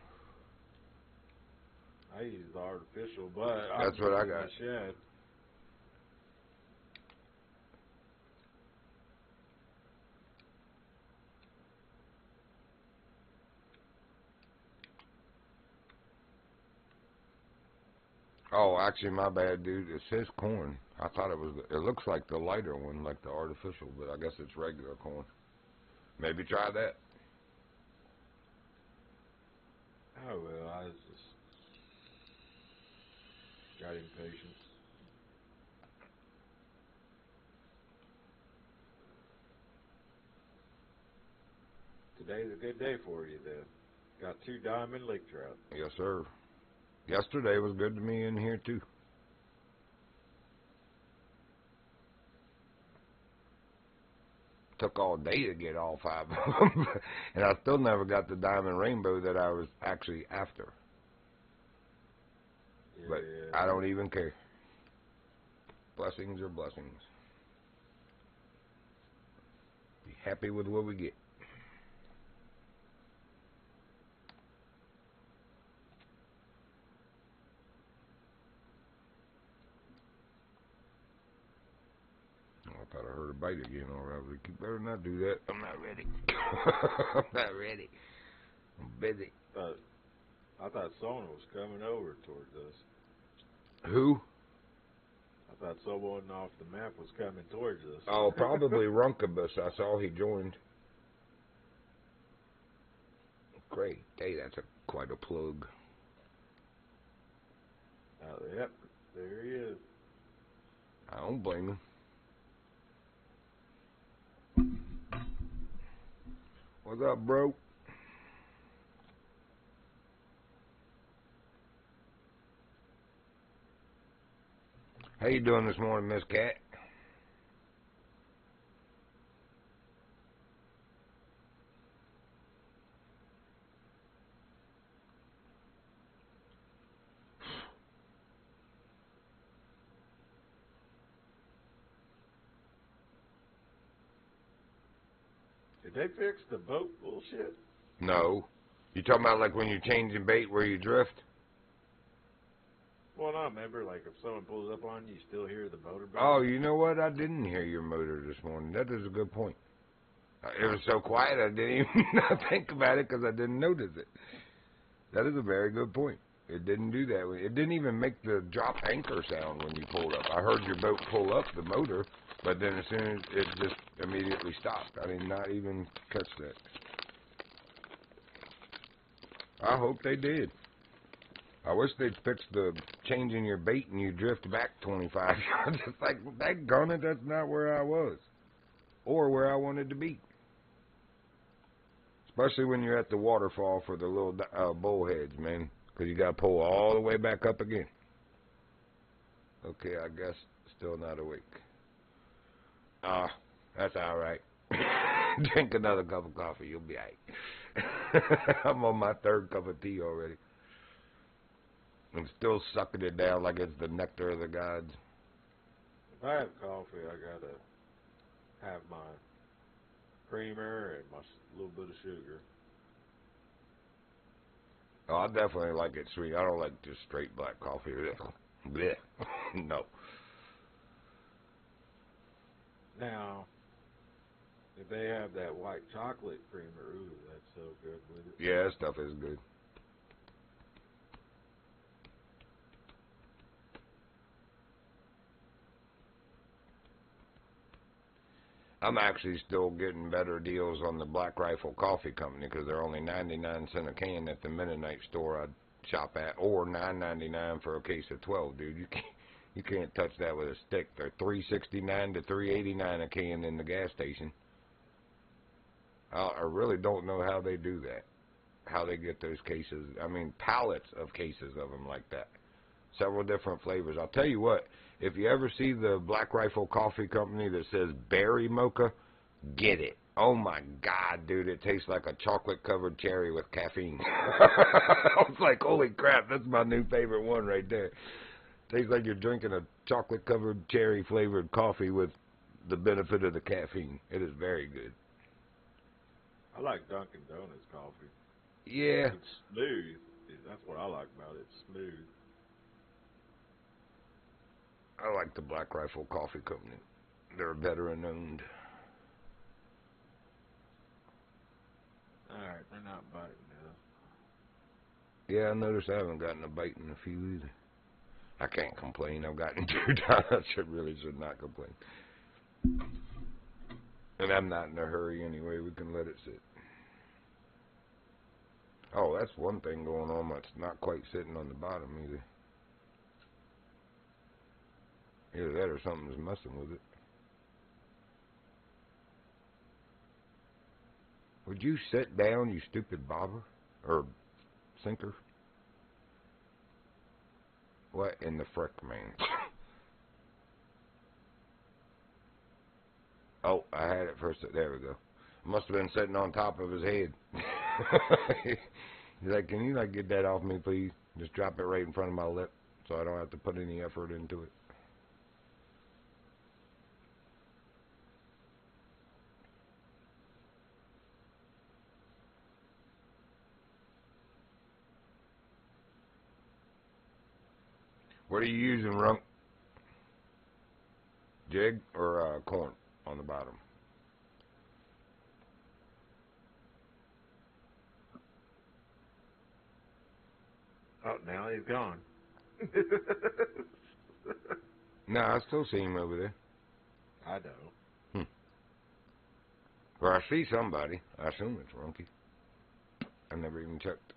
I use the artificial, but That's what I got. The shed. Oh, actually, my bad, dude. It says corn. I thought it was. It looks like the lighter one, like the artificial, but I guess it's regular corn. Maybe try that. Oh well, I was just got impatient. Today's a good day for you, then. Got 2 diamond lake trout. Yes, sir. Yesterday was good to me in here too. Took all day to get all 5 of them, and I still never got the diamond rainbow that I was actually after. Yeah, But I don't even care. Blessings are blessings. Be happy with what we get. I thought I heard a bite again already. You better not do that. I'm not ready. I'm not ready. I'm busy. I thought Sona was coming over towards us. Who? I thought someone off the map was coming towards us. Oh, probably Runkabus. I saw he joined. Great. Hey, that's quite a plug. Yep, there he is. I don't blame him. What's up, bro? How you doing this morning, Miss Cat? Did they fix the boat bullshit? No. You talking about like when you're changing bait where you drift? Well, no, remember, like if someone pulls up on you, you still hear the motor boat? Oh, you know what? I didn't hear your motor this morning. That is a good point. It was so quiet I didn't even think about it because I didn't notice it. That is a very good point. It didn't do that. It didn't even make the drop anchor sound when you pulled up. I heard your boat pull up the motor, but then as soon as it just immediately stopped. I did not even catch that. I hope they did. I wish they'd fix the changing your bait and you drift back 25 yards. It's like, daggone it, that's not where I was. Or where I wanted to be. Especially when you're at the waterfall for the little bullheads, man. Because you got to pull all the way back up again. Okay, I guess still not awake. That's all right. Drink another cup of coffee, you'll be all right. I'm on my 3rd cup of tea already. I'm still sucking it down like it's the nectar of the gods. If I have coffee, I gotta have my creamer and my little bit of sugar. Oh, I definitely like it sweet. I don't like just straight black coffee. Blech. No. Now, if they have that white chocolate creamer, ooh, that's so good with it. Yeah, that stuff is good. I'm actually still getting better deals on the Black Rifle Coffee Company because they're only 99 cents a can at the Mennonite store I shop at, or $9.99 for a case of 12, dude. You can't touch that with a stick. They're $3.69 to $3.89 a can in the gas station. I really don't know how they do that. How they get those cases. I mean, pallets of cases of them like that. Several different flavors. I'll tell you what, if you ever see the Black Rifle Coffee Company that says berry mocha, get it. Oh my God, dude, it tastes like a chocolate-covered cherry with caffeine. I was like, holy crap, that's my new favorite one right there. Tastes like you're drinking a chocolate-covered cherry-flavored coffee with the benefit of the caffeine. It is very good. I like Dunkin' Donuts coffee. Yeah. It's smooth. That's what I like about it. It's smooth. I like the Black Rifle Coffee Company. They're veteran owned. Alright, they're not biting now. Yeah, I noticed I haven't gotten a bite in a few either. I can't complain. I've gotten 2 times. I should not complain. And I'm not in a hurry anyway. We can let it sit. Oh, that's one thing going on that's not quite sitting on the bottom either. Either that or something's messing with it. Would you sit down, you stupid bobber? Or sinker? What in the frick, man? Oh, I had it first. There we go. Must have been sitting on top of his head. He's like, can you like get that off me, please? Just drop it right in front of my lip so I don't have to put any effort into it. What are you using, Rump? Jig or corn on the bottom? Oh, now he's gone. No, I still see him over there. I know. Well, I see somebody. I assume it's Runky. I never even checked.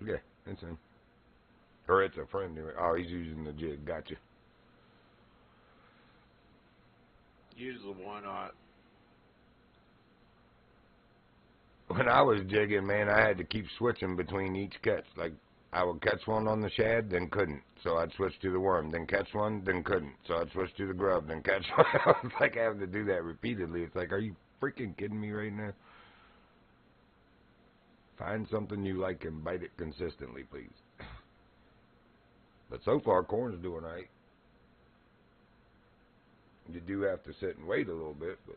Yeah, it's him. Or it's a friend. Oh, he's using the jig. Gotcha. Usually why not? When I was jigging, man, I had to keep switching between each catch. Like, I would catch one on the shad, then couldn't. So I'd switch to the worm. Then catch one, then couldn't. So I'd switch to the grub, then catch one. I was like having to do that repeatedly. It's like, are you freaking kidding me right now? Find something you like and bite it consistently, please. But so far, corn's doing all right. You do have to sit and wait a little bit, but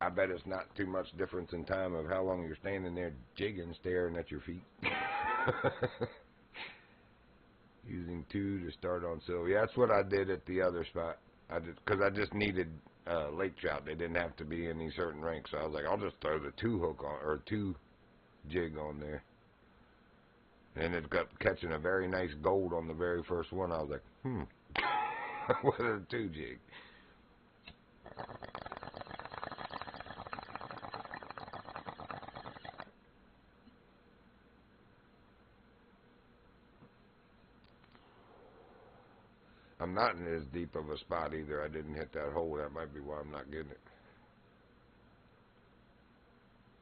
I bet it's not too much difference in time of how long you're standing there jigging, staring at your feet. Using 2 to start on silver. Yeah, that's what I did at the other spot. Because I just needed lake trout. They didn't have to be any certain rank, so I was like, I'll just throw the 2 hook on, or 2 jig on there. And it got catching a very nice gold on the very first one. I was like, what a 2 jig. I'm not in as deep of a spot either. I didn't hit that hole. That might be why I'm not getting it.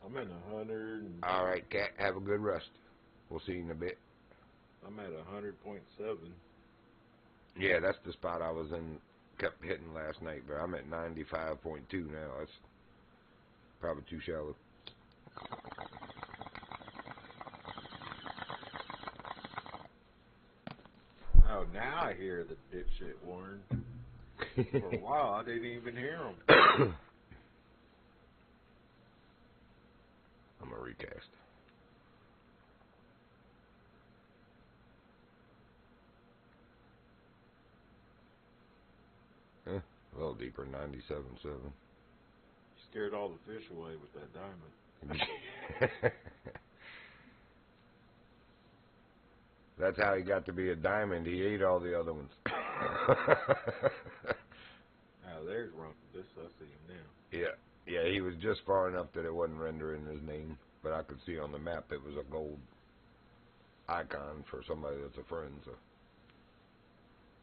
I'm in 100. All right, Cat. Have a good rest. We'll see you in a bit. I'm at 100.7. Yeah, that's the spot I was in. Kept hitting last night, but I'm at 95.2 now. That's probably too shallow. Oh, now I hear the dipshit warn. For a while, I didn't even hear him. I'm going to recast. A little deeper, 97.7. Scared all the fish away with that diamond. That's how he got to be a diamond. He ate all the other ones. Oh, there's Rumpus. I see him now. Yeah, he was just far enough that it wasn't rendering his name, but I could see on the map it was a gold icon for somebody that's a friend. So,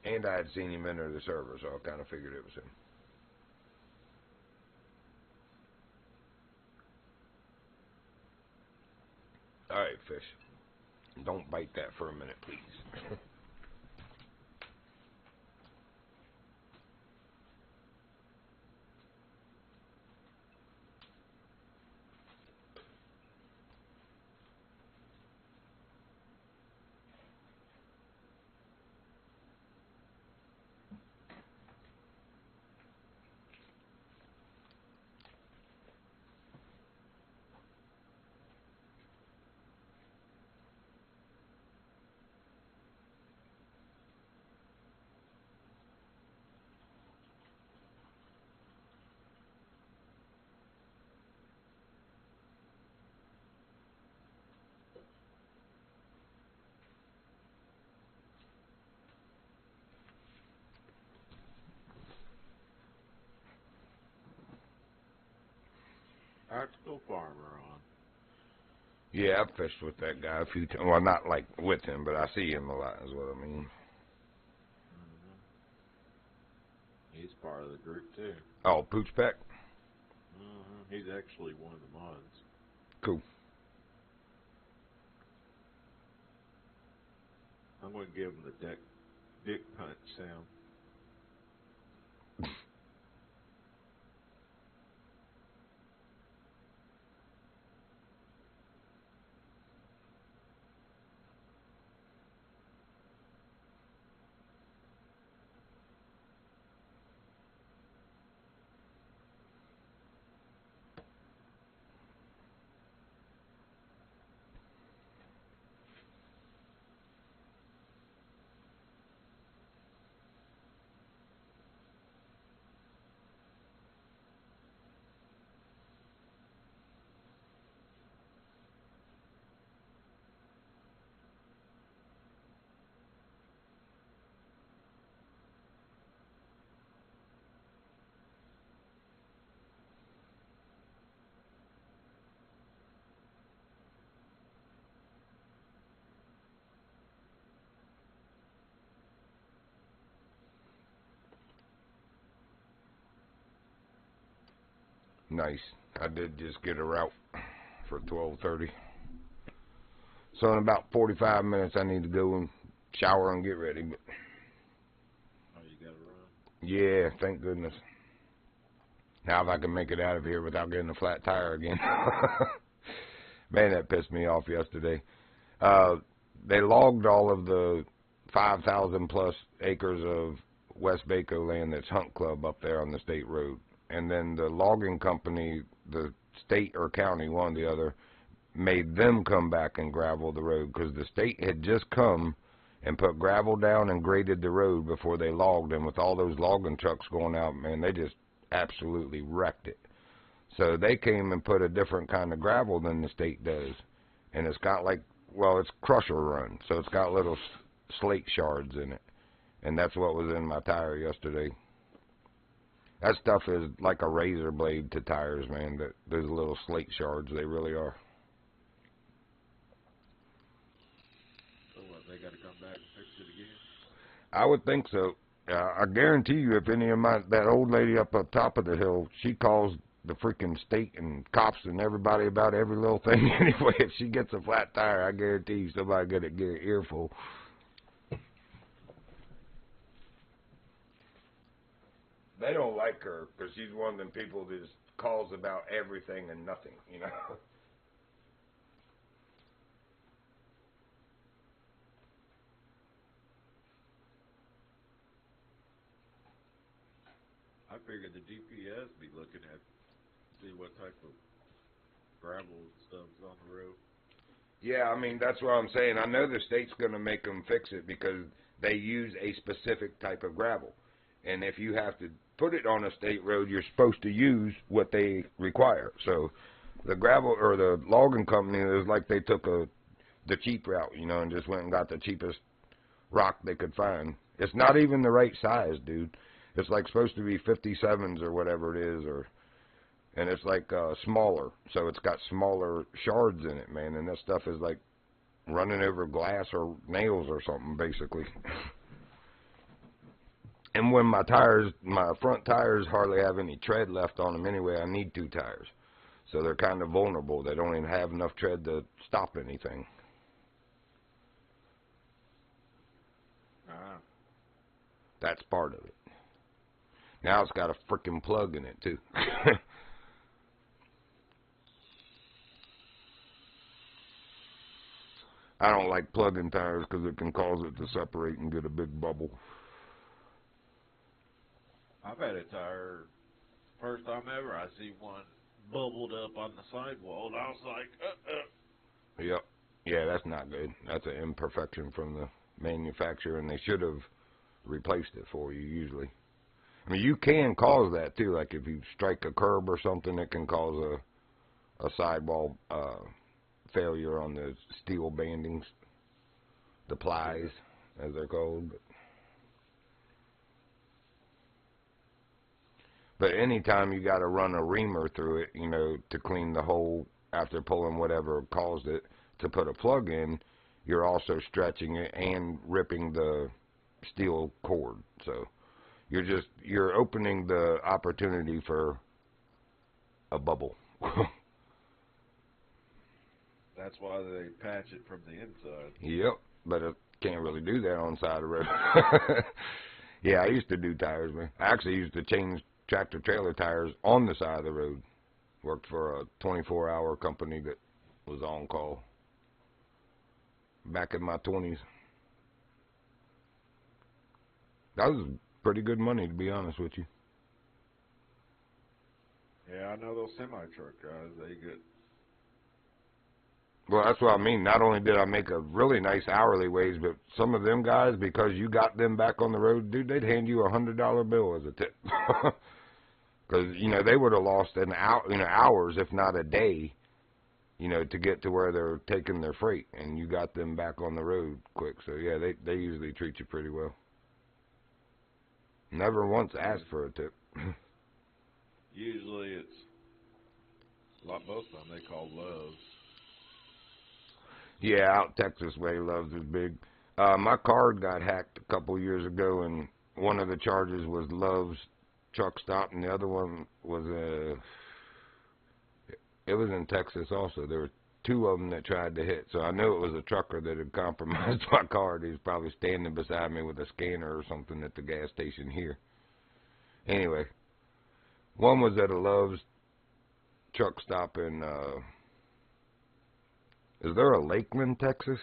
and I had seen him enter the server, so I kind of figured it was him. All right, fish. Don't bite that for a minute, please. Practical farmer on. Yeah, I've fished with that guy a few times. Well, not like with him, but I see him a lot, is what I mean. Mm-hmm. He's part of the group, too. Oh, Poochpeck? Mm-hmm. He's actually one of the mods. Cool. I'm going to give him the dick punch sound. Nice. I did just get a route for 12:30. So in about 45 minutes, I need to go and shower and get ready. But Oh, you got to run? yeah, thank goodness. Now if I can make it out of here without getting a flat tire again. Man, that pissed me off yesterday. They logged all of the 5,000 plus acres of West Baco land that's Hunt Club up there on the state road. And then the logging company, the state or county, one or the other, made them come back and gravel the road because the state had just come and put gravel down and graded the road before they logged. And with all those logging trucks going out, man, they just absolutely wrecked it. So they came and put a different kind of gravel than the state does. And it's got like, well, it's crusher run, so it's got little slate shards in it. And that's what was in my tire yesterday. That stuff is like a razor blade to tires, man. Those little slate shards, they really are. So what, they got to come back and fix it again? I would think so. I guarantee you, if any of that old lady up top of the hill, she calls the freaking state and cops and everybody about every little thing anyway. If she gets a flat tire, I guarantee you somebody get an earful. They don't like her because she's one of them people that just calls about everything and nothing, you know. I figured the GPS be looking at, see what type of gravel and stuff's on the road. Yeah, I mean, that's what I'm saying. I know the state's going to make them fix it because they use a specific type of gravel. And if you have to put it on a state road, you're supposed to use what they require. So the gravel or the logging company is like they took the cheap route, you know, and just went and got the cheapest rock they could find. It's not even the right size, dude. It's like supposed to be 57s or whatever it is, and it's like smaller. So it's got smaller shards in it, man, and that stuff is like running over glass or nails or something, basically. And when my front tires hardly have any tread left on them anyway, I need two tires. So they're kind of vulnerable. They don't even have enough tread to stop anything. Ah. That's part of it. Now it's got a freaking plug in it, too. I don't like plugging tires because it can cause it to separate and get a big bubble. I've had a tire, first time ever, I see one bubbled up on the sidewall, and I was like, Yep. Yeah, that's not good. That's an imperfection from the manufacturer, and they should have replaced it for you usually. I mean, you can cause that, too. Like, if you strike a curb or something, it can cause a sidewall failure on the steel bandings, the plies, as they're called. But anytime you got to run a reamer through it, you know, to clean the hole after pulling whatever caused it to put a plug in, you're also stretching it and ripping the steel cord. So you're opening the opportunity for a bubble. That's why they patch it from the inside. Yep, but it can't really do that on the side of the road. Yeah, I used to do tires, man. I actually used to change tractor trailer tires on the side of the road. Worked for a 24-hour company that was on call back in my 20s. That was pretty good money, to be honest with you. Yeah, I know those semi-truck guys, they get... Well, that's what I mean. Not only did I make a really nice hourly wage, but some of them guys, because you got them back on the road, dude, they'd hand you $100 bill as a tip. Because, you know, they would have lost an hour, you know, hours, if not a day, you know, to get to where they're taking their freight, and you got them back on the road quick. So, yeah, they usually treat you pretty well. Never once asked for a tip. Usually it's... Like most of them, they call Loves. Yeah, out Texas way, Loves is big. My card got hacked a couple years ago, and one of the charges was Loves truck stop, and the other one was it was in Texas also. There were two of them that tried to hit, so I knew it was a trucker that had compromised my card. He was probably standing beside me with a scanner or something at the gas station here. Anyway, one was at a Loves truck stop in, is there a Lakeland, Texas?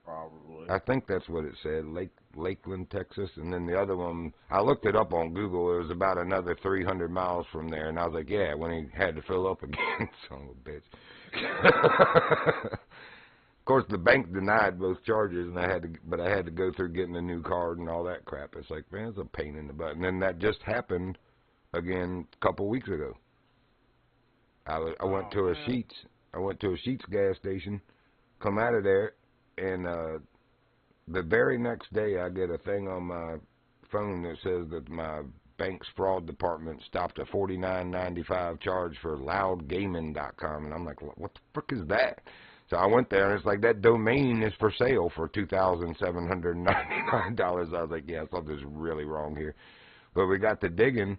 Probably. I think that's what it said, Lakeland, Texas. And then the other one, I looked it up on Google. It was about another 300 miles from there. And I was like, yeah, when he had to fill up again. Son of a bitch. Of course, the bank denied both charges, and I had to go through getting a new card and all that crap. It's like, man, it's a pain in the butt. And then that just happened again a couple weeks ago. I went to a Sheetz. I went to a Sheetz gas station, come out of there, and the very next day I get a thing on my phone that says that my bank's fraud department stopped a $49.95 charge for loudgaming.com, and I'm like, what the frick is that? So I went there, and it's like, that domain is for sale for $2,799. I was like, yeah, something's really wrong here. But we got to digging,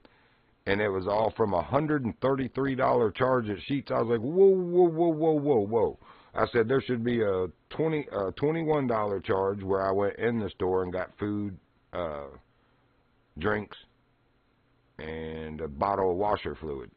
and it was all from a $133 charge at Sheetz. I was like, whoa. I said there should be a $21 charge where I went in the store and got food, drinks, and a bottle of washer fluid.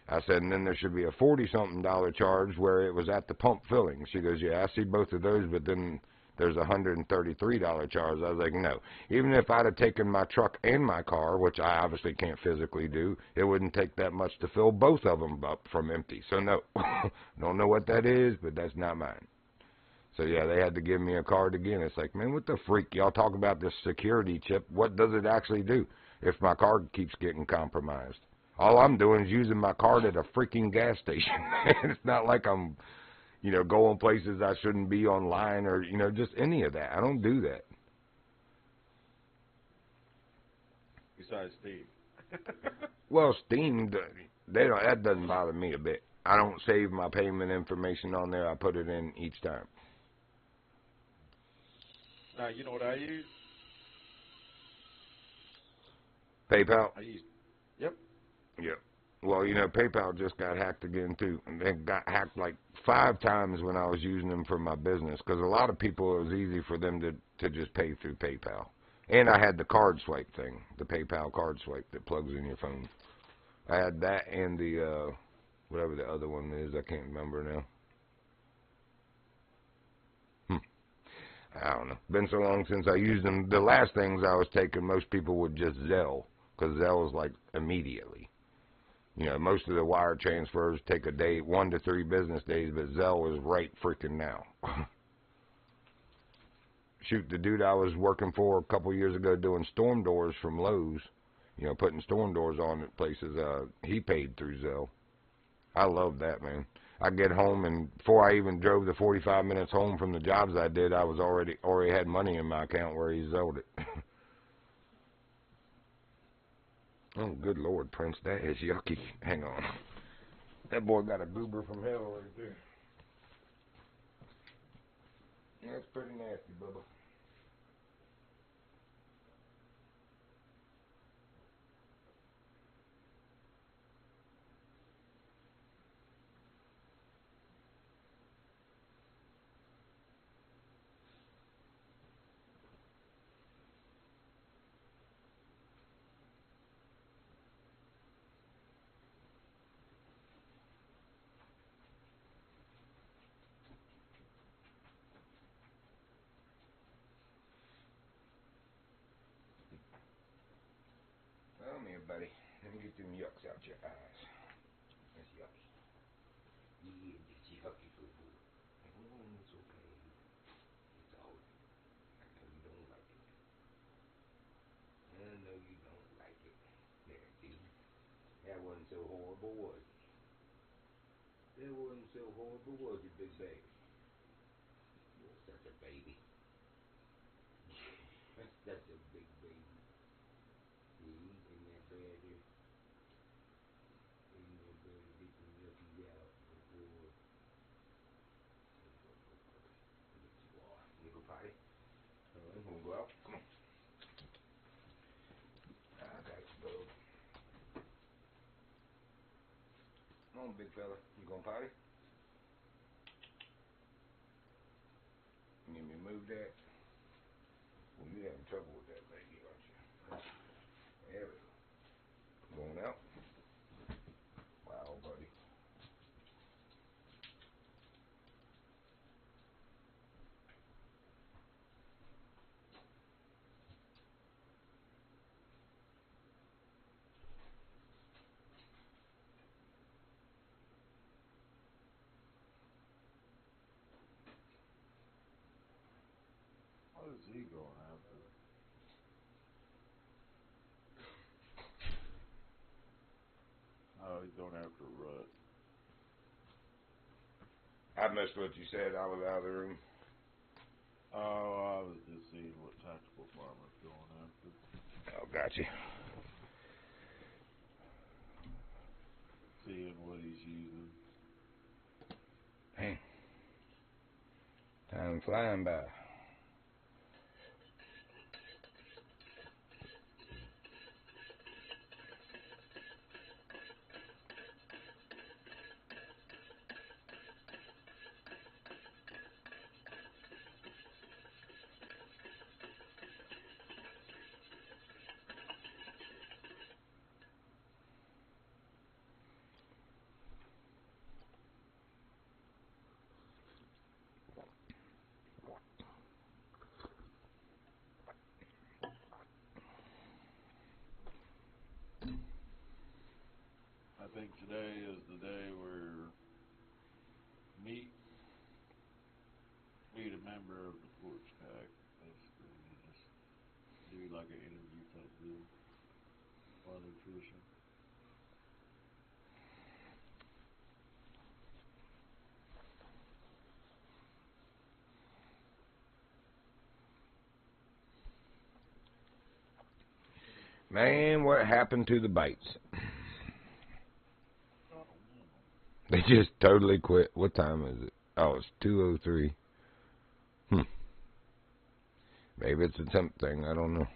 I said, and then there should be a $40-something charge where it was at the pump filling. She goes, yeah, I see both of those, but then there's a $133 charge. I was like, no. Even if I'd have taken my truck and my car, which I obviously can't physically do, it wouldn't take that much to fill both of them up from empty. So, no. Don't know what that is, but that's not mine. So, yeah, they had to give me a card again. It's like, man, what the freak? Y'all talk about this security chip. What does it actually do if my card keeps getting compromised? All I'm doing is using my card at a freaking gas station. It's not like I'm, you know, going places I shouldn't be online or, you know, just any of that. I don't do that. Besides Steve. Well, Steam, that doesn't bother me a bit. I don't save my payment information on there. I put it in each time. Now, you know what I use? PayPal? Yep. Yep. Well, you know, PayPal just got hacked again, too. And they got hacked like 5 times when I was using them for my business. Because a lot of people, it was easy for them to just pay through PayPal. And I had the card swipe thing, the PayPal card swipe that plugs in your phone. I had that and the, whatever the other one is, I can't remember now. I don't know. Been so long since I used them. The last things I was taking, most people would just Zelle. Because Zelle was like immediately. You know, most of the wire transfers take a day, 1 to 3 business days, but Zelle is right freaking now. Shoot, the dude I was working for a couple years ago doing storm doors from Lowe's, you know, putting storm doors on at places, he paid through Zelle. I love that, man. I get home, and before I even drove the 45 minutes home from the jobs I did, I was already had money in my account where he Zelled it. Oh, good Lord, Prince, that is yucky. Hang on. That boy got a goober from hell right there. That's pretty nasty, Bubba. Come here, buddy. Let me get them yucks out your eyes. That's yucky. Yeah, it's yucky, boo-boo. Oh, it's okay. It's all right. I know you don't like it. I know you don't like it. There, see? That wasn't so horrible, was it? That wasn't so horrible, was it, big baby? You're such a baby. That's such a big baby. See, ain't that bad there? Ain't that bad to get them yuckies out? Good boy. There you go, good puppy. Yes, you are. You go potty? You gonna go out? Come on. I got you, bub. Come on, big fella. You gonna potty? Let me move that. Well, you having trouble with that baby, aren't you? There we go. Going out? Wow, buddy. What is he going after? Oh, he's going after Rut. I missed what you said. I was out of the room. Oh, I was just seeing what tactical farmer's going after. Oh, gotcha. Seeing what he's using. Hey. Time flying by. I think today is the day where meet a member of the porch pack. Basically, you just do like an interview type deal while they're fishing. Man, what happened to the bites? Oh, They just totally quit. What time is it? Oh, it's 2:03. Maybe it's a temp thing. I don't know.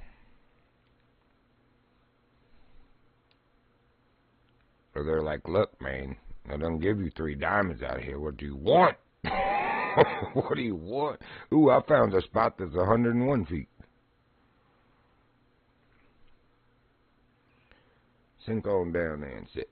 Or they're like, look, man, I done give you 3 diamonds out here. What do you want? What do you want? Ooh, I found a spot that's 101 feet. Sink on down there and sit.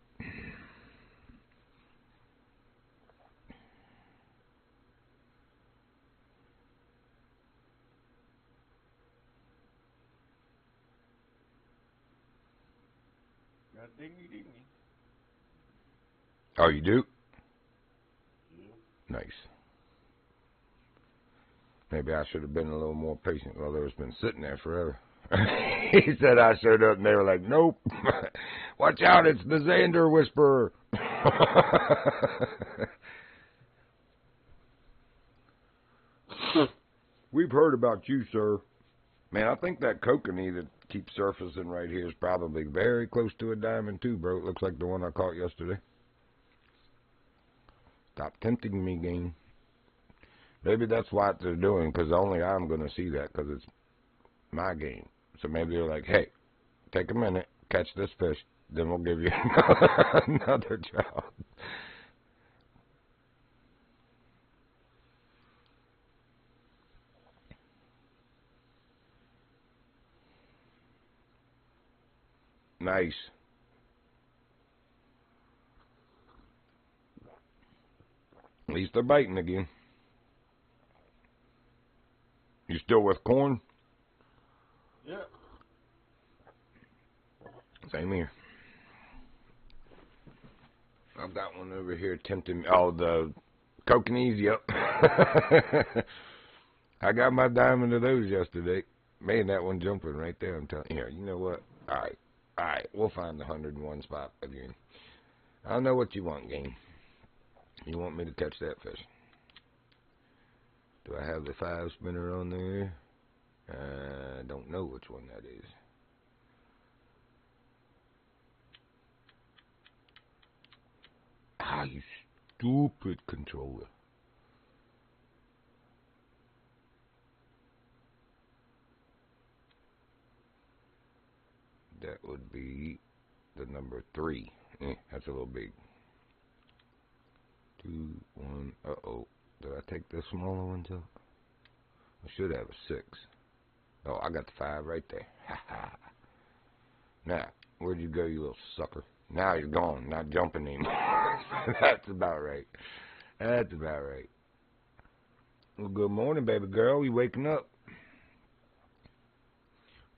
got dingy dingy. Oh, you do? Yeah. Nice. Maybe I should have been a little more patient. Well, it's been sitting there forever. He said I showed up and they were like, nope. Watch out, it's the Xander Whisperer. We've heard about you, sir. Man, I think that kokanee that Keep surfacing right here is probably very close to a diamond too, bro. It looks like the one I caught yesterday. Stop tempting me, game. Maybe that's what they're doing, because only I'm going to see that, because it's my game. So maybe they're like, hey, take a minute, catch this fish, then we'll give you another trout. Nice. At least they're biting again. You still with corn? Yeah. Same here. I've got one over here tempting me. Oh, the Kokanese, yep. I got my diamond of those yesterday. Man, that one jumping right there. I'm telling you. Here, you know what? All right. We'll find the 101 spot again. I know what you want, game. You want me to catch that fish? Do I have the 5 spinner on there? I don't know which one that is. Ah, you stupid controller. That would be the number 3. That's a little big. 2, 1. Uh-oh. Did I take the smaller ones up? I should have a 6. Oh, I got the 5 right there. Ha ha. Now, where'd you go, you little sucker? Now you're gone. Not jumping anymore. That's about right. That's about right. Well, good morning, baby girl. You waking up?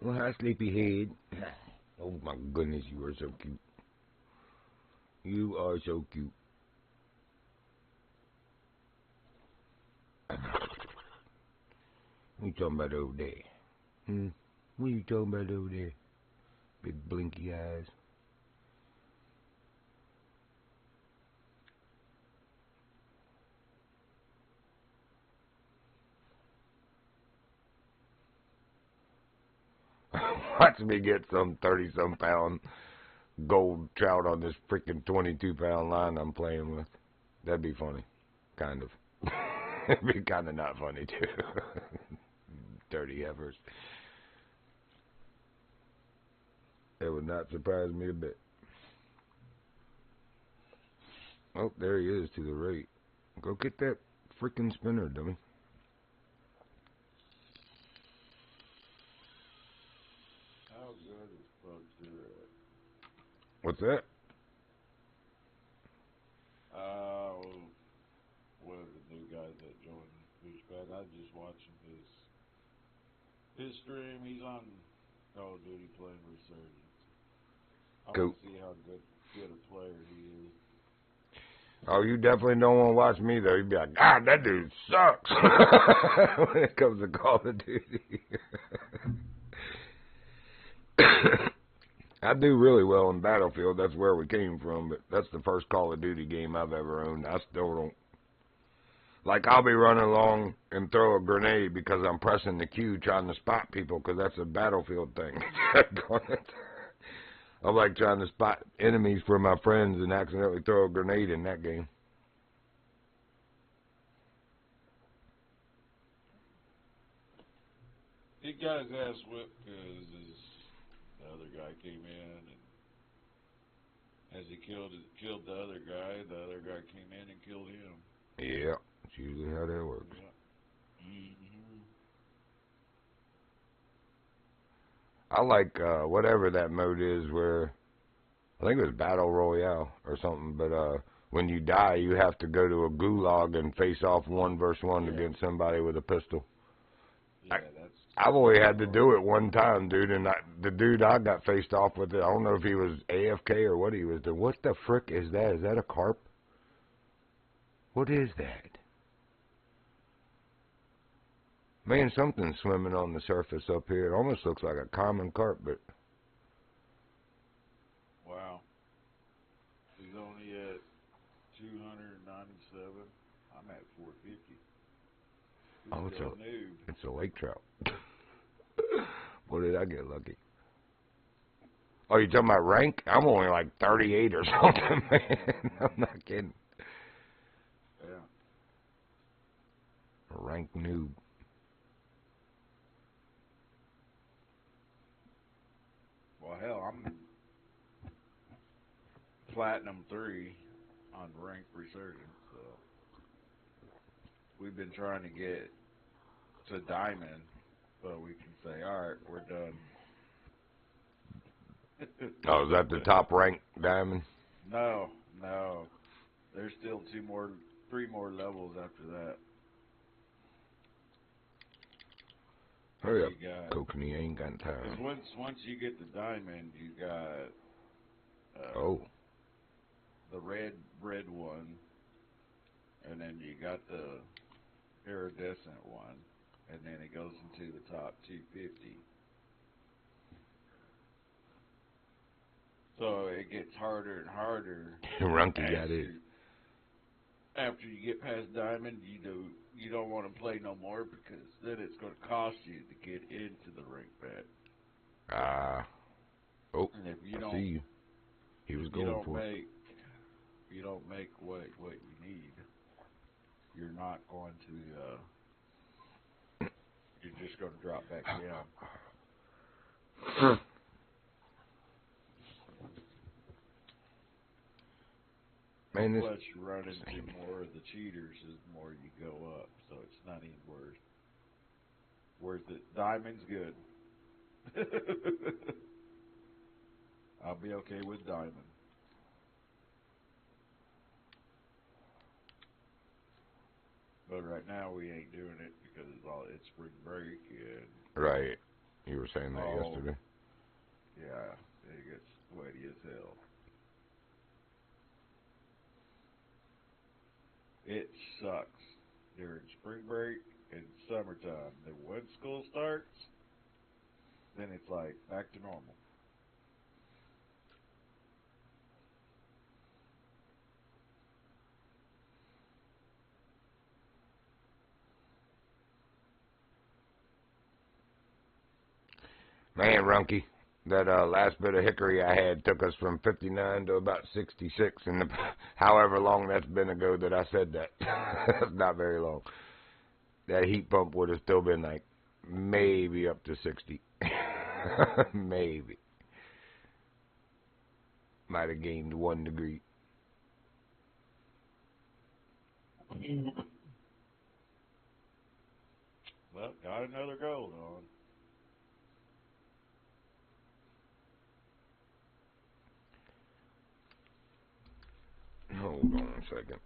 Well, hi, sleepy head. Oh, my goodness, you are so cute. You are so cute. What you talking about over there? What you talking about over there? Big blinky eyes. Watch me get some 30-some pound gold trout on this freaking 22-pound line I'm playing with. That'd be funny. Kind of. It'd be kind of not funny, too. Dirty heifers. It would not surprise me a bit. Oh, there he is to the right. Go get that freaking spinner, dummy. How good is Bugs Direct? What's that? One of the new guys that joined Pushback. I was just watching his stream. He's on Call of Duty playing Resurgence. I want to see how good a player he is. Oh, you definitely don't want to watch me, though. You'd be like, God, that dude sucks when it comes to Call of Duty. I do really well in Battlefield. That's where we came from, but that's the first Call of Duty game I've ever owned. I still don't. Like, I'll be running along and throw a grenade because I'm pressing the Q trying to spot people because that's a Battlefield thing. I like trying to spot enemies for my friends and accidentally throw a grenade in that game. He got his ass whipped because the other guy came in, and as he killed the other guy came in and killed him. Yeah, that's usually how that works. Yeah. Mm-hmm. I like whatever that mode is where, I think it was Battle Royale or something, but when you die, you have to go to a gulag and face off 1 versus 1 against somebody with a pistol. Yeah, I've only had to do it one time, dude, and the dude I got faced off with it, I don't know if he was AFK or what he was doing. What the frick is that? Is that a carp? What is that? Man, something's swimming on the surface up here. It almost looks like a common carp, but... Wow. He's only at 297. I'm at 450. Oh, it's a lake trout. Boy, did I get lucky. Oh, you talking about rank? I'm only like 38 or something, man. I'm not kidding. Yeah. A rank noob. Well, hell, I'm Platinum 3 on rank resurgence, so we've been trying to get to Diamond so we can say, alright, we're done. Oh, is that the top rank diamond? No. There's still 3 more levels after that. Hurry up, Kokanee, I ain't got time. Once you get the diamond, you got the red one, and then you got the iridescent one, and then it goes into the top 250. So it gets harder and harder. Runky got it. After you get past diamond, you don't want to play no more because then it's going to cost you to get into the rank bet. And if you I don't, see you. He was going for it. If you don't make what you need, you're not going to. You're just going to drop back down. Man, Plus, you run into more of the cheaters as more you go up, so it's not even worth it. Diamond's good. I'll be okay with diamond. But right now we ain't doing it because it's spring break and right. You were saying that yesterday. Yeah, it gets sweaty as hell. It sucks during spring break and summertime. Then when school starts, then it's like back to normal. Man, Runky, that last bit of hickory I had took us from 59 to about 66, and however long that's been ago that I said that. That's not very long. That heat pump would have still been like maybe up to 60. Maybe. Might have gained 1 degree. Well, got another gold on. Hold on a second.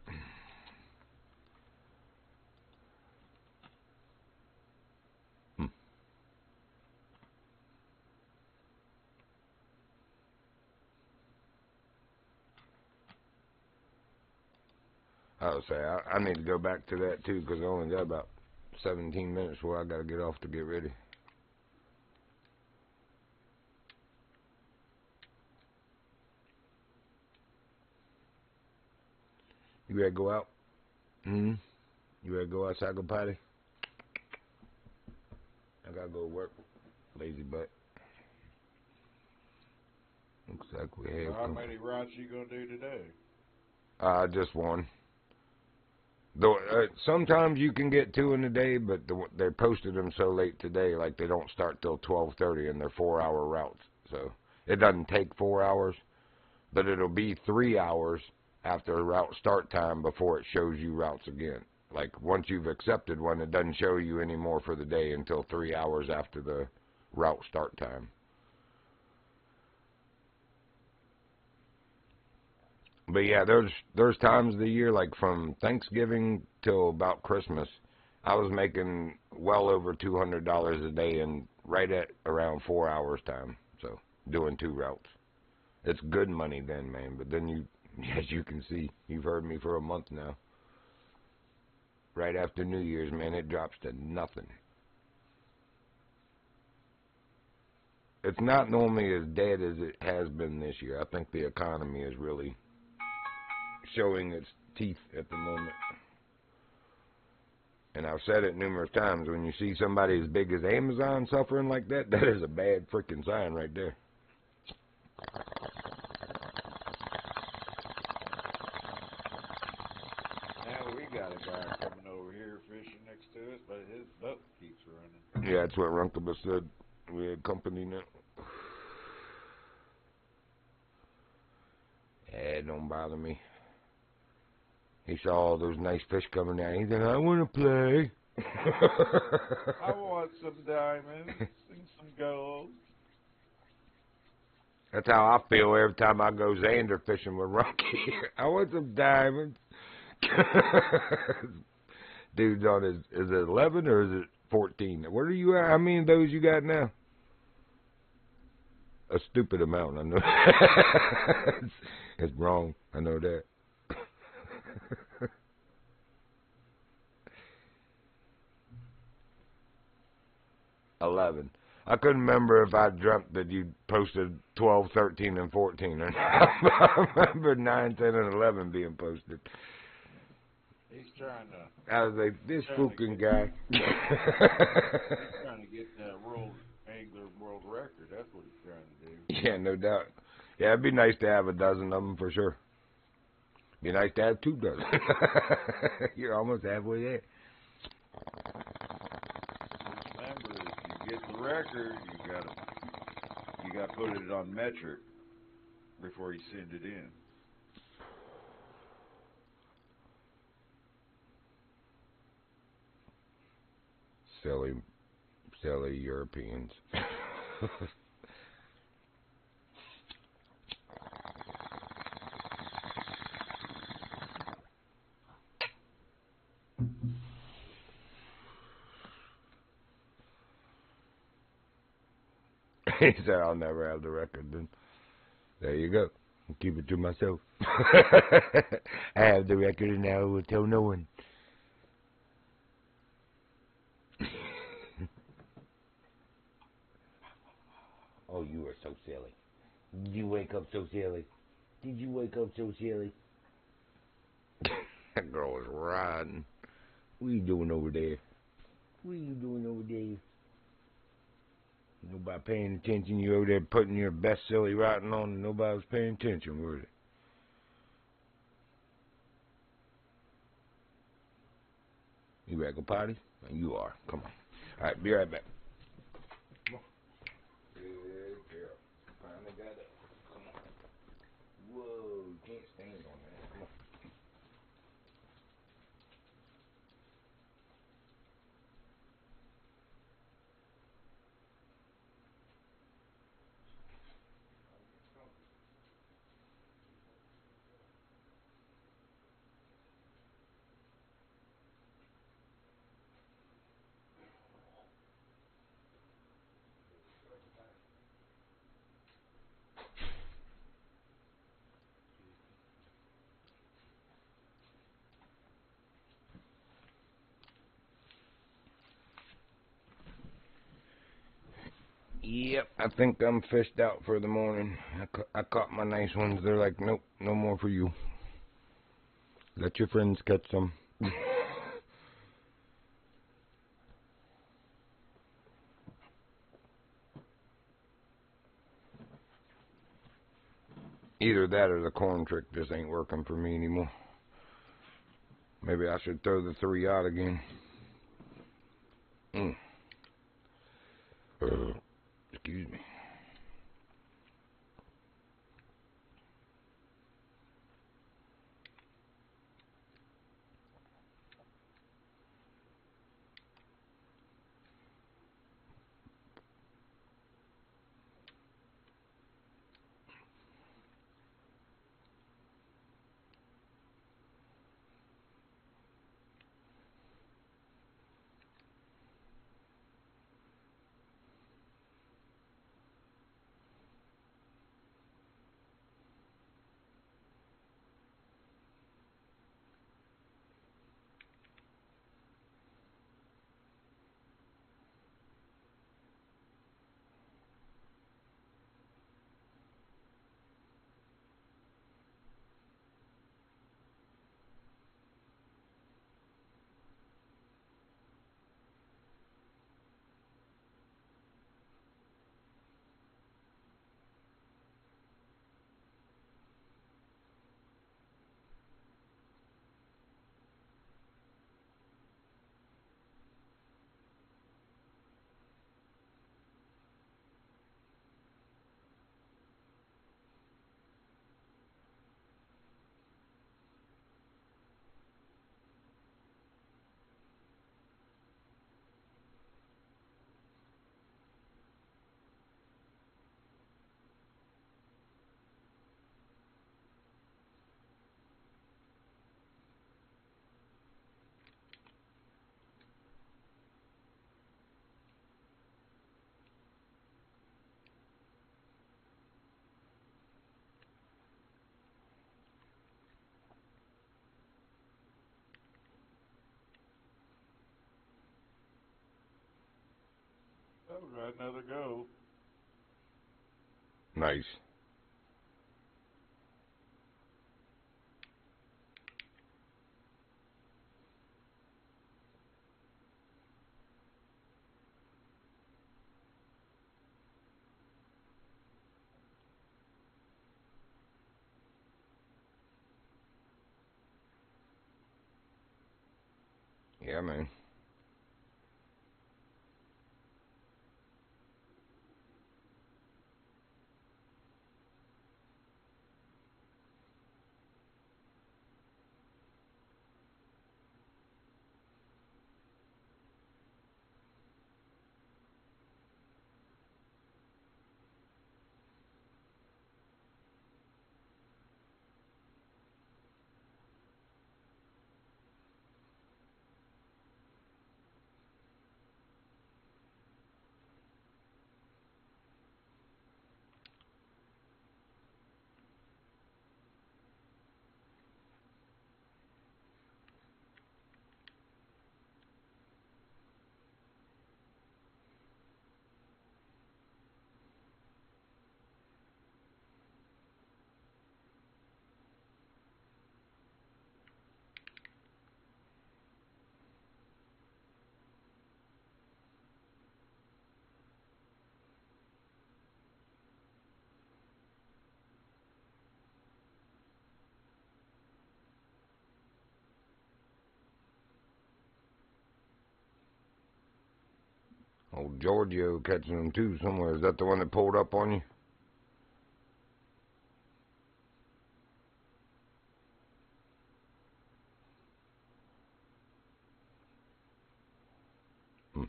I would say I need to go back to that too because I only got about 17 minutes before I got to get off to get ready. You ready to go out? You ready to go outside, go potty? I gotta go to work. Lazy butt. Looks like we have. How many routes you gonna do today? Just one. Though sometimes you can get 2 in a day, but they posted them so late today, like they don't start till 12:30, and they're 4-hour routes. So it doesn't take 4 hours, but it'll be 3 hours after route start time before it shows you routes again. Like once you've accepted one, it doesn't show you anymore for the day until 3 hours after the route start time. But yeah, there's times of the year, like from Thanksgiving till about Christmas, I was making well over $200 a day and right at around 4 hours time. So doing 2 routes. It's good money then, man. But then as you can see, you've heard me for a month now. Right after New Year's, man, it drops to nothing. It's not normally as dead as it has been this year. I think the economy is really showing its teeth at the moment. And I've said it numerous times, when you see somebody as big as Amazon suffering like that, that is a bad freaking sign right there. Now we got a guy coming over here fishing next to us, but his boat keeps running. Yeah, that's what Runkaba said. We had company now. Yeah, it don't bother me. He saw all those nice fish coming down. He said, I want to play. I want some diamonds and some gold. That's how I feel every time I go Xander fishing with Rocky. I want some diamonds. Dude's on his, is it 11 or is it 14? Where are you at? How many of those you got now? A stupid amount, I know. It's wrong, I know that. 11. I couldn't remember if I dreamt that you posted 12, 13, and 14. And I remember 9, 10, and 11 being posted. He's trying to. I was like, this fucking guy. He's trying to get that world angler world record. That's what he's trying to do. Yeah, no doubt. Yeah, it'd be nice to have a dozen of them for sure. Be nice to have 2 dozen. You're almost halfway there. Remember, if you get the record, you gotta put it on metric before you send it in. Silly Europeans. He said, I'll never have the record. Then there you go. I'll keep it to myself. I have the record and I will tell no one. Oh, you are so silly. Did you wake up so silly? Did you wake up so silly? That girl was riding. What are you doing over there? What are you doing over there? Nobody paying attention. You over there putting your best silly riding on and nobody was paying attention, was it? You ready to go potty? You are. Come on. Alright, be right back. Come on. Good girl. Finally got up. Come on. Whoa, you can't stand on that. Come on. Yep, I think I'm fished out for the morning. I caught my nice ones. They're like, nope, no more for you. Let your friends catch some. Either that or the corn trick just ain't working for me anymore. Maybe I should throw the 3 out again. Excuse me. would ride another go. Nice. Yeah, man. Old Giorgio catching them too somewhere. Is that the one that pulled up on you? Hmm.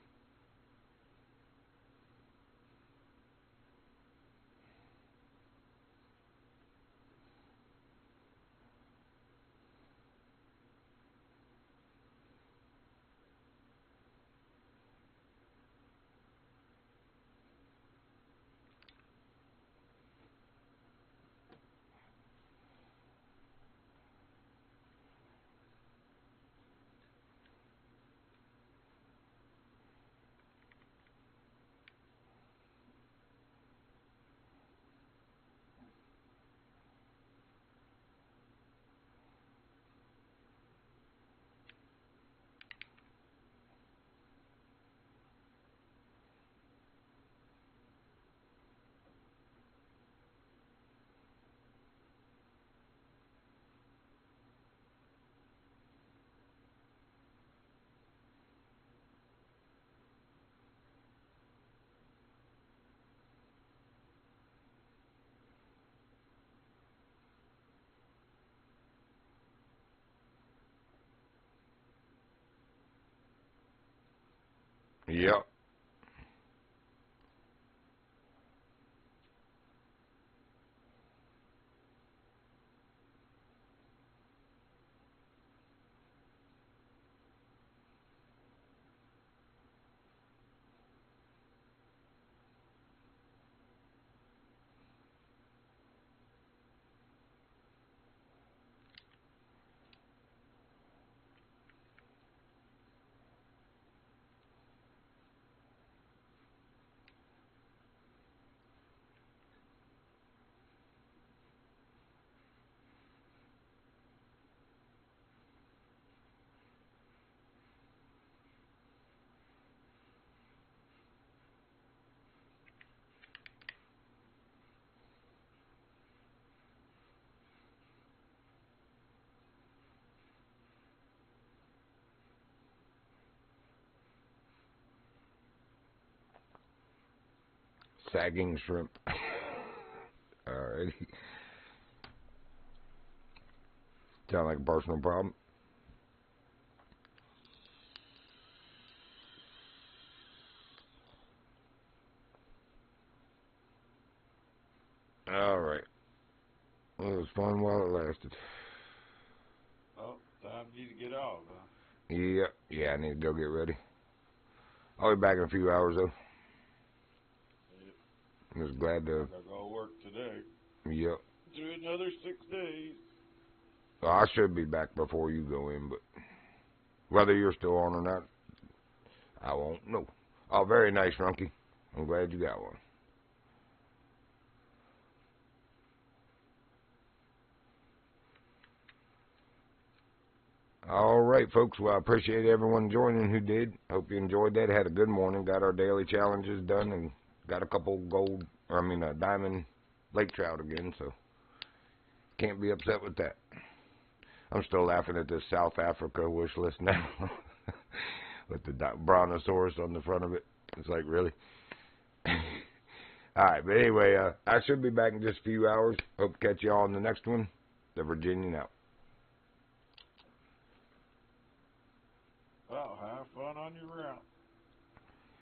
Yep. Sagging shrimp. Alrighty. Sound like a personal problem? Alright. Well, it was fun while it lasted. Oh, time for you to get off, huh? Yeah. Yeah, I need to go get ready. I'll be back in a few hours, though. Yep. I'm just glad I to... gotta go work today. Yep. Do another 6 days. Well, I should be back before you go in, but... Whether you're still on or not, I won't know. Oh, very nice, Runky. I'm glad you got one. All right, folks. Well, I appreciate everyone joining who did. Hope you enjoyed that. Had a good morning. Got our daily challenges done and got a couple diamond lake trout again, so can't be upset with that. I'm still laughing at this South Africa wish list now with the brontosaurus on the front of it. It's like, really? All right, but anyway, I should be back in just a few hours. Hope to catch you all on the next one. The Virginian out. Well, have fun on your route.